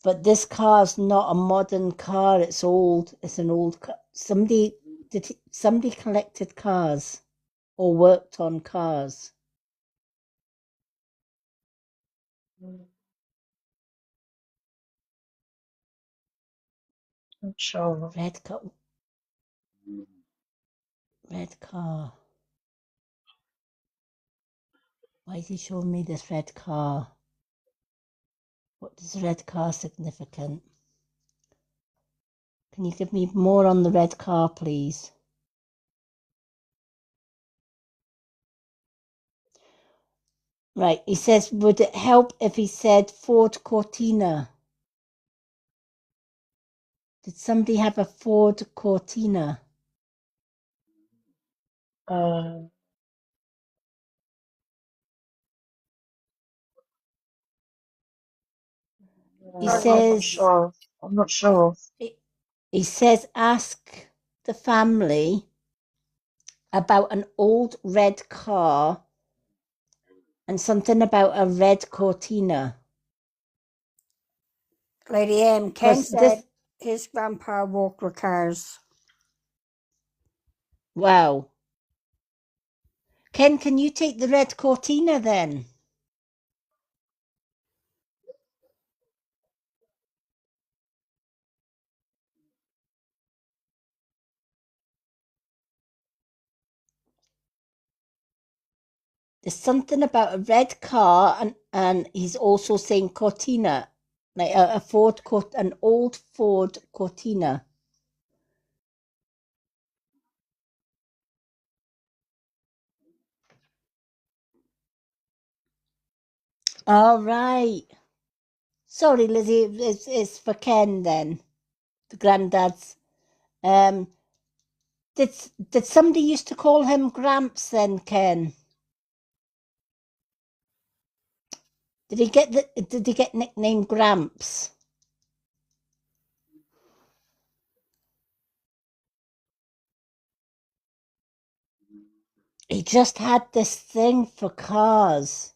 But this car's not a modern car, it's old. It's an old car. Somebody collected cars or worked on cars. Not sure. Red car. Red car. Why is he showing me this red car? What is red car significant? Can you give me more on the red car, please? Right, he says, would it help if he said Ford Cortina? Did somebody have a Ford Cortina? He I'm not says, sure. I'm not sure. he says, ask the family about an old red car and something about a red Cortina. Lady M. Ken 'Cause said his grandpa walked with cars. Wow. Ken, can you take the red Cortina then? There's something about a red car, and he's also saying Cortina, like an old Ford Cortina. All right. Sorry, Lizzie. It's for Ken then. The granddad's. Did somebody used to call him Gramps then, Ken? Did he get nicknamed Gramps? He just had this thing for cars.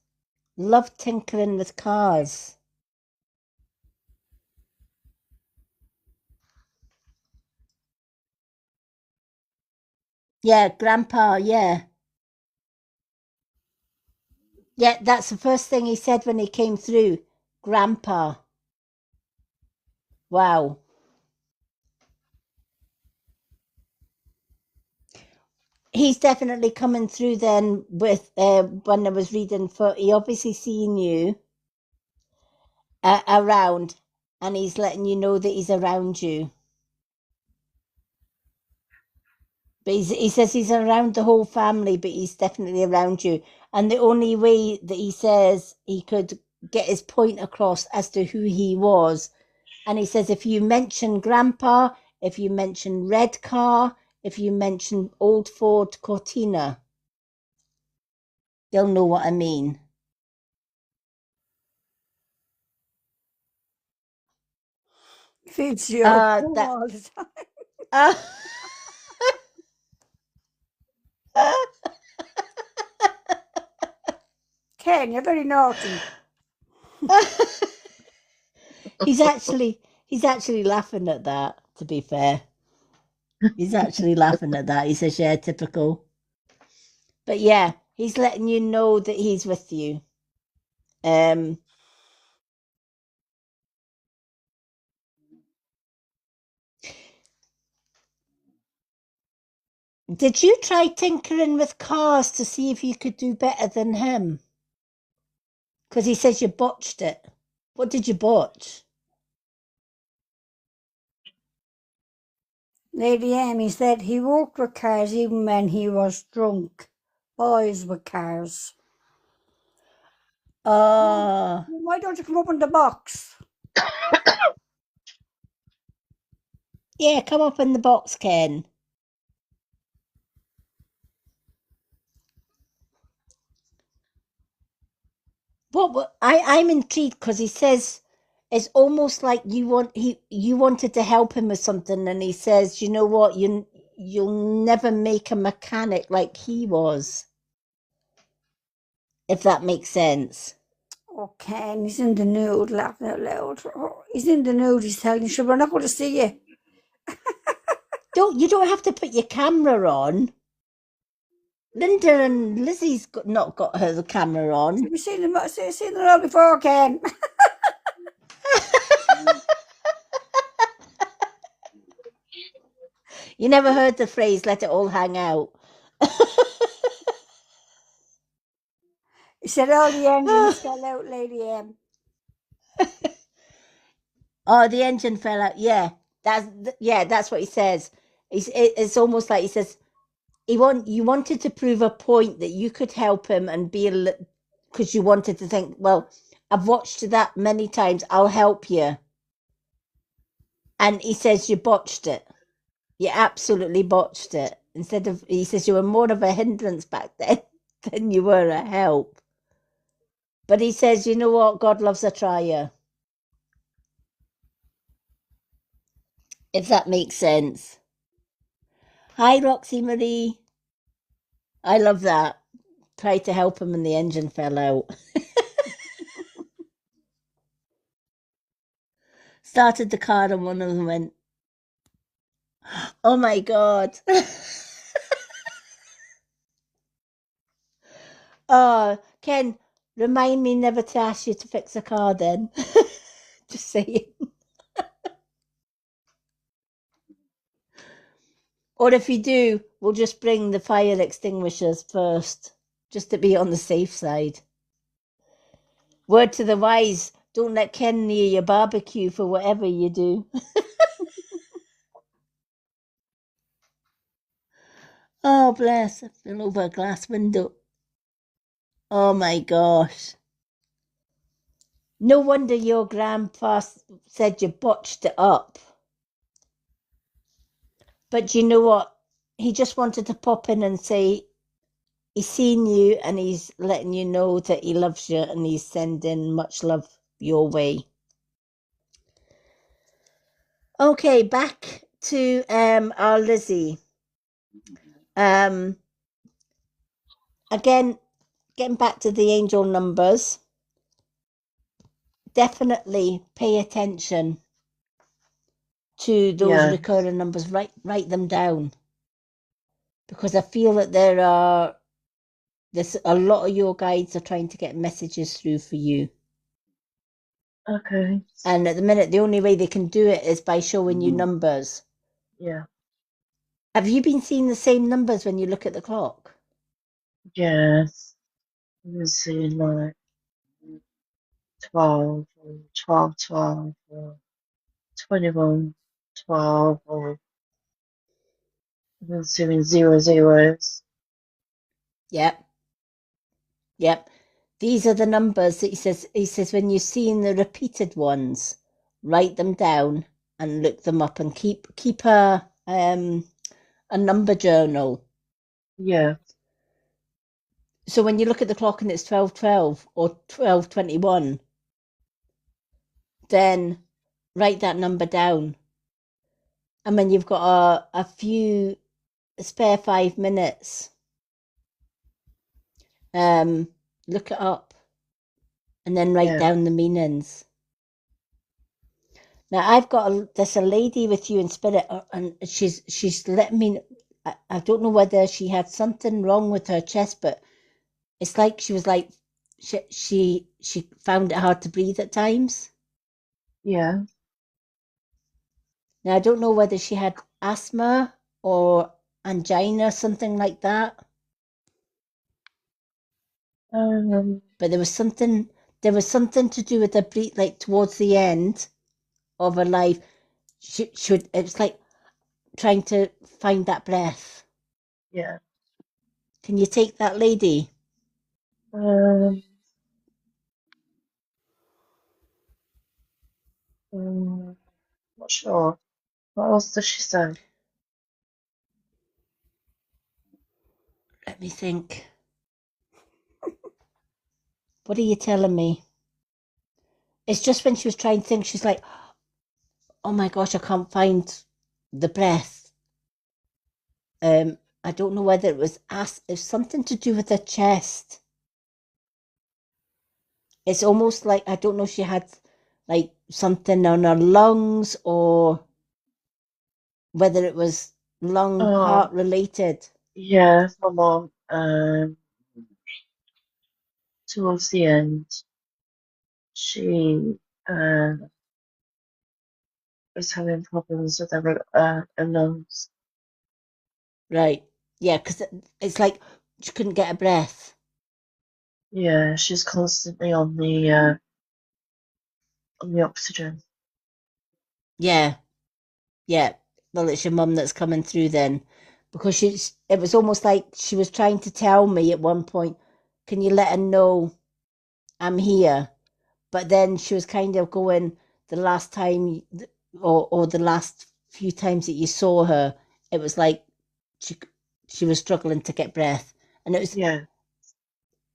Loved tinkering with cars. Yeah, Grandpa, yeah. Yeah, that's the first thing he said when he came through. Grandpa. Wow. He's definitely coming through then with when I was reading for he obviously seen you around and he's letting you know that he's around you. But he says he's around the whole family, but he's definitely around you. And the only way that he says he could get his point across as to who he was, and he says if you mention Grandpa, if you mention Red Car, if you mention Old Ford Cortina, they'll know what I mean. Feeds you That all the time. Ken, you're very naughty. he's actually laughing at that, to be fair. He's actually laughing at that. He says, yeah, typical. But yeah, he's letting you know that he's with you. Did you try tinkering with cars to see if you could do better than him? Because he says you botched it. What did you botch? Lady Amy said he walked with cars even when he was drunk. Boys with cars. Why don't you come up in the box? Yeah, come up in the box, Ken. I'm intrigued because he says it's almost like you wanted to help him with something, and he says, you know what, you'll never make a mechanic like he was, if that makes sense. Oh, Ken, he's in the nude, laughing out loud. Oh, he's in the nude, he's telling you, we're not going to see you. You don't have to put your camera on. Linda and Lizzie's not got her camera on. Have you seen them all before, Ken? You never heard the phrase, let it all hang out. He said all the engines fell out, Lady M. Oh, the engine fell out. Yeah, that's what he says. It's almost like he says you wanted to prove a point that you could help him and be because you wanted to think, well, I've watched that many times. I'll help you. And he says you botched it. You absolutely botched it. He says you were more of a hindrance back then than you were a help. But he says, you know what? God loves a trier. If that makes sense. Hi, Roxy Marie. I love that. Tried to help him and the engine fell out. Started the car and one of them went, oh my God. Oh, Ken, remind me never to ask you to fix a car then. Just saying. Or if you do, we'll just bring the fire extinguishers first, just to be on the safe side. Word to the wise, don't let Ken near your barbecue for whatever you do. Oh, bless. I fell over a glass window. Oh my gosh. No wonder your grandpa said you botched it up. But you know what? He just wanted to pop in and say he's seen you and he's letting you know that he loves you and he's sending much love your way. Okay, back to our Lizzie. Again, getting back to the angel numbers, definitely pay attention to those recurring numbers. Write them down. because I feel that there's a lot of your guides are trying to get messages through for you. Okay. And at the minute, the only way they can do it is by showing you numbers. Yeah. Have you been seeing the same numbers when you look at the clock? Yes. We're seeing like 12 or 12, 12 or 21, 12 or we're seeing 0 zeros. Yep. Yep. These are the numbers that he says when you're seeing the repeated ones, write them down and look them up and keep a number journal. Yeah. So when you look at the clock and it's 12:12 or 12:21, then write that number down. And when you've got a few spare 5 minutes, look it up and then write Yeah. down the meanings. Now I've got there's a lady with you in spirit, and she's letting me. I don't know whether she had something wrong with her chest, but it's like she was like she found it hard to breathe at times. Yeah. Now I don't know whether she had asthma or angina, something like that. But there was something to do with her breath, like towards the end of her life. She should. It was like trying to find that breath. Yeah. Can you take that lady? Not sure. What else does she say? Let me think. What are you telling me? It's just when she was trying to think, she's like, oh my gosh, I can't find the breath. I don't know whether it was it's something to do with her chest. It's almost like, I don't know if she had like something on her lungs or whether it was lung heart related. Yeah, my mom, towards the end, she was having problems with her lungs. Right. Yeah, because it's like she couldn't get a breath. Yeah, she's constantly on the oxygen. Yeah. Yeah. Well, it's your mum that's coming through then. Because it was almost like she was trying to tell me at one point, can you let her know I'm here? But then she was kind of going, the last time or the last few times that you saw her, it was like she was struggling to get breath. And Yeah,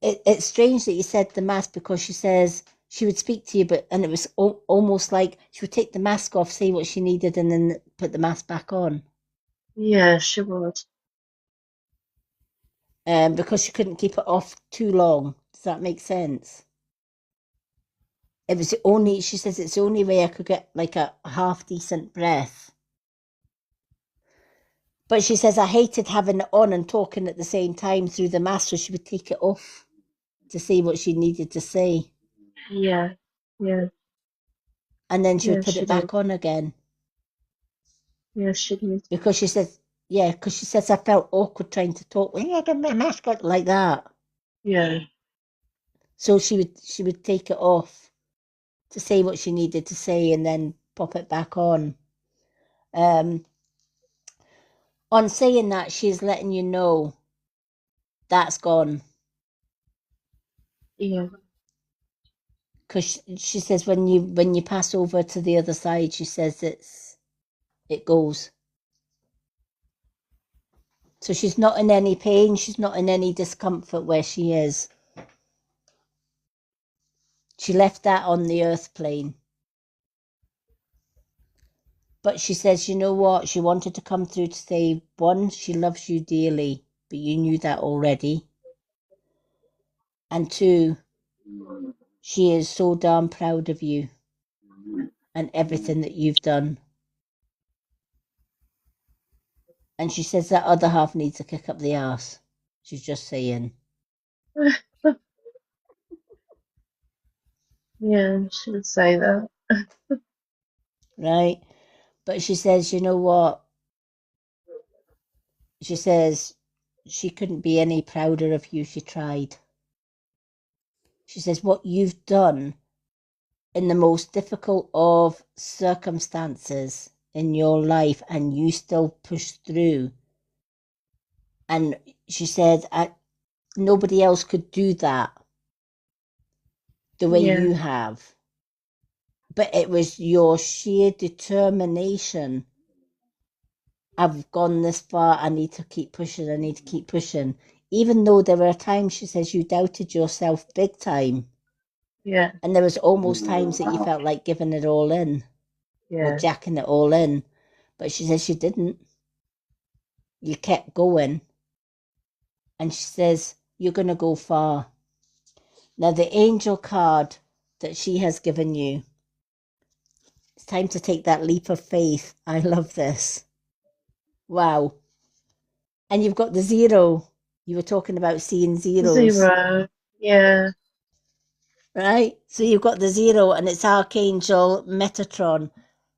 it's strange that you said the mask, because she says she would speak to you, and it was almost like she would take the mask off, say what she needed, and then put the mask back on. yeah, she would. Because she couldn't keep it off too long. Does that make sense? It was she says it's the only way I could get like a half decent breath. But she says I hated having it on and talking at the same time through the mask, so she would take it off to say what she needed to say. Yeah, yeah, And then she yeah, would put she it did. back on again. Yeah, she did. Because she says, yeah, because she says I felt awkward trying to talk. Well, I got my mask on like that. Yeah, So she would take it off to say what she needed to say and then pop it back on. On saying that, she's letting you know that's gone. yeah, Because she says when you pass over to the other side, she says it goes. So she's not in any pain. She's not in any discomfort where she is. She left that on the earth plane. But she says, you know what? She wanted to come through to say, one, she loves you dearly, but you knew that already. And two, she is so darn proud of you and everything that you've done. And she says that other half needs a kick up the arse. She's just saying. Yeah, she would say that. Right? But she says, you know what? She says she couldn't be any prouder of you. She tried. She says, what you've done in the most difficult of circumstances in your life, and you still push through. And she said, nobody else could do that the way Yeah, you have. But it was your sheer determination. I've gone this far. I need to keep pushing. I need to keep pushing. Even though there were times, she says, you doubted yourself big time. yeah, And there was almost times that you felt like giving it all in or yeah, jacking it all in. But she says you didn't. You kept going. And she says, you're going to go far. Now, the angel card that she has given you, it's time to take that leap of faith. I love this. Wow. And you've got the 0. You were talking about seeing zeros, 0. Yeah, right? So you've got the 0, and it's Archangel Metatron.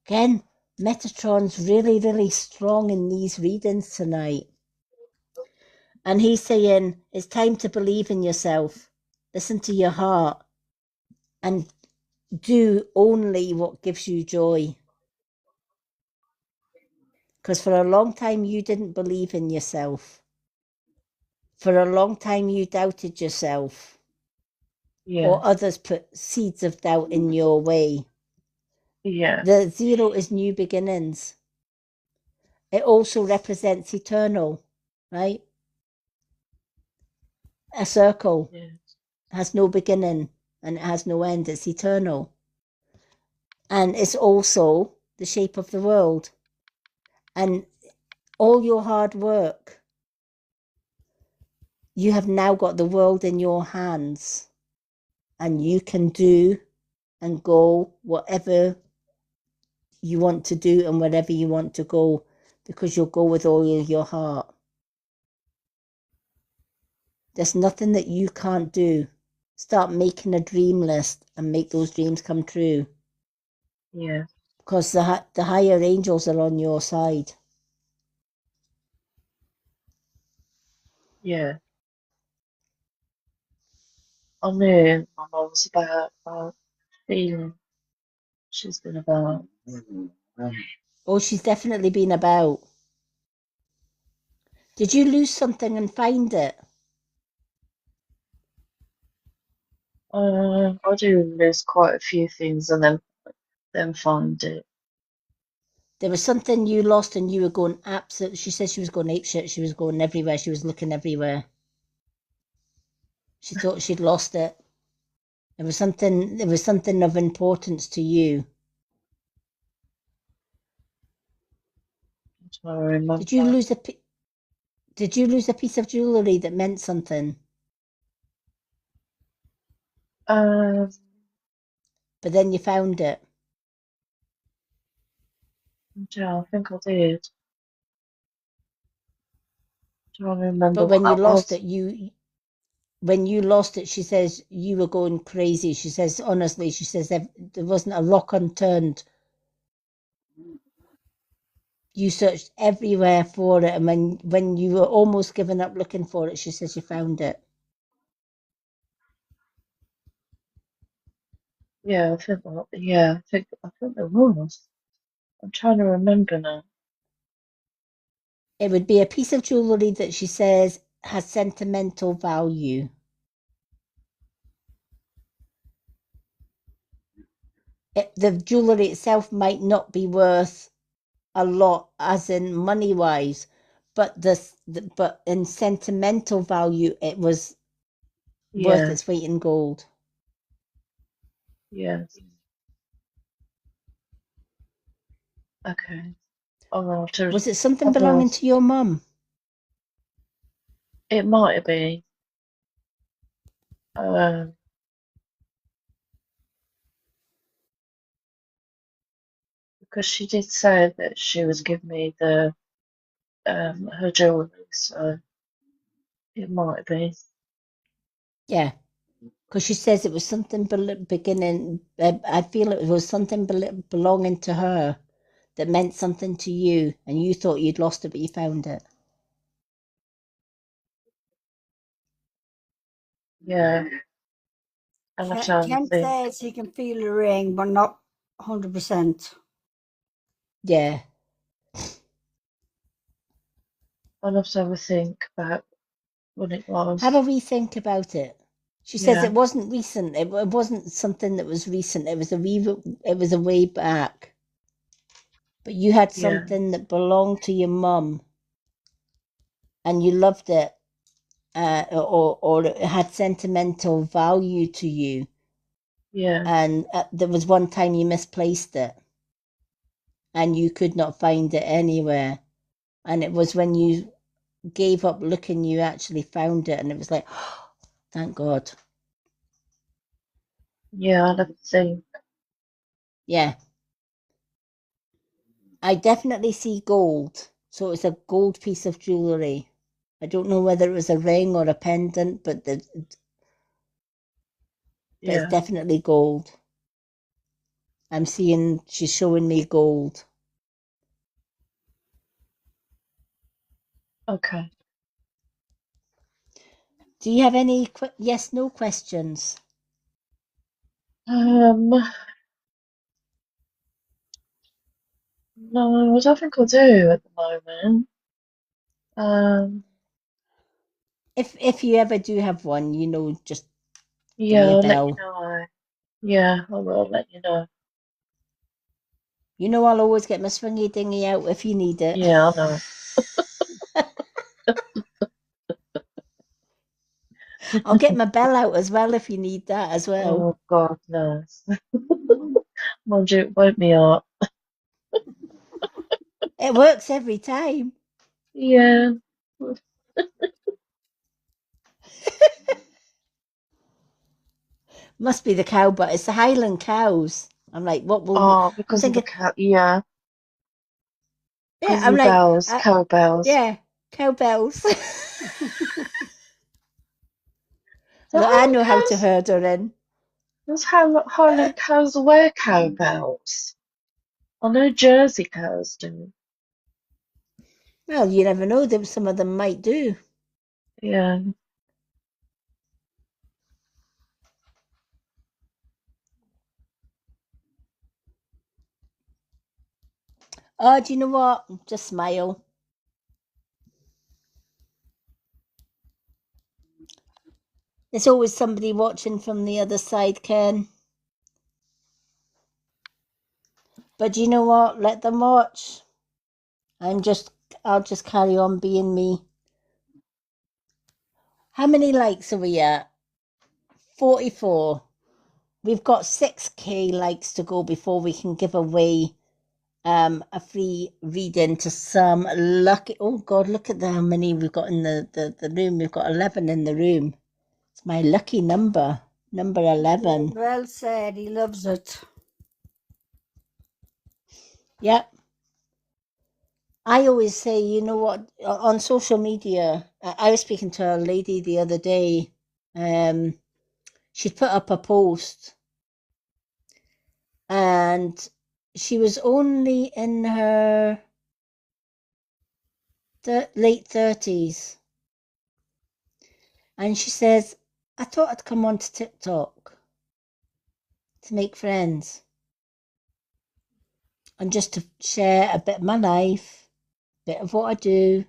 Again, Metatron's really, really strong in these readings tonight. And he's saying, it's time to believe in yourself. Listen to your heart and do only what gives you joy. Because for a long time, you didn't believe in yourself. For a long time, you doubted yourself, yeah, or others put seeds of doubt in your way. yeah, The 0 is new beginnings. It also represents eternal, right? A circle yeah, has no beginning and it has no end. It's eternal. And it's also the shape of the world. And all your hard work, you have now got the world in your hands, and you can do and go whatever you want to do and wherever you want to go, because you'll go with all of your heart. There's nothing that you can't do. Start making a dream list and make those dreams come true, yeah, because the higher angels are on your side. yeah. I knew my mum was about feeling she's been about. Oh, she's definitely been about. Did you lose something and find it? I do lose quite a few things and then find it. There was something you lost and you were going absolute. She said she was going apeshit. She was going everywhere. She was looking everywhere. She thought she'd lost it. There was something. There was something of importance to you. I'm trying to remember. Did you lose a? Did you lose a piece of jewellery that meant something? Um, But then you found it. yeah, I think I did. Trying to remember But what when you that lost was. it, when you lost it, she says you were going crazy. She says honestly, she says there wasn't a rock unturned. You searched everywhere for it, and when you were almost giving up looking for it, she says you found it. Yeah, I think there was. I'm trying to remember now. It would be a piece of jewellery that she says has sentimental value. The jewellery itself might not be worth a lot, as in money wise, but but in sentimental value, it was worth Yeah, its weight in gold. yeah. Okay. I'll have to Was it something have a. belonging to your mum? It might have been. Um, because she did say that she was giving me her jewellery, so it might be. Yeah, because she says it was something beginning. I feel it was something belonging to her that meant something to you, and you thought you'd lost it, but you found it. Yeah, I'll have to have a Ken think. says he can feel the ring, but not 100%. Yeah, I'll have to have a think about when it was. have a rethink about it. She says Yeah, it wasn't recent. It wasn't something that was recent. It was a way back. But you had yeah, something that belonged to your mum, and you loved it, or it had sentimental value to you. yeah, And there was one time you misplaced it, and you could not find it anywhere. And it was when you gave up looking, you actually found it, and it was like, oh, thank God. yeah, I'll have to think. Yeah, I definitely see gold. So it's a gold piece of jewellery. I don't know whether it was a ring or a pendant, but it's Yeah, definitely gold. I'm seeing she's showing me gold. okay. Do you have any yes, no questions? No, I don't think I do at the moment. Um, If you ever do have one, just give yeah, me a I'll let you bell. know. Yeah, I will let you know. I'll always get my swingy dingy out if you need it. Yeah, I know. I'll get my bell out as well if you need that as well. Oh God, no. Mind you, it won't be up. It works every time. Yeah. Must be the cow, but it's the Highland cows. I'm like, what will? Oh, I'm because of the thinking, cat. Yeah, yeah. because of I'm the like, bells, cowbells. yeah, cowbells. So Look, I Highland know how to cows. herd her in. Does Highland cows wear cowbells? I know Jersey cows do. Well, you never know. Some of them might do. Yeah. Oh, do you know what? Just smile. There's always somebody watching from the other side, Ken. But do you know what? Let them watch. I'll just carry on being me. How many likes are we at? 44. We've got 6k likes to go before we can give away a free reading to some lucky. Oh God, look at how many we've got in the room. We've got 11 in the room. It's my lucky number 11. Well said, he loves it. Yep. I always say, you know what, on social media, I was speaking to a lady the other day. She'd put up a post, and she was only in her late 30s. And she says, I thought I'd come onto TikTok to make friends and just to share a bit of my life, a bit of what I do.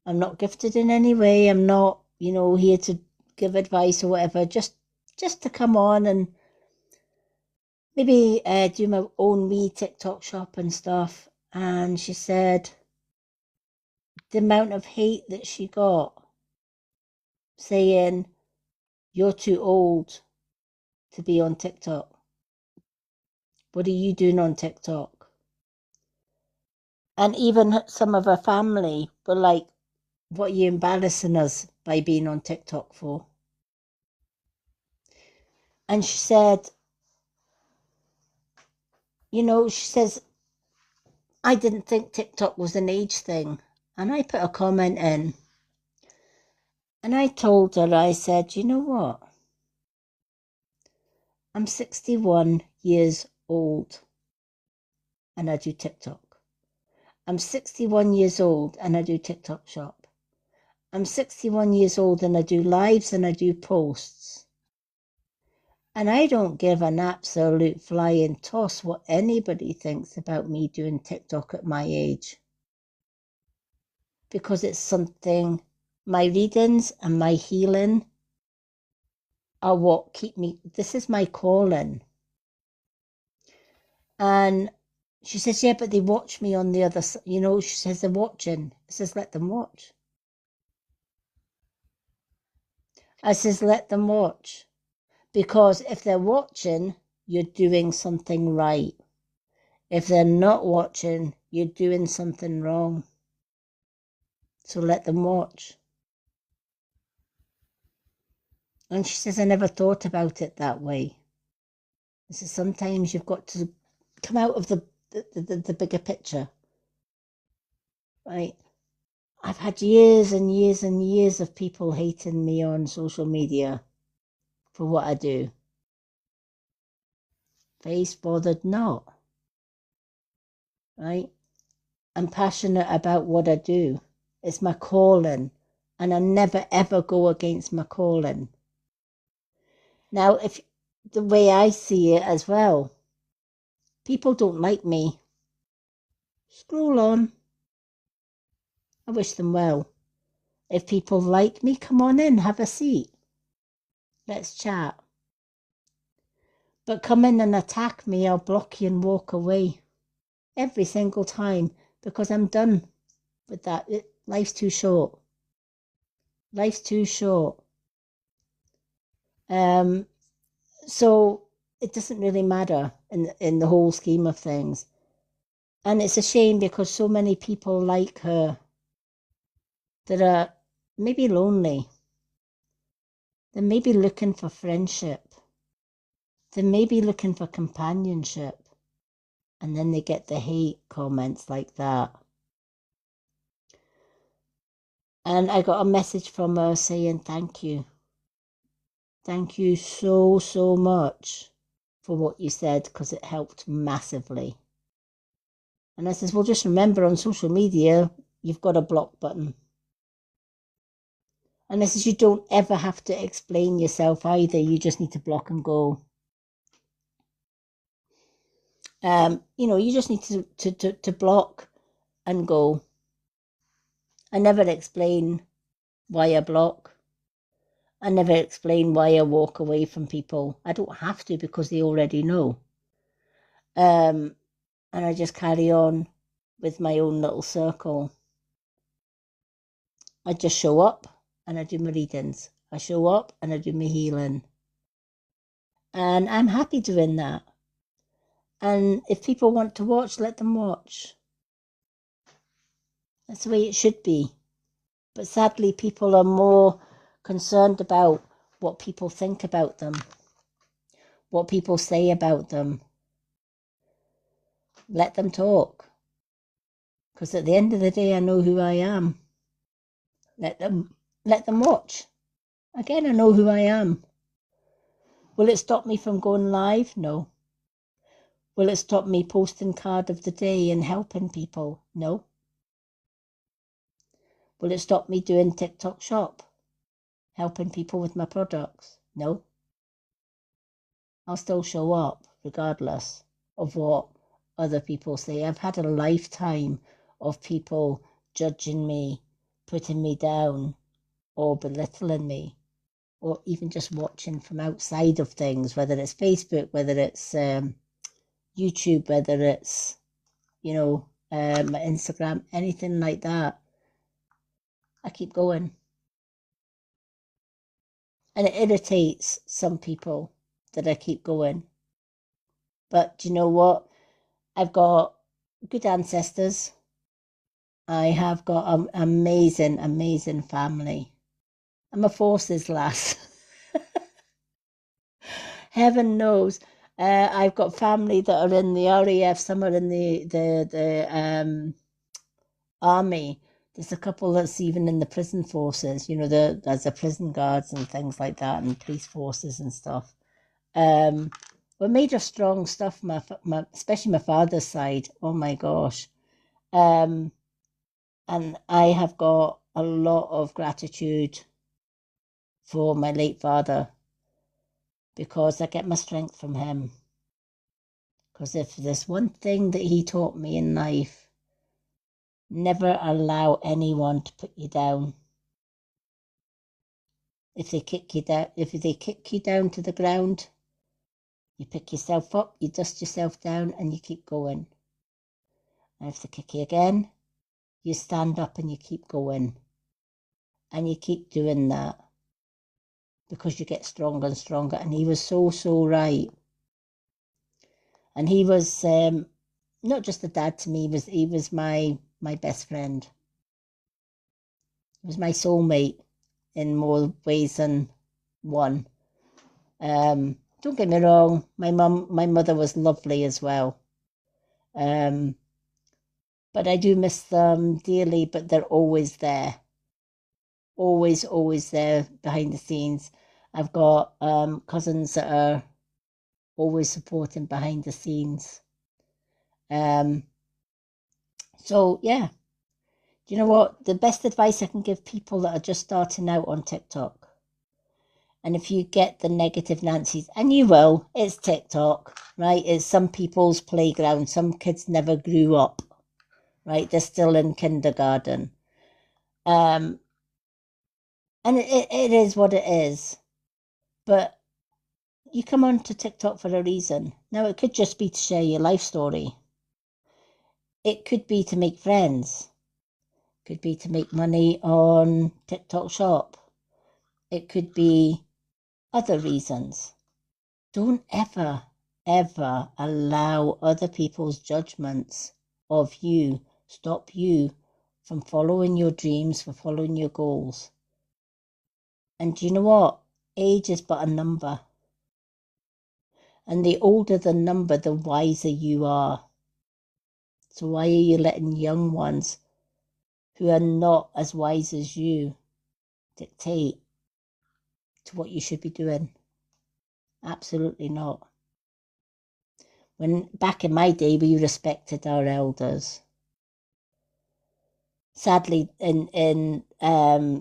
I'm not gifted in any way. I'm not, here to give advice or whatever. Just to come on and maybe do my own wee TikTok shop and stuff. And she said the amount of hate that she got saying, you're too old to be on TikTok. What are you doing on TikTok? And even some of her family were like, what are you embarrassing us by being on TikTok for? And she said, she says, I didn't think TikTok was an age thing. and I put a comment in, and I told her, I said, you know what? I'm 61 years old and I do TikTok. I'm 61 years old and I do TikTok shop. I'm 61 years old and I do lives and I do posts. And I don't give an absolute flying toss what anybody thinks about me doing TikTok at my age. Because it's something, my readings and my healing are what keep me, this is my calling. And she says, yeah, but they watch me on the other side. You know, she says, they're watching. I says, let them watch. I says, let them watch. Because if they're watching, you're doing something right. If they're not watching, you're doing something wrong. So let them watch. And she says, I never thought about it that way. I says, sometimes you've got to come out of the bigger picture. Right? I've had years and years and years of people hating me on social media for what I do. Face bothered not. Right? I'm passionate about what I do. It's my calling. And I never ever go against my calling. Now, if the way I see it as well, people don't like me. Scroll on. I wish them well. If people like me, come on in, have a seat. Let's chat. But come in and attack me, I'll block you and walk away. Every single time. Because I'm done with that. Life's too short. Life's too short. So it doesn't really matter in the whole scheme of things. And it's a shame because so many people like her that are maybe lonely. They may be looking for friendship. They may be looking for companionship. And then they get the hate comments like that. And I got a message from her saying thank you. Thank you so, so much for what you said because it helped massively. And I says, well, just remember on social media, you've got a block button. And I says, you don't ever have to explain yourself either. You just need to block and go. You just need to block and go. I never explain why I block. I never explain why I walk away from people. I don't have to because they already know. And I just carry on with my own little circle. I just show up and I do my readings. I show up and I do my healing. And I'm happy doing that. And if people want to watch, let them watch. That's the way it should be. But sadly, people are more concerned about what people think about them, what people say about them. Let them talk. Because at the end of the day, I know who I am. Let them watch. Again, I know who I am. Will it stop me from going live? No. Will it stop me posting card of the day and helping people? No. Will it stop me doing TikTok shop? Helping people with my products? No. I'll still show up regardless of what other people say. I've had a lifetime of people judging me, putting me down, or belittling me, or even just watching from outside of things, whether it's Facebook, whether it's YouTube, whether it's, my Instagram, anything like that. I keep going. And it irritates some people that I keep going. But do you know what? I've got good ancestors. I have got an amazing, amazing family. I'm a forces lass. Heaven knows. I've got family that are in the RAF, some are in the army. There's a couple that's even in the prison forces, you know, there's the prison guards and things like that, and police forces and stuff. We're made of strong stuff, especially my father's side. Oh my gosh. And I have got a lot of gratitude for my late father, because I get my strength from him. Because if there's one thing that he taught me in life, never allow anyone to put you down. If they kick you down to the ground, you pick yourself up, you dust yourself down, and you keep going. And if they kick you again, you stand up and you keep going. And you keep doing that, because you get stronger and stronger. And he was so right. And he was not just a dad to me, he was my best friend. He was my soulmate in more ways than one. Don't get me wrong, my mother was lovely as well. But I do miss them dearly, but they're always there. Always there behind the scenes. I've got cousins that are always supporting behind the scenes. So yeah, do you know what? The best advice I can give people that are just starting out on TikTok, and if you get the negative Nancy's, and you will, it's TikTok, right? It's some people's playground. Some kids never grew up, right? They're still in kindergarten. And it is what it is. But you come onto TikTok for a reason. Now, it could just be to share your life story. It could be to make friends. It could be to make money on TikTok Shop. It could be other reasons. Don't ever allow other people's judgments of you stop you from following your dreams, from following your goals. And do you know what? Age is but a number. And the older the number, the wiser you are. So why are you letting young ones who are not as wise as you dictate to what you should be doing? Absolutely not. When back in my day, we respected our elders. Sadly, in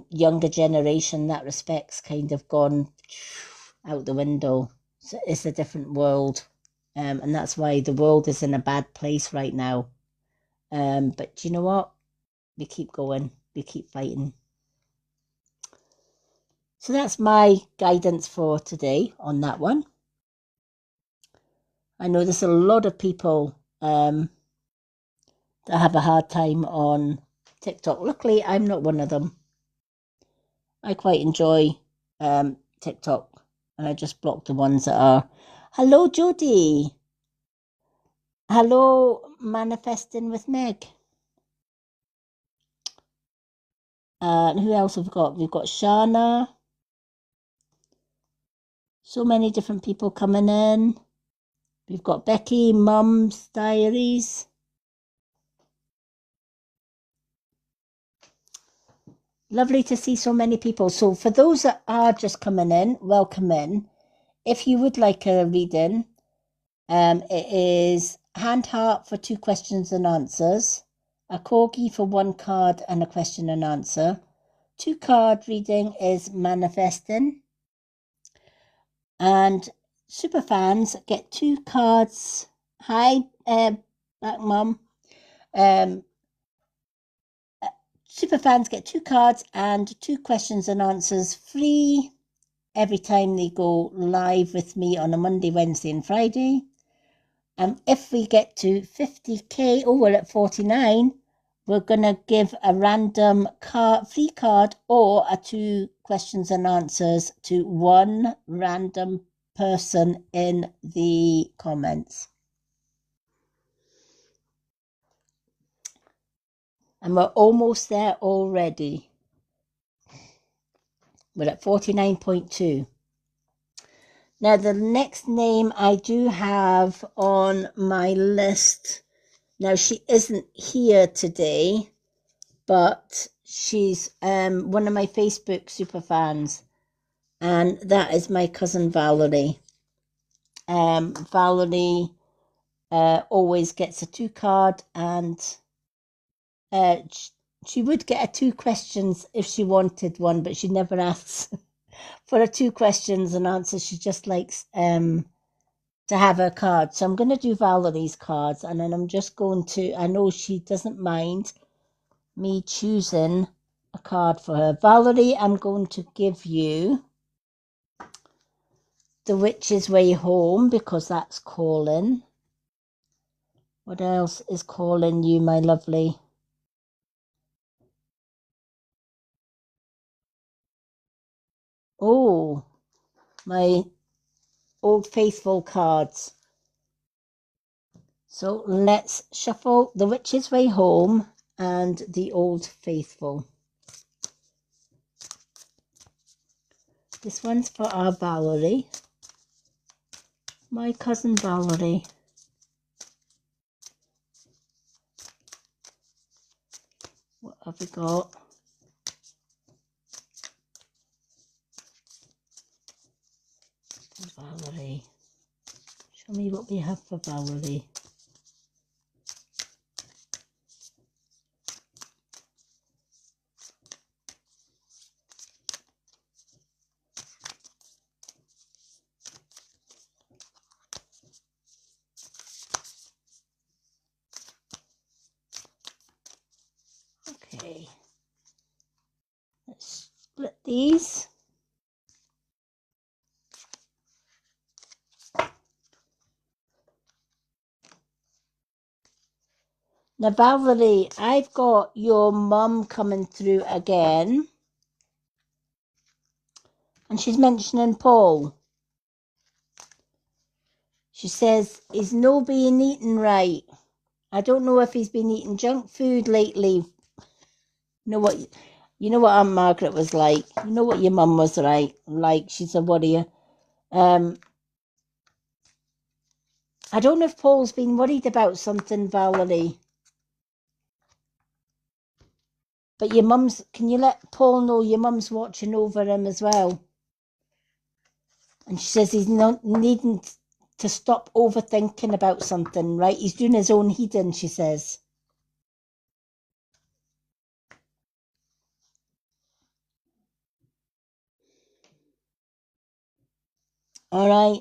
younger generation, that respect's kind of gone out the window. So it's a different world, and that's why the world is in a bad place right now. But do you know what? We keep going. We keep fighting. So that's my guidance for today on that one. I know there's a lot of people that have a hard time on TikTok. Luckily, I'm not one of them. I quite enjoy TikTok, and I just block the ones that are. Hello, Jodie. Hello, Manifesting with Meg. And who else have we got? We've got Shana. So many different people coming in. We've got Becky, Mum's Diaries. Lovely to see so many people. So for those that are just coming in, welcome in. If you would like a reading, it is hand heart for 2 questions and answers, a corgi for 1 card and a question and answer. 2 card reading is manifesting. And super fans get 2 cards. Hi, back mum. Super fans get 2 cards and 2 questions and answers free every time they go live with me on a Monday, Wednesday, and Friday. And if we get to 50k, we're at 49. We're gonna give a random free card or a 2 questions and answers to 1 random person in the comments. And we're almost there already. We're at 49.2. Now, the next name I do have on my list, now she isn't here today, but she's one of my Facebook super fans, and that is my cousin Valerie. Valerie always gets a 2 card, and she would get a 2 questions if she wanted one, but she never asks for a 2 questions and answers. She just likes to have her card. So I'm going to do Valerie's cards, and then I'm just going to, I know she doesn't mind me choosing a card for her. Valerie, I'm going to give you The Witch's Way Home, because that's calling. What else is calling you, my lovely? Oh, my Old Faithful cards. So let's shuffle The Witch's Way Home and the Old Faithful. This one's for our Valerie. My cousin Valerie. What have we got? For Valerie. Show me what we have for Valerie. Okay. Let's split these. Now, Valerie, I've got your mum coming through again. And she's mentioning Paul. She says, he's no being eaten right. I don't know if he's been eating junk food lately. You know what Aunt Margaret was like. You know what your mum was like. She's a worrier. I don't know if Paul's been worried about something, Valerie. But your mum's, can you let Paul know your mum's watching over him as well? And she says he's not needing to stop overthinking about something, right? He's doing his own healing, she says. All right.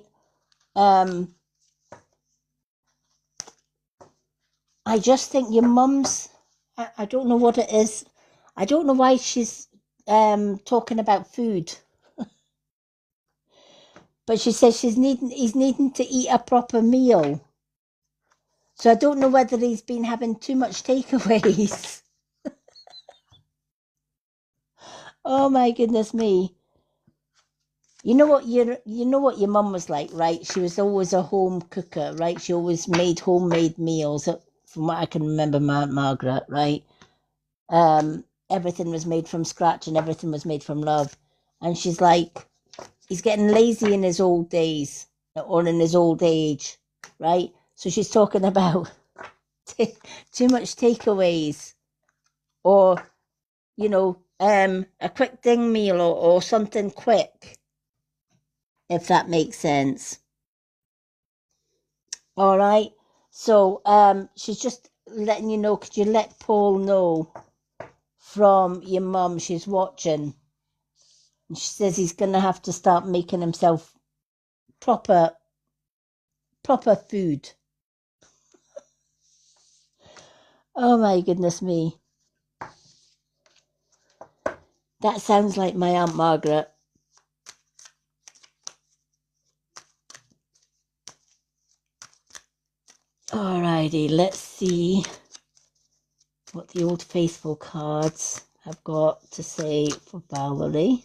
I just think your mum's, I don't know what it is. I don't know why she's talking about food. But she says he's needing to eat a proper meal. So I don't know whether he's been having too much takeaways. Oh my goodness me. You know what your mum was like, right? She was always a home cooker, right? She always made homemade meals, from what I can remember, Margaret, right? Everything was made from scratch and everything was made from love. And she's like, he's getting lazy in his old days or in his old age, right? So she's talking about too much takeaways, or, a quick ding meal, or something quick, if that makes sense. All right. So she's just letting you know, could you let Paul know from your mum she's watching? And she says he's going to have to start making himself proper food. Oh my goodness me. That sounds like my Aunt Margaret. Alrighty, let's see what the Old Faithful cards have got to say for Valerie.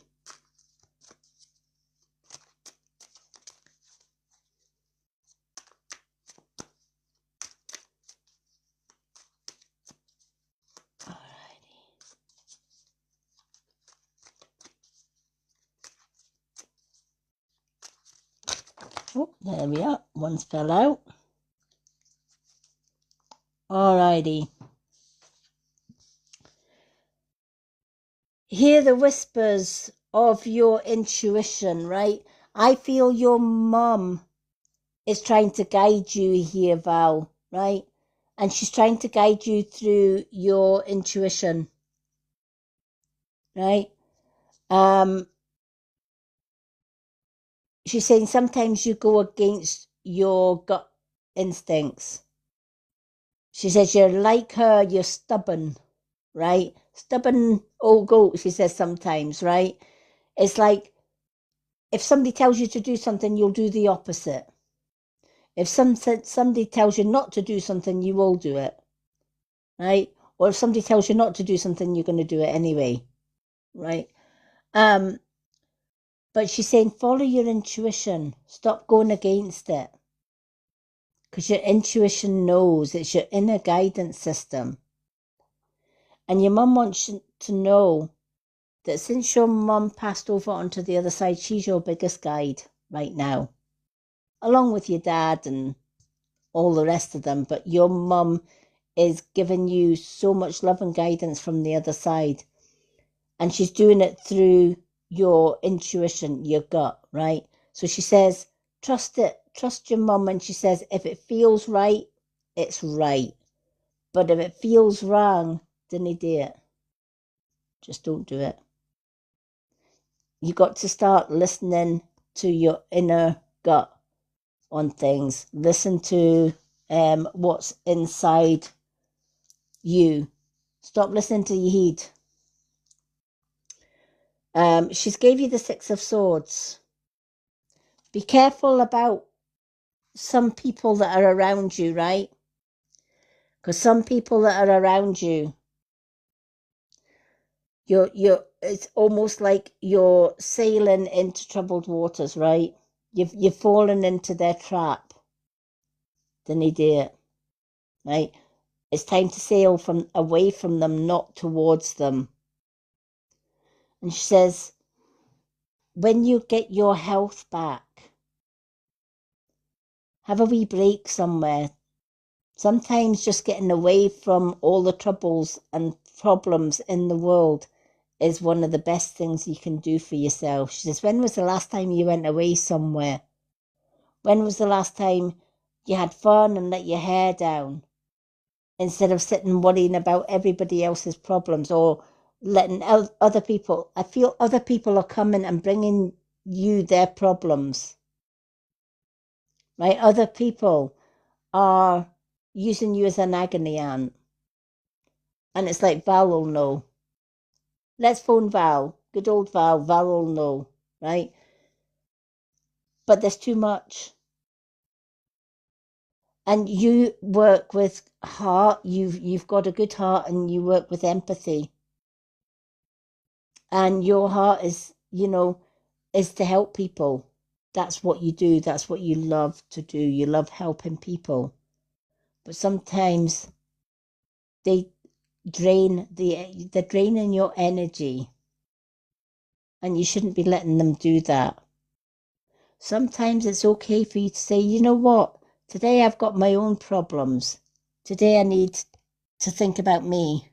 Oh, there we are. One's fell out. Alrighty. hear the whispers of your intuition, right? I feel your mum is trying to guide you here, Val, right? And she's trying to guide you through your intuition, right? She's saying sometimes you go against your gut instincts. She says you're like her, you're stubborn, right? Stubborn old goat, she says sometimes, right? It's like if somebody tells you to do something, you'll do the opposite. If somebody tells you not to do something, you will do it, right? Or if somebody tells you not to do something, you're going to do it anyway, right? But she's saying follow your intuition. Stop going against it. Because your intuition knows. It's your inner guidance system. And your mum wants you to know that since your mum passed over onto the other side, she's your biggest guide right now. Along with your dad and all the rest of them. But your mum is giving you so much love and guidance from the other side. And she's doing it through your intuition, your gut, right? So she says, trust it, trust your mum. And she says, if it feels right, it's right. But if it feels wrong, don't do it. Just don't do it. You got to start listening to your inner gut on things. Listen to what's inside you. Stop listening to your head. She's gave you the Six of Swords. Be careful about some people that are around you, right? Because some people that are around you, it's almost like you're sailing into troubled waters, right? You've fallen into their trap. Then they do it, right? It's time to sail away from them, not towards them. And she says, when you get your health back, have a wee break somewhere. Sometimes just getting away from all the troubles and problems in the world is one of the best things you can do for yourself. She says, when was the last time you went away somewhere? When was the last time you had fun and let your hair down instead of sitting worrying about everybody else's problems or letting other people? I feel other people are coming and bringing you their problems, right? Other people are using you as an agony aunt. And it's like, Val will know. Let's phone Val. Good old Val. Val will know, right? But there's too much. And you work with heart. You've got a good heart and you work with empathy. And your heart is, is to help people. That's what you do. That's what you love to do. You love helping people. But sometimes they're draining your energy. And you shouldn't be letting them do that. Sometimes it's okay for you to say, you know what? Today I've got my own problems. Today I need to think about me.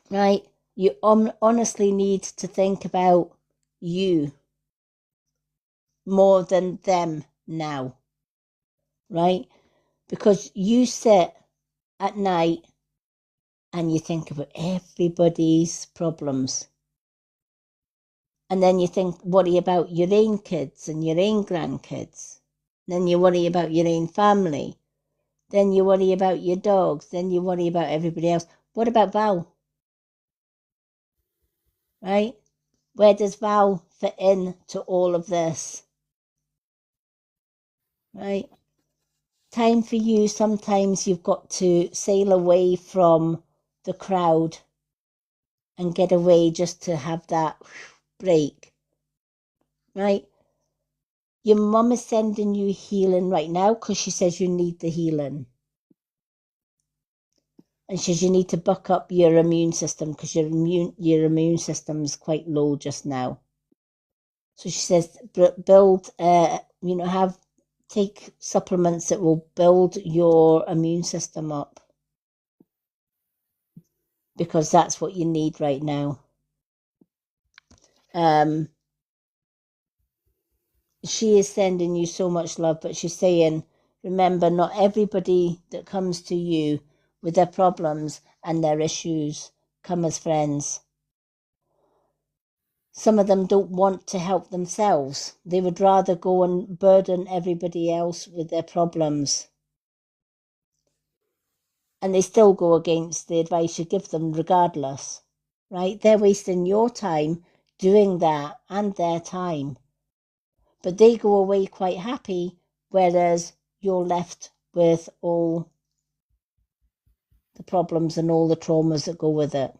Right? You honestly need to think about you more than them now. Right? Because you sit at night and you think about everybody's problems. And then you worry about your own kids and your own grandkids. Then you worry about your own family. Then you worry about your dogs. Then you worry about everybody else. What about Val? Right? Where does Val fit in to all of this? Right? Time for you, sometimes you've got to sail away from the crowd and get away just to have that break. Right? Your mum is sending you healing right now because she says you need the healing. And she says you need to buck up your immune system because your immune system is quite low just now. So she says build, take supplements that will build your immune system up. because that's what you need right now. She is sending you so much love, but she's saying, remember, not everybody that comes to you with their problems and their issues come as friends. Some of them don't want to help themselves. They would rather go and burden everybody else with their problems. And they still go against the advice you give them regardless, right? They're wasting your time doing that and their time. But they go away quite happy, whereas you're left with all the problems and all the traumas that go with it.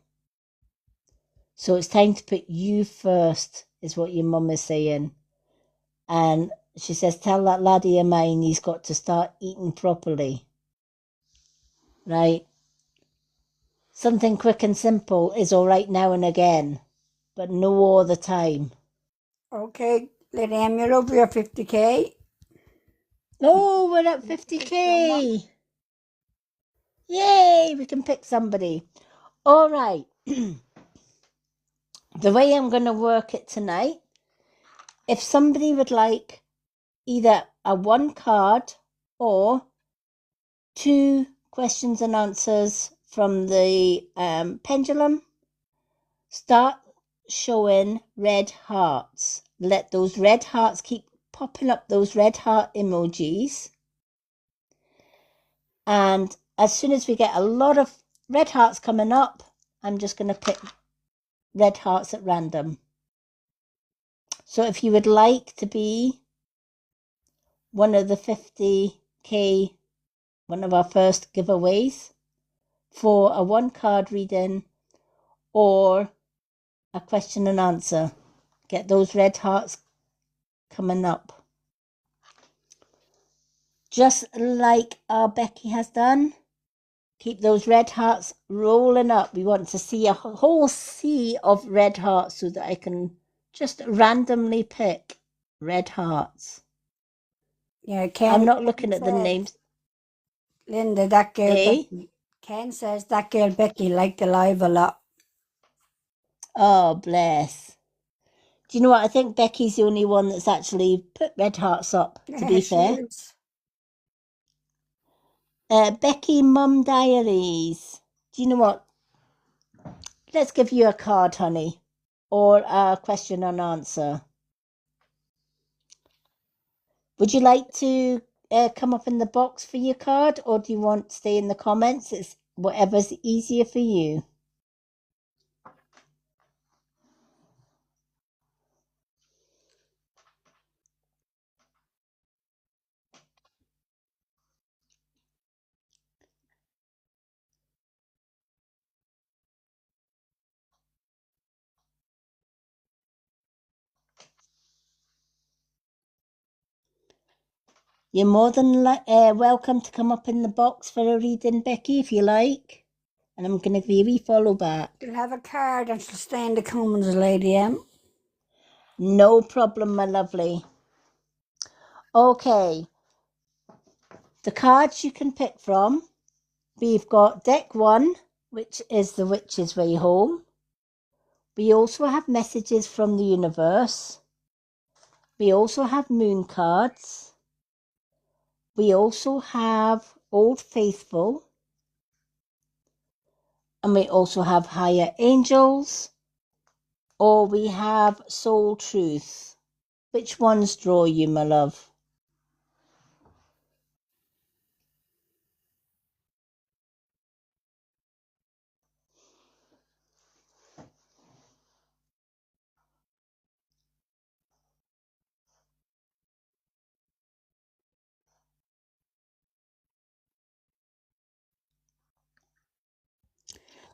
So it's time to put you first, is what your mum is saying. And she says, tell that laddie of mine he's got to start eating properly. Right? Something quick and simple is all right now and again, but no all the time. Okay, Lady M, you're over your 50k. Oh, we're at 50k. Yay, we can pick somebody. All right. The way I'm going to work it tonight, if somebody would like either a 1 card or 2 questions and answers from the pendulum, start showing red hearts. Let those red hearts keep popping up, those red heart emojis. And as soon as we get a lot of red hearts coming up, I'm just going to pick red hearts at random. So if you would like to be one of the 50k, one of our first giveaways for a 1 card reading or a question and answer, get those red hearts coming up. Just like our Becky has done, keep those red hearts rolling up. We want to see a whole sea of red hearts so that I can just randomly pick red hearts. Yeah, Ken. I'm not looking Ken at the says, names. Linda, that girl Eh? Becky. Ken says that girl Becky liked the live a lot. Oh, bless. Do you know what? I think Becky's the only one that's actually put red hearts up, to be She fair. is. Becky Mum Diaries. Do you know what? Let's give you a card, honey, or a question and answer. Would you like to come up in the box for your card, or do you want to stay in the comments? It's whatever's easier for you. You're more than welcome to come up in the box for a reading, Becky, if you like. And I'm going to give you a wee follow back. She'll have a card and she'll stay in the comments, Lady M. No problem, my lovely. Okay. The cards you can pick from, we've got deck 1, which is the Witch's Way Home. We also have messages from the universe. We also have moon cards. We also have Old Faithful. And we also have Higher Angels. Or we have Soul Truth. Which ones draw you, my love?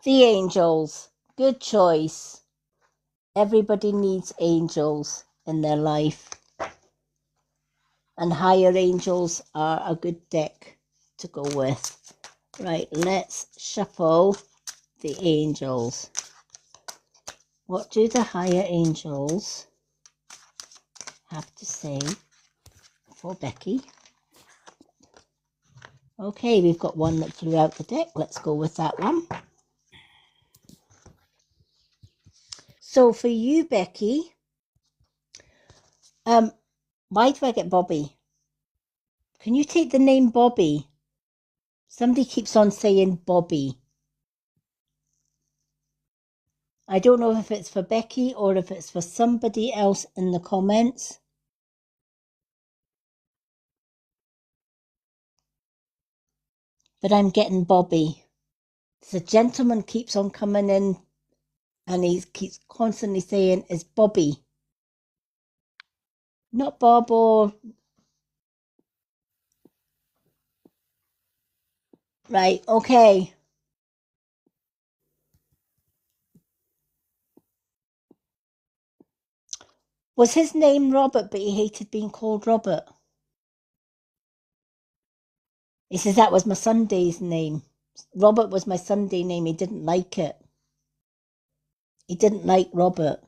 The Angels. Good choice. Everybody needs angels in their life. And Higher Angels are a good deck to go with. Right, let's shuffle the angels. What do the Higher Angels have to say for Becky? Okay, we've got one that flew out the deck. Let's go with that one. So for you, Becky, why do I get Bobby? Can you take the name Bobby? Somebody keeps on saying Bobby. I don't know if it's for Becky or if it's for somebody else in the comments. But I'm getting Bobby. The gentleman keeps on coming in and he keeps constantly saying, it's Bobby. Not Bob or... Right, okay. Was his name Robert, but he hated being called Robert? He says that was my Sunday's name. Robert was my Sunday name. He didn't like it. He didn't like Robert.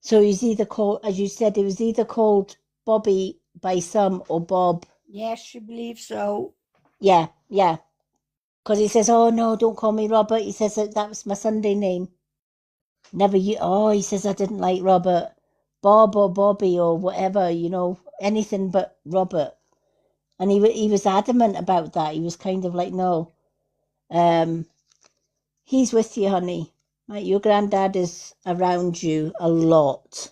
So he's either called, as you said, he was either called Bobby by some or Bob. Yes, she believes so. Yeah. Because he says, oh no, don't call me Robert. He says that was my Sunday name. Never you. Oh, he says I didn't like Robert. Bob or Bobby or whatever, anything but Robert. And he was adamant about that. He was kind of like, no. He's with you, honey. Right? Your granddad is around you a lot.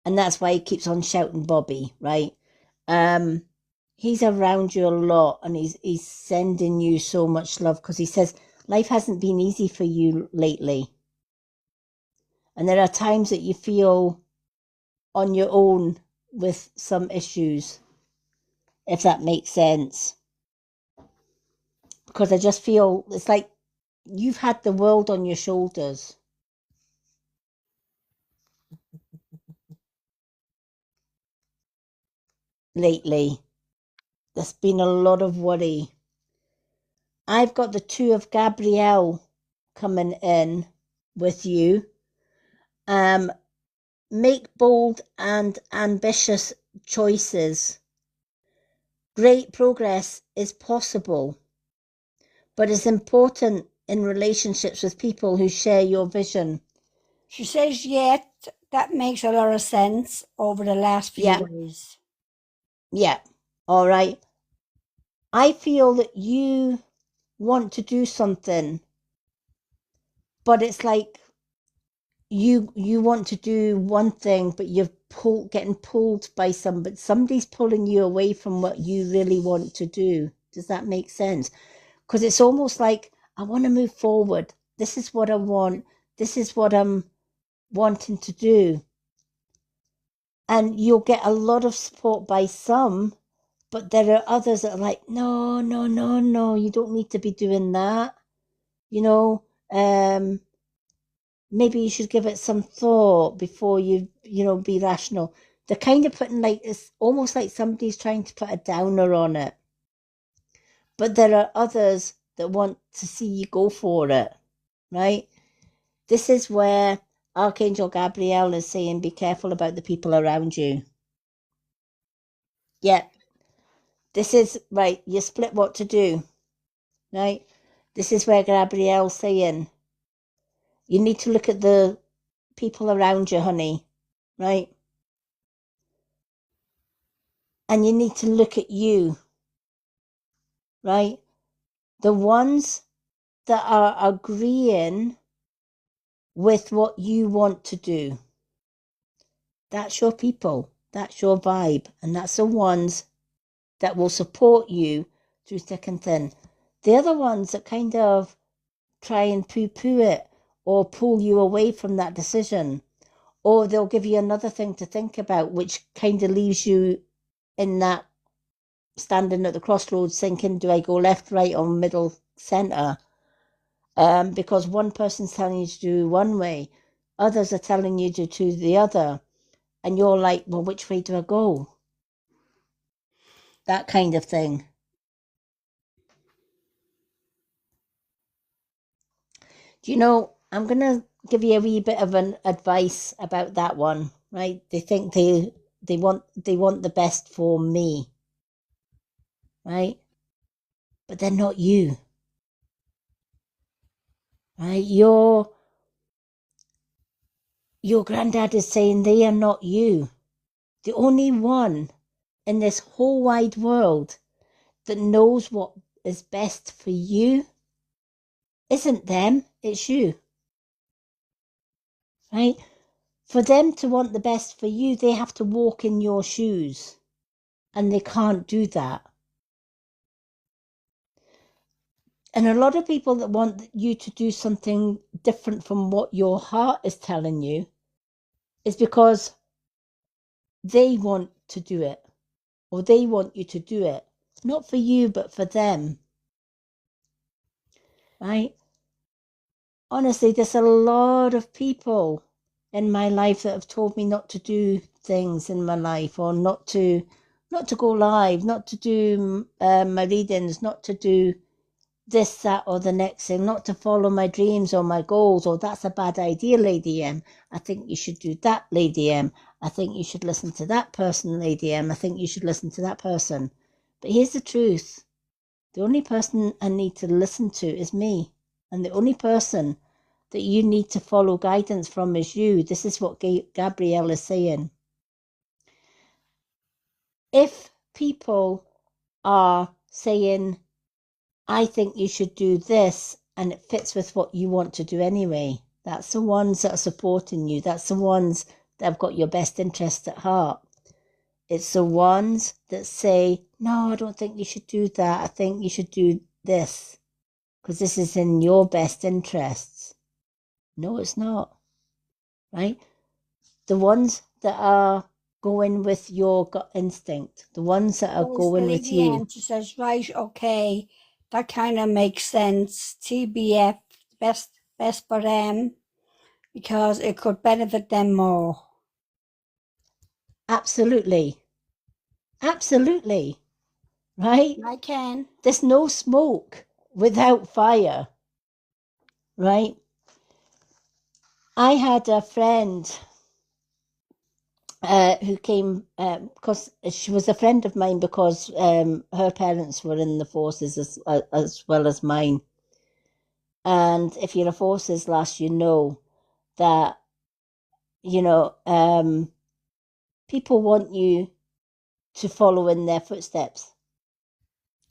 And that's why he keeps on shouting Bobby, right? He's around you a lot and he's sending you so much love because he says life hasn't been easy for you lately. And there are times that you feel on your own with some issues, if that makes sense. Because I just feel it's like you've had the world on your shoulders. Lately. There's been a lot of worry. I've got the 2 of Gabrielle coming in with you. Make bold and ambitious choices. Great progress is possible, but it's important in relationships with people who share your vision. She says, yet that makes a lot of sense over the last few days. Yeah, all right. I feel that you want to do something, but it's like you want to do one thing, but you're getting pulled by somebody's pulling you away from what you really want to do. Does that make sense? Because it's almost like I want to move forward. This is what I want. This is what I'm wanting to do. And you'll get a lot of support by some, but there are others that are like, no, you don't need to be doing that. Maybe you should give it some thought before you be rational. They're kind of putting it's almost like somebody's trying to put a downer on it. But there are others that want to see you go for it, right? This is where Archangel Gabriel is saying, be careful about the people around you. Yeah. This is, right, you split what to do, right? This is where Gabriel's saying, you need to look at the people around you, honey, right? And you need to look at you, right? The ones that are agreeing with what you want to do. That's your people. That's your vibe. And that's the ones that will support you through thick and thin. The other ones that kind of try and poo-poo it or pull you away from that decision, or they'll give you another thing to think about, which kind of leaves you in that standing at the crossroads thinking, do I go left, right, or middle, centre? Because one person's telling you to do one way, others are telling you to do the other, and you're like, well, which way do I go? That kind of thing. Do you know, I'm going to give you a wee bit of an advice about that one, right? They think they want the best for me, right? but they're not you. Right? Your granddad is saying they are not you. The only one in this whole wide world that knows what is best for you isn't them, it's you. Right? For them to want the best for you, they have to walk in your shoes. And they can't do that. And a lot of people that want you to do something different from what your heart is telling you is because they want to do it, or they want you to do it. Not for you, but for them. Right? Honestly, there's a lot of people in my life that have told me not to do things in my life, or not to go live, not to do my readings, not to do this, that, or the next thing, not to follow my dreams or my goals, or that's a bad idea, Lady M. I think you should do that, Lady M. I think you should listen to that person, Lady M. I think you should listen to that person. But here's the truth. The only person I need to listen to is me. And the only person that you need to follow guidance from is you. This is what Gabrielle is saying. If people are saying, I think you should do this, and it fits with what you want to do anyway, that's the ones that are supporting you. That's the ones that have got your best interests at heart. It's the ones that say, no, I don't think you should do that. I think you should do this because this is in your best interests. No, it's not. Right? The ones that are going with your gut instinct, the ones that are There's going with Lady you. M. She says, right, okay, that kind of makes sense. TBF, best for them, because it could benefit them more. Absolutely. Absolutely. Right? I can. There's no smoke without fire. Right? I had a friend who came because she was a friend of mine because her parents were in the forces as well as mine. And if you're a forces lass, you know that, people want you to follow in their footsteps.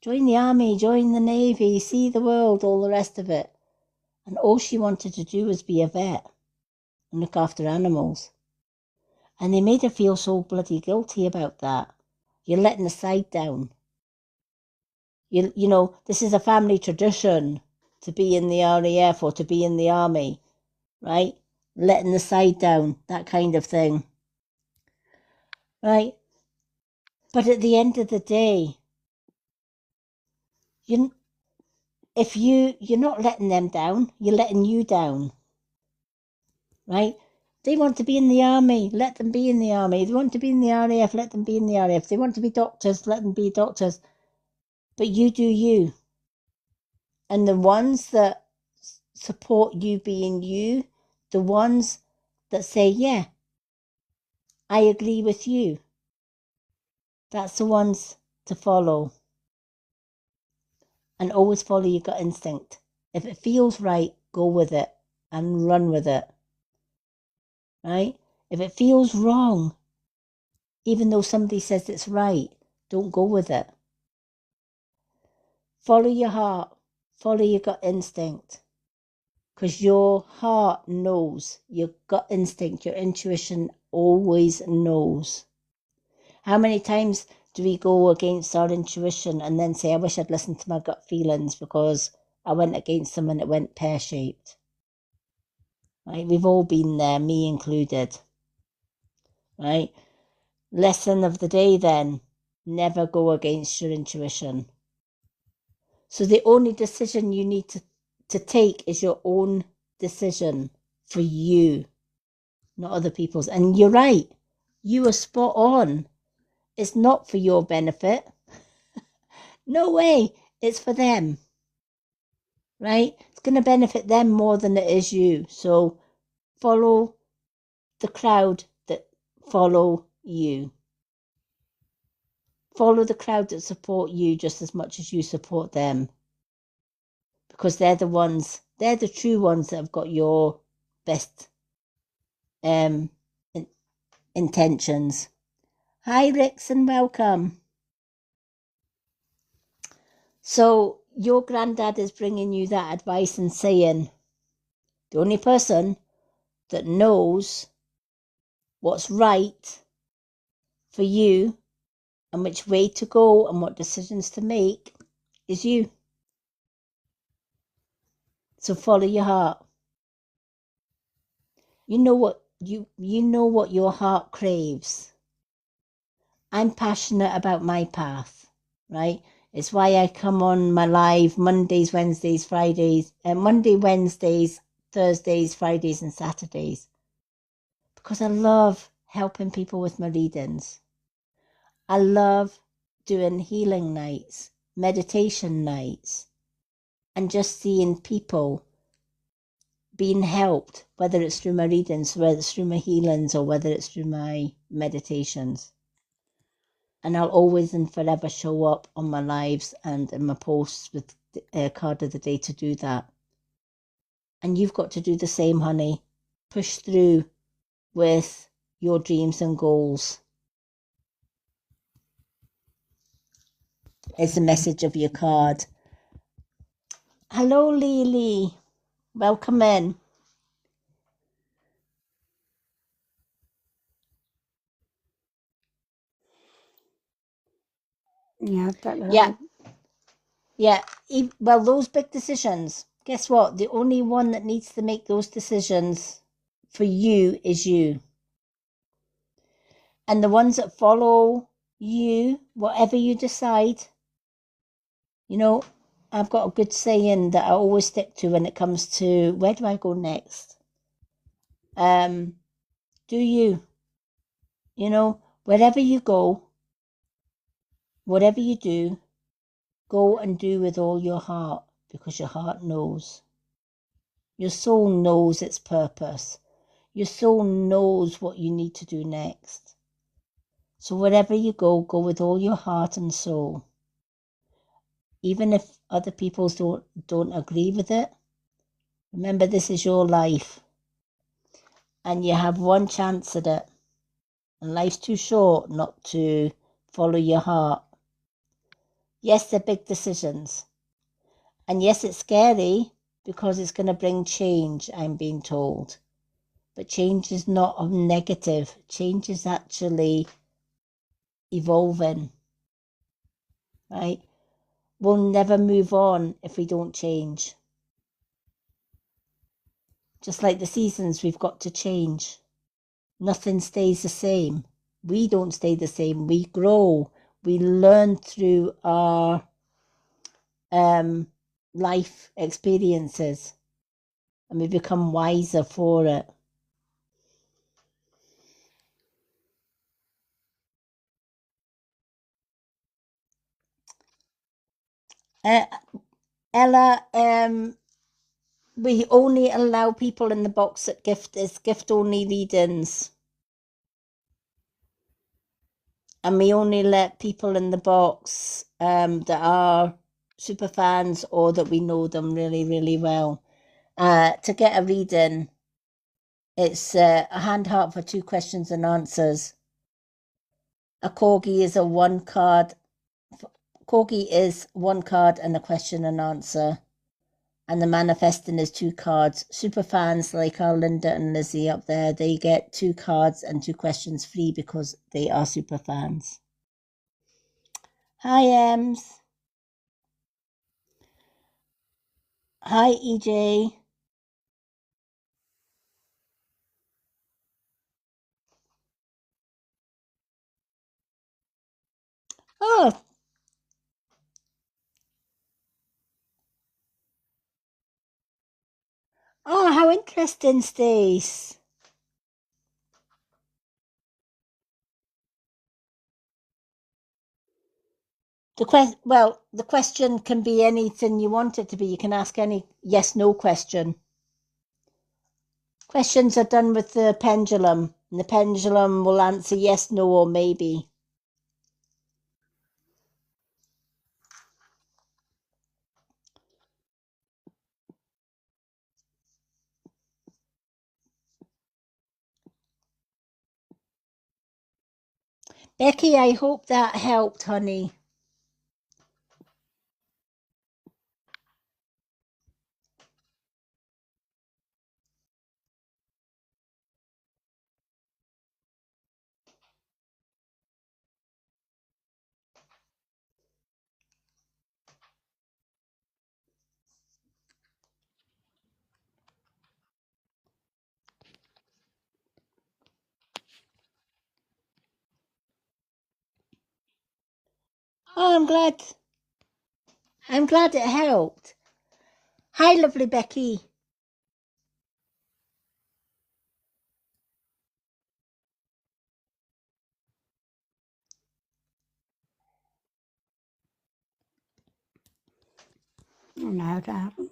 Join the army, join the navy, see the world, all the rest of it. And all she wanted to do was be a vet and look after animals. And they made her feel so bloody guilty about that. You're letting the side down. You know, this is a family tradition to be in the RAF or to be in the army, right? Letting the side down, that kind of thing. Right? But at the end of the day, you're not letting them down, you're letting you down. Right? They want to be in the army, let them be in the army. They want to be in the RAF, let them be in the RAF. They want to be doctors, let them be doctors. But you do you. And the ones that support you being you, the ones that say, yeah, I agree with you, that's the ones to follow. And always follow your gut instinct. If it feels right, go with it and run with it. Right? If it feels wrong, even though somebody says it's right, don't go with it. Follow your heart, follow your gut instinct. Because your heart knows, your gut instinct, your intuition always knows. How many times do we go against our intuition and then say, I wish I'd listened to my gut feelings because I went against them and it went pear-shaped? Right? We've all been there, me included. Right? Lesson of the day then, never go against your intuition. So the only decision you need to take is your own decision for you, not other people's. And you're right, you are spot on. It's not for your benefit. No way, it's for them. Right? It's going to benefit them more than it is you. So follow the crowd that follow you. follow the crowd that support you just as much as you support them, because they're the true ones that have got your best intentions. Hi, Rix, and welcome. So your granddad is bringing you that advice and saying, the only person that knows what's right for you and which way to go and what decisions to make is you. So follow your heart. You know what your heart craves. I'm passionate about my path, right? It's why I come on my live Mondays, Wednesdays, Fridays, Monday, Wednesdays, Thursdays, Fridays, and Saturdays. Because I love helping people with my readings. I love doing healing nights, meditation nights, and just seeing people being helped, whether it's through my readings, whether it's through my healings, or whether it's through my meditations. And I'll always and forever show up on my lives and in my posts with card of the day to do that. And you've got to do the same, honey. Push through with your dreams and goals. It's the message of your card. Hello, Lily. Welcome in. Yeah, that Yeah. Yeah. Well, those big decisions, guess what? The only one that needs to make those decisions for you is you. And the ones that follow you, whatever you decide, I've got a good saying that I always stick to when it comes to where do I go next? Do you? Wherever you go, whatever you do, go and do with all your heart, because your heart knows. Your soul knows its purpose. Your soul knows what you need to do next. So wherever you go with all your heart and soul. Even if other people don't agree with it, remember this is your life. And you have one chance at it. And life's too short not to follow your heart. Yes, they're big decisions. And yes, it's scary because it's going to bring change, I'm being told. But change is not a negative. Change is actually evolving, right? We'll never move on if we don't change. Just like the seasons, we've got to change. Nothing stays the same. We don't stay the same. We grow. We learn through our life experiences, and we become wiser for it. Ella, we only allow people in the box that gift only readings. And we only let people in the box that are super fans or that we know them really, really well. To get a reading, it's a hand heart for 2 questions and answers. A corgi is 1 card. Corgi is 1 card and a question and answer. And the manifesting is 2 cards. Super fans like our Linda and Lizzie up there, they get 2 cards and 2 questions free because they are super fans. Hi, Ems. Hi, EJ. Oh, how interesting, Stace. The question can be anything you want it to be. You can ask any yes/no question. Questions are done with the pendulum, and the pendulum will answer yes, no, or maybe. Becky, I hope that helped, honey. Oh, I'm glad it helped. Hi, lovely Becky. Oh, no, it happened.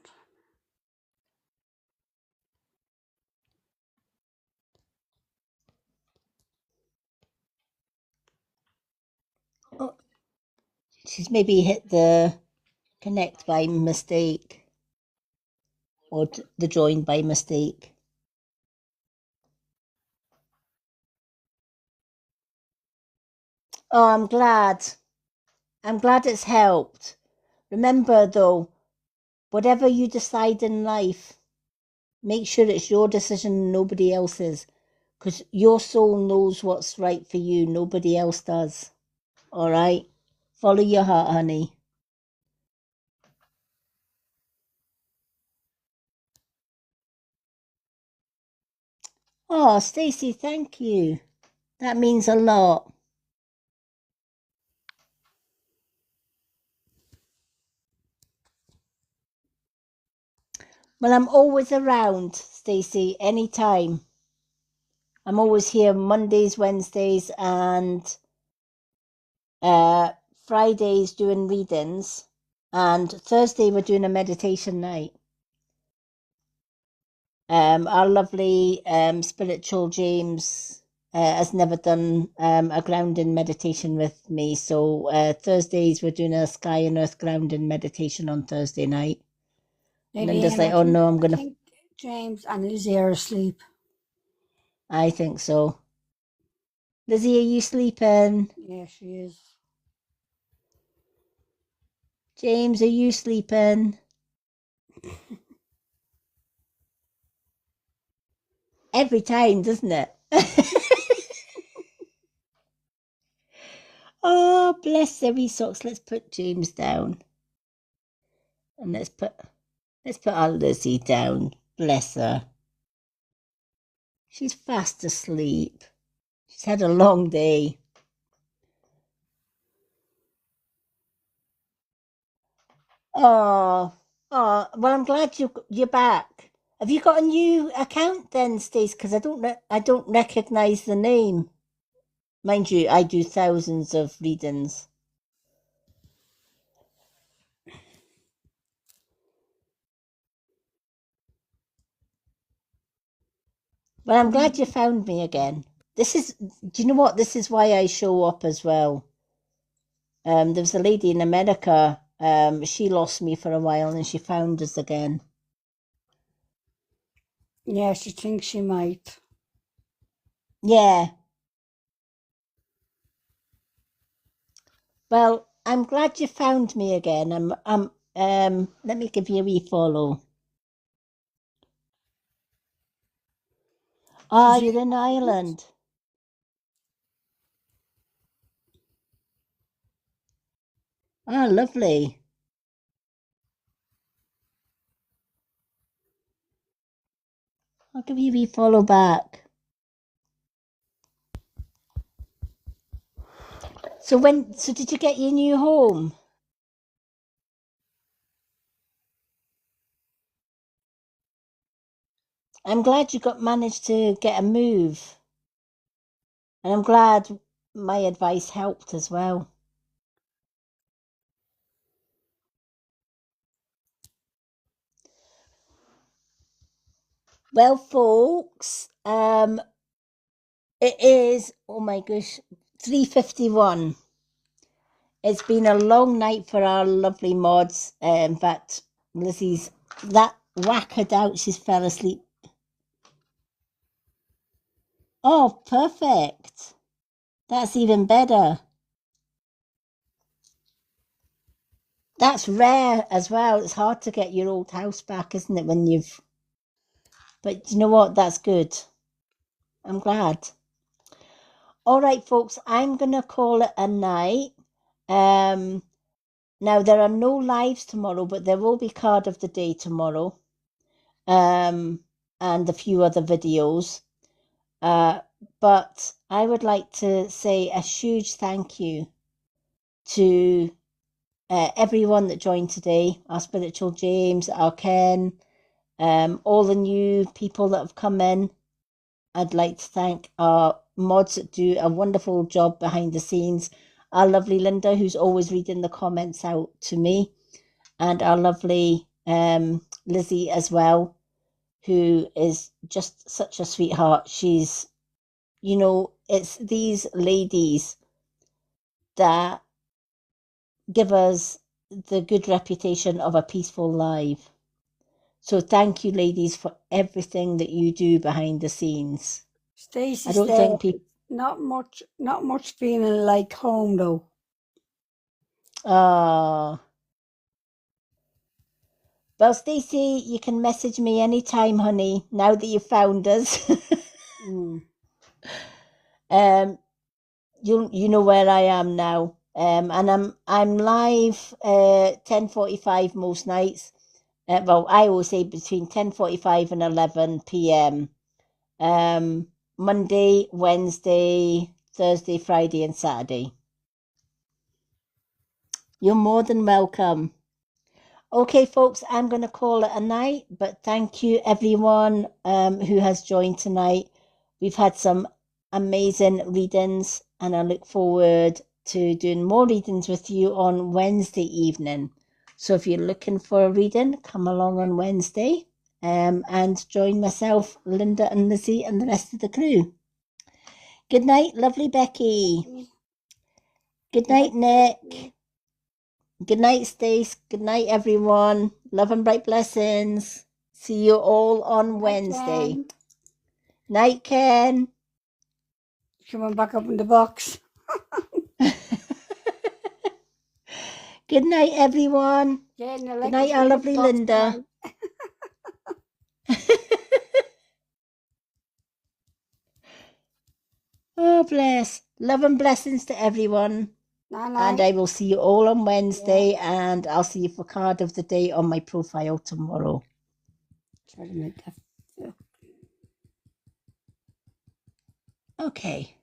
Oh, she's maybe hit the connect by mistake or the join by mistake. Oh, I'm glad. I'm glad it's helped. Remember, though, whatever you decide in life, make sure it's your decision, nobody else's. Because your soul knows what's right for you, nobody else does. All right? Follow your heart, honey. Oh, Stacey, thank you. That means a lot. Well, I'm always around, Stacey, anytime. I'm always here Mondays, Wednesdays, and Fridays doing readings. And Thursday, we're doing a meditation night. Our lovely spiritual James has never done a grounding meditation with me. So Thursdays, we're doing a sky and earth grounding meditation on Thursday night. And then just Lillian, like, oh no, I'm I going to... think James and Lizzie are asleep. I think so. Lizzie, are you sleeping? Yeah, she is. James, are you sleeping? Every time, doesn't it? Oh, bless their wee socks. Let's put James down. And let's put our Lizzie down. Bless her. She's fast asleep. She's had a long day. Oh, well, I'm glad you're back. Have you got a new account then, Stace? Because I don't recognise the name. Mind you, I do thousands of readings. Well, I'm glad you found me again. Do you know what? This is why I show up as well. There was a lady in America, she lost me for a while and she found us again. Yeah, she thinks she might. Yeah. Well, I'm glad you found me again. Let me give you a wee follow. Ah, She's you're in Ireland. Ah, lovely. I'll give you a wee follow back. So did you get your new home? I'm glad you managed to get a move. And I'm glad my advice helped as well. Well, folks, it is, oh my gosh, 3:51. It's been a long night for our lovely mods. In fact, Lizzie's that whackered out. She's fell asleep. Oh, perfect. That's even better. That's rare as well. It's hard to get your old house back, isn't it, when you've... But you know what? That's good. I'm glad. All right, folks, I'm going to call it a night. Now, there are no lives tomorrow, but there will be card of the day tomorrow. And a few other videos. But I would like to say a huge thank you to everyone that joined today, our Spiritual James, our Ken, all the new people that have come in. I'd like to thank our mods that do a wonderful job behind the scenes, our lovely Linda, who's always reading the comments out to me, and our lovely Lizzie as well, who is just such a sweetheart. She's, you know, it's these ladies that give us the good reputation of a peaceful life. So thank you, ladies, for everything that you do behind the scenes. Stacey I don't said, think people... not much feeling like home though. Well, Stacey, you can message me anytime, honey, now that you've found us. You know where I am now. And I'm live 10:45 most nights. Well, I always say between 10:45 and 11 p.m. Monday, Wednesday, Thursday, Friday, and Saturday. You're more than welcome. Okay, folks, I'm going to call it a night, but thank you everyone who has joined tonight. We've had some amazing readings, and I look forward to doing more readings with you on Wednesday evening. So if you're looking for a reading, come along on Wednesday and join myself, Linda and Lizzie and the rest of the crew. Good night, lovely Becky. Good night, Nick. Good night, Stace. Good night, everyone. Love and bright blessings. See you all on Wednesday. Night, Ken. Coming back up in the box. Good night, everyone. Good night, our lovely Linda. Oh, bless. Love and blessings to everyone. And I will see you all on Wednesday, and I'll see you for card of the day on my profile tomorrow. Try to make that. Okay.